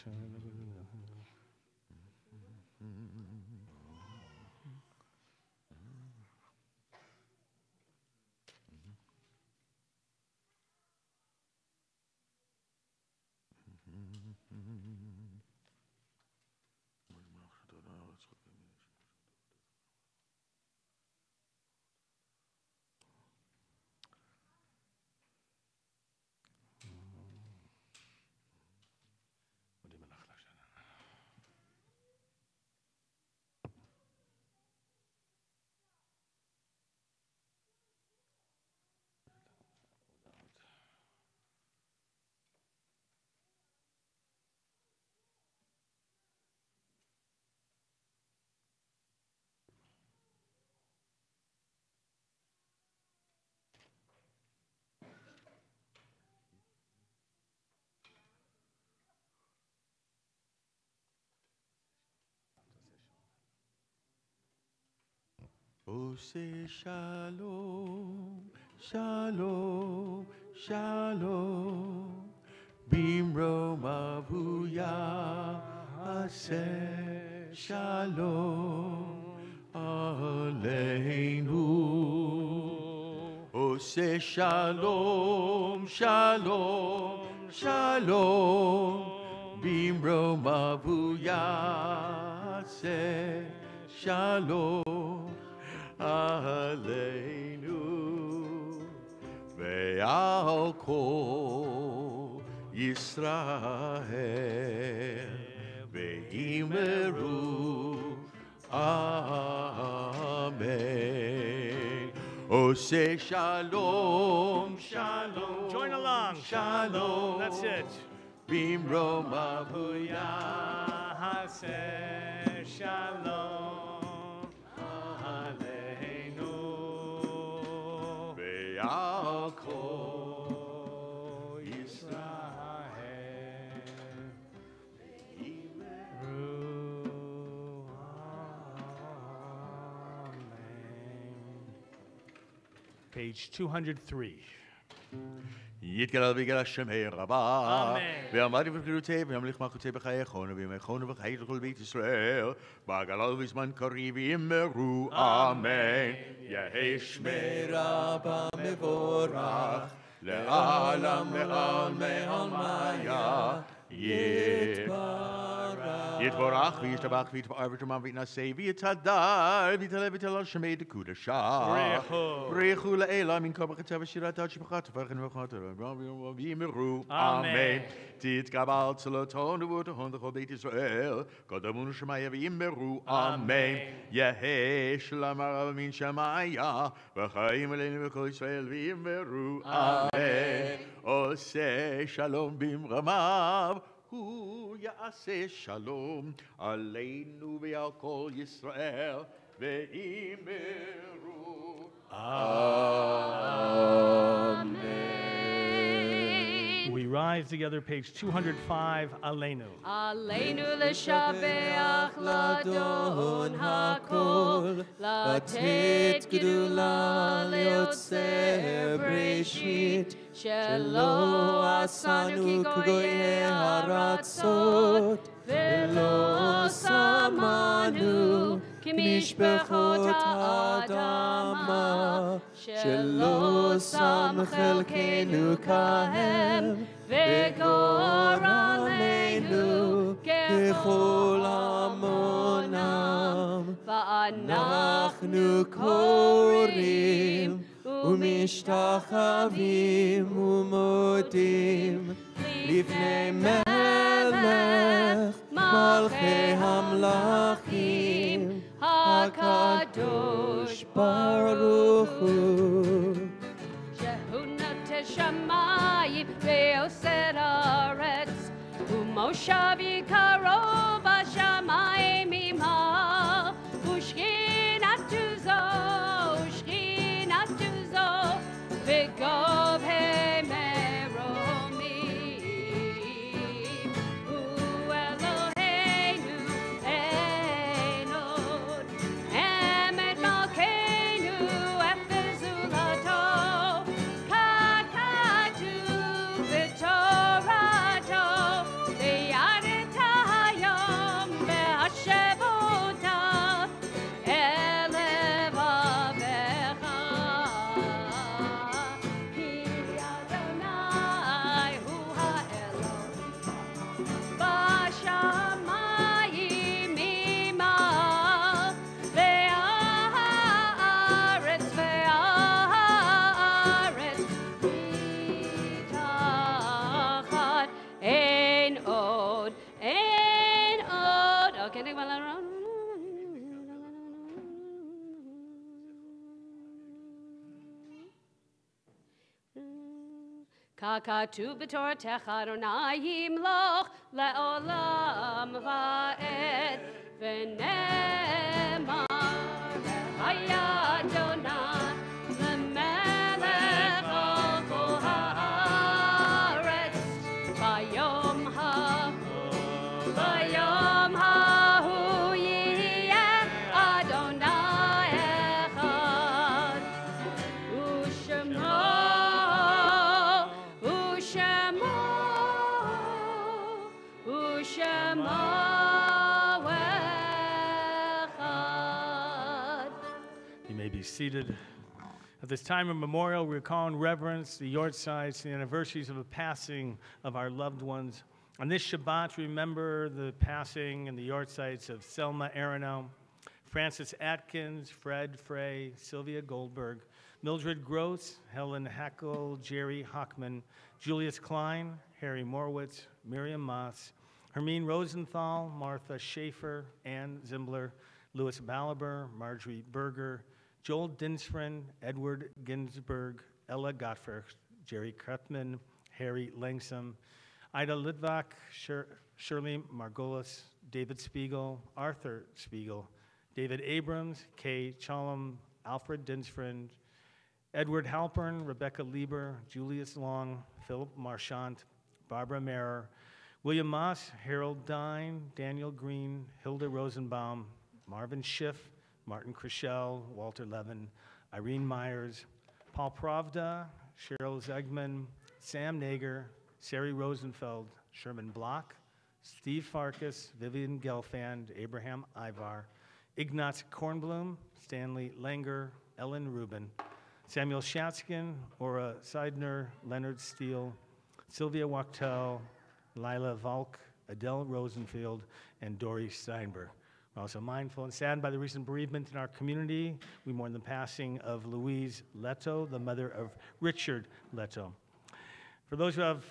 C: Ose shalom, shalom, shalom, bimro mavuya, aseh shalom, aleinu. Ose shalom, shalom, shalom, bimro mavuya, aseh shalom. Aleinu ve'al kol Yisrael ve'imeru Amen. Ose shalom, shalom.
B: Join along.
C: Shalom.
B: That's it.
C: Bimro mavuya
B: haseh shalom.
C: Ve'al kol
B: Yisrael ve'imeru. Amen. page 203.
C: יתגלה ויגלה שמי רבה,
B: אמן.
C: ועמד וחילותי וימליך מלכותי בחיי חונו וימי חונו וחיי לכל בית ישראל, בעגלה ובזמן קריב יאמרו אמן. יהי שמי רבה מבורך, לעלם לעלמי עלמיה, יתברך וישתבח ויתפאר ויתרומם ויתנשא ויתהדר ויתעלה ויתהלל שמי דקודשה. ברכו לאלה מן כל ברכתה ושירתה עד שפחת ופרחן וחמתה ויאמרו אמן. תתקבל צלותון ובוטהון לכל בית ישראל, קדמונו שמיה ויאמרו אמן. יהי שלום הרב מן שמיה וחיים עלינו וכל ישראל ויאמרו אמן. עושה שלום במרמיו הוא יעשה שלום עלינו ועל כל ישראל ואמרו
B: Amen. We rise together, page 205, Aleinu.
A: עלינו לשבח לאדון הכל, לתת גדולה ליוצר בראשית, שלא עשנו כגויי הארצות, ולא שמנו כמשפחות האדמה, שלא שם חלקנו כהם, וגורלנו ככל עמונם. ואנחנו קוראים ומשתחווים ומודים לפני מלך מלכי המלכים הקדוש ברוך הוא. שהוא נוטה שמיים ועושה ארץ, ומושב יקרו בשמיים עמה, ושכינתו זו וגובהי מרומים. הוא אלוהינו אין עוד, אמת מלכנו אפס זולתו, ככתוב בתורתו, ויראת היום והשבותה אל לבבך. כי אדוני הוא האלוהים בשמיים ממעל, והארץ מתחת. אין עוד, אין עוד. אוקיי, נגמר לנו. ככתוב בתורתך אדוני ימלוך לעולם ועד, ונאמר היה אדוני למלך על כל הארץ. ביום ההוא יהיה אדוני אחד, ושמו
B: You may be seated. At this time of memorial, we recall in reverence the yortzites, the anniversaries of the passing of our loved ones. On this Shabbat, remember the passing and the yortzites of Selma Aronow, Francis Atkins, Fred Frey, Sylvia Goldberg, Mildred Gross, Helen Hackel, Jerry Hockman, Julius Klein, Harry Morwitz, Miriam Moss, Hermine Rosenthal, Martha Schaefer, Ann Zimbler, Louis Balaber, Marjorie Berger, Joel Dinsfrin, Edward Ginsberg, Ella Gottfried, Jerry Krutman, Harry Langsam, Ida Litvak, Shirley Margolis, David Spiegel, Arthur Spiegel, David Abrams, Kay Chalom, Alfred Dinsfrin, Edward Halpern, Rebecca Lieber, Julius Long, Philip Marchant, Barbara Mayer, William Moss, Harold Dine, Daniel Green, Hilda Rosenbaum, Marvin Schiff, Martin Krischel, Walter Levin, Irene Myers, Paul Pravda, Cheryl Zegman, Sam Nager, Sari Rosenfeld, Sherman Block, Steve Farkas, Vivian Gelfand, Abraham Ivar, Ignaz Kornblum, Stanley Langer, Ellen Rubin, Samuel Shatskin, Ora Seidner, Leonard Steele, Sylvia Wachtel, Lila Valk, Adele Rosenfield, and Dory Steinberg. We're also mindful and saddened by the recent bereavement in our community. We mourn the passing of Louise Leto, the mother of Richard Leto. For those who have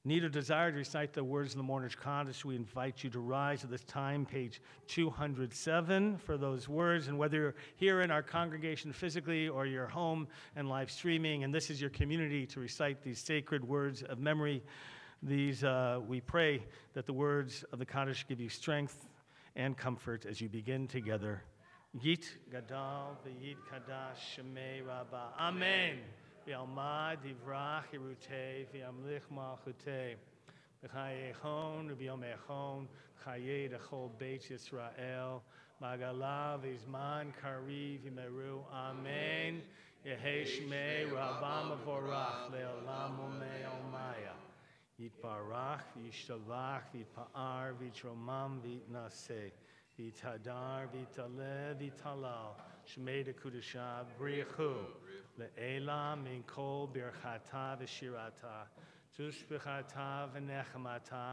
B: need or desire to recite the words of the Mourner's Kaddish, we invite you to rise at this time, page 207, for those words. And whether you're here in our congregation physically or you're home and live streaming, and this is your community to recite these sacred words of memory, we pray that the words of the Kaddish give you strength and comfort as you begin together. Yit Gadal v'Yit Kadash Shemei Rabbah. Amen. V'alma divrach Yerutei v'yamlich malchutei. V'chayechon v'yomechon chayei d'chol Beit Yisrael. Magala v'zman kariv v'meru. Amen. Yehei Shmei Rabbah Mavorach le'olam u'me'omaya. Yitbarach v'yishtalach v'yitpa'ar v'yitromam v'yitnaseh. V'yitadar v'yitaleh v'yitalal. Shmei d'kudusha brichu. Le'ela min kol birchata v'shirata. Tushbechata v'nechemata.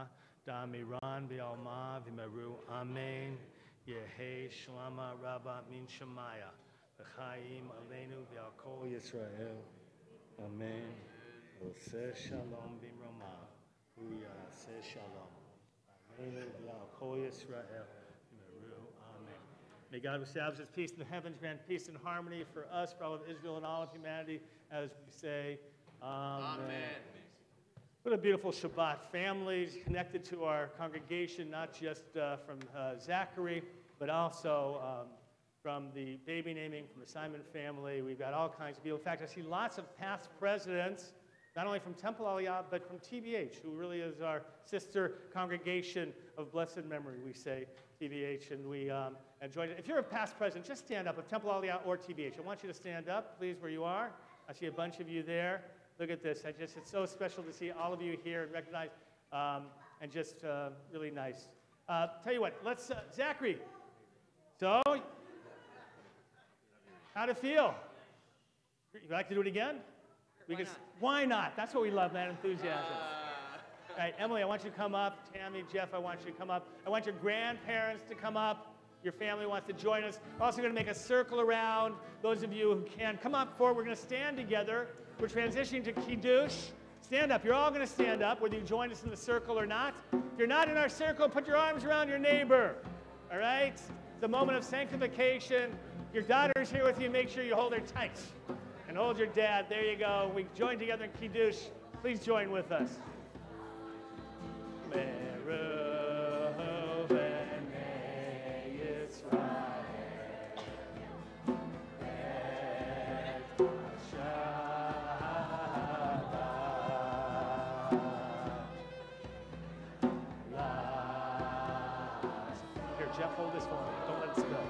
B: Da'amiran v'yalma v'meru. Amen. Yehei shlama rabba min shemaya. V'chaim aleinu v'al kol Yisrael. Amen. Oseh shalom b'mroma. Uyaseh shalom. Aleinu v'al kol Yisrael. May God establish His peace in the heavens, grant peace and harmony for us, for all of Israel and all of humanity, as we say, Amen. Amen. What a beautiful Shabbat. Families connected to our congregation, not just from Zachary, but also from the baby naming, from the Simon family. We've got all kinds of people. In fact, I see lots of past presidents, not only from Temple Aliyah, but from TBH, who really is our sister congregation of blessed memory, we say, TBH, and we enjoyed it. If you're a past president, just stand up, of Temple Aliyah or TBH. I want you to stand up, please, where you are. I see a bunch of you there. Look at this. It's so special to see all of you here and recognize, and just really nice. Tell you what, let's, Zachary, so, how'd it feel? You like to do it again? Why not? That's what we love, that enthusiasm. All right, Emily, I want you to come up. Tammy, Jeff, I want you to come up. I want your grandparents to come up. Your family wants to join us. We're also going to make a circle around. Those of you who can, come up forward. We're going to stand together. We're transitioning to Kiddush. Stand up. You're all going to stand up, whether you join us in the circle or not. If you're not in our circle, put your arms around your neighbor. All right? It's a moment of sanctification. Your daughter's here with you. Make sure you hold her tight. And hold your dad. There you go. We join together in Kiddush. Please join with us. Here, Jeff, hold this for me. Don't let it spill.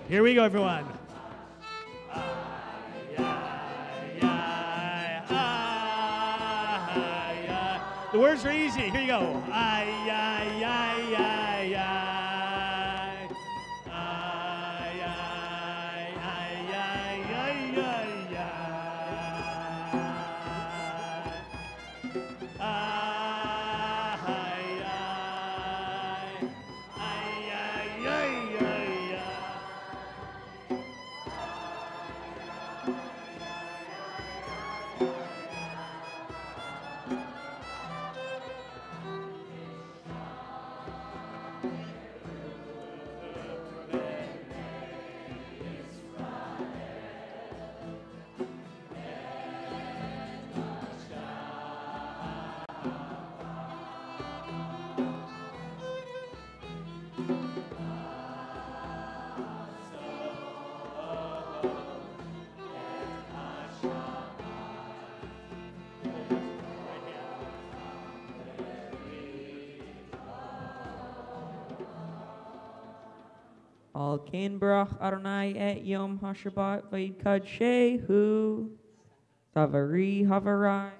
B: Here we go, everyone. words are easy. Here you go. Ay, ay, ay, ay, ay. Ay, ay, ay, ay, ay, ay, ay. Ay, ay, ay, ay, ay, ay.
O: Al Kain Barach Adonai et Yom HaShabbat Vayikad Shehu Tavari Havarai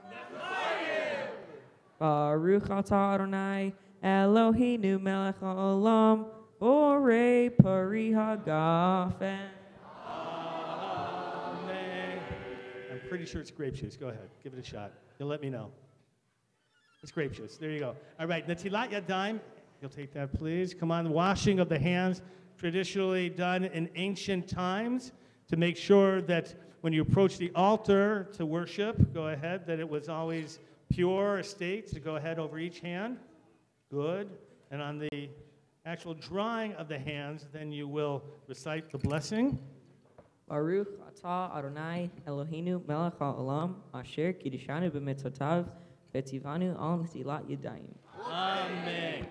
O: Baruch Atah Adonai Eloheinu Melech HaOlam Borei Pari Hagafen.
B: Amen. I'm pretty sure it's grape juice. Go ahead. Give it a shot. You'll let me know. It's grape juice. There you go. All right. Natilat Yadayim. You'll take that, please. Come on. Washing of the hands, traditionally done in ancient times to make sure that when you approach the altar to worship, go ahead, that it was always pure estate. So go ahead over each hand. Good. And on the actual drawing of the hands, then you will recite the blessing.
O: Baruch Atah Adonai Eloheinu Melech HaOlam Asher Kiddishanu B'mitzvotav V'tzivanu Al Netilat Yadayim.
B: Amen.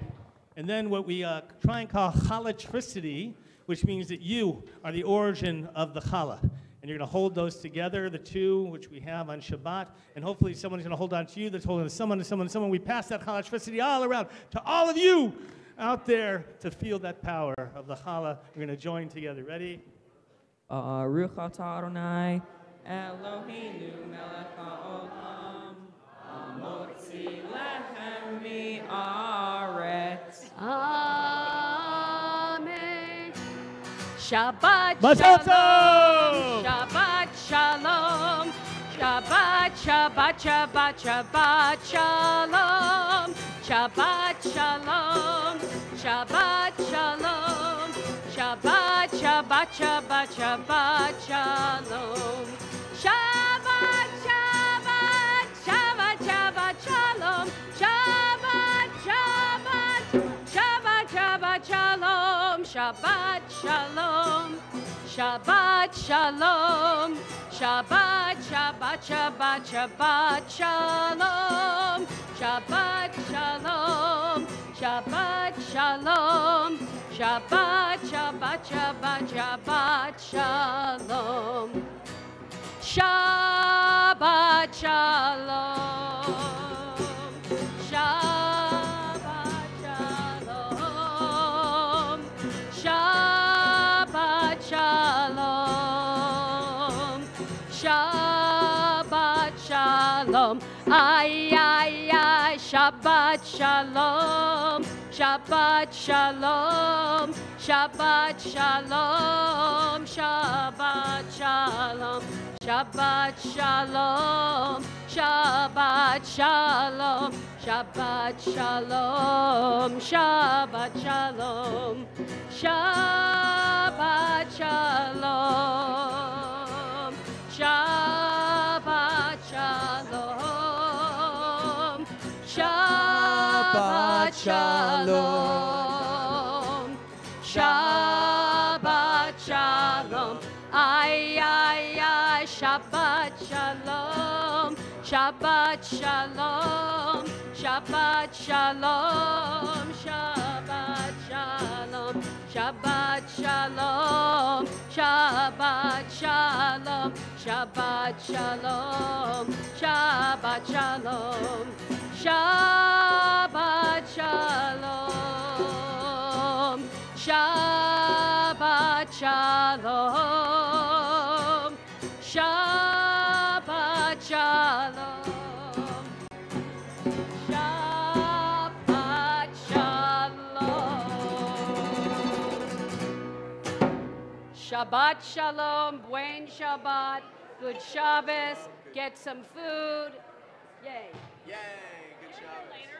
B: And then what we try and call chalatricity, which means that you are the origin of the challah. And you're going to hold those together, the two, which we have on Shabbat. And hopefully someone's going to hold on to you, that's holding to someone, to someone, to someone. We pass that chalatricity all around to all of you out there to feel that power of the challah. We're going to join together. Ready?
O: Baruch Atah Adonai Eloheinu Melech HaOlam Hamotzi Lechem Mi'aretz.
A: Amen. Shabbat
B: Mazel
A: shalom.
B: tov.
A: Shabbat shalom. Shabbat, Shabbat, Shabbat, Shabbat shalom. Shabbat shalom. Shabbat shalom. Shabbat, Shabbat, Shabbat, Shabbat shalom. Shabbat, Shabbat, Shabbat, Shabbat shalom. Shabbat, Shabbat, Shabbat, Shabbat shalom. Shabbat shalom. Shabbat shalom. Shabbat, Shabbat, Shabbat, Shabbat shalom. Shabbat shalom. Shabbat shalom. Shabbat, Shabbat, Shabbat, Shabbat shalom. Shabbat shalom. Shabbat shalom. Shabbat shalom. Shabbat shalom. Ay, ay, ay, Shabbat shalom. Shabbat shalom. Shabbat shalom. Shabbat shalom. Shabbat shalom. Shabbat shalom. Shabbat shalom. Shabbat shalom. Shabbat shalom. Shabbat shalom. Shabbat shalom. Shabbat shalom. Ay, ay, ay, Shabbat shalom. Shabbat shalom. Shabbat shalom. Shabbat shalom. Shabbat shalom. Shabbat shalom. Shabbat shalom. Shabbat shalom. Shabbat shalom. Shabbat shalom. Shabbat shalom. Shabbat Shabbat Shalom, Buen Shabbat, good Shabbos, get some food. Yay.
L: Yay, good Shabbos.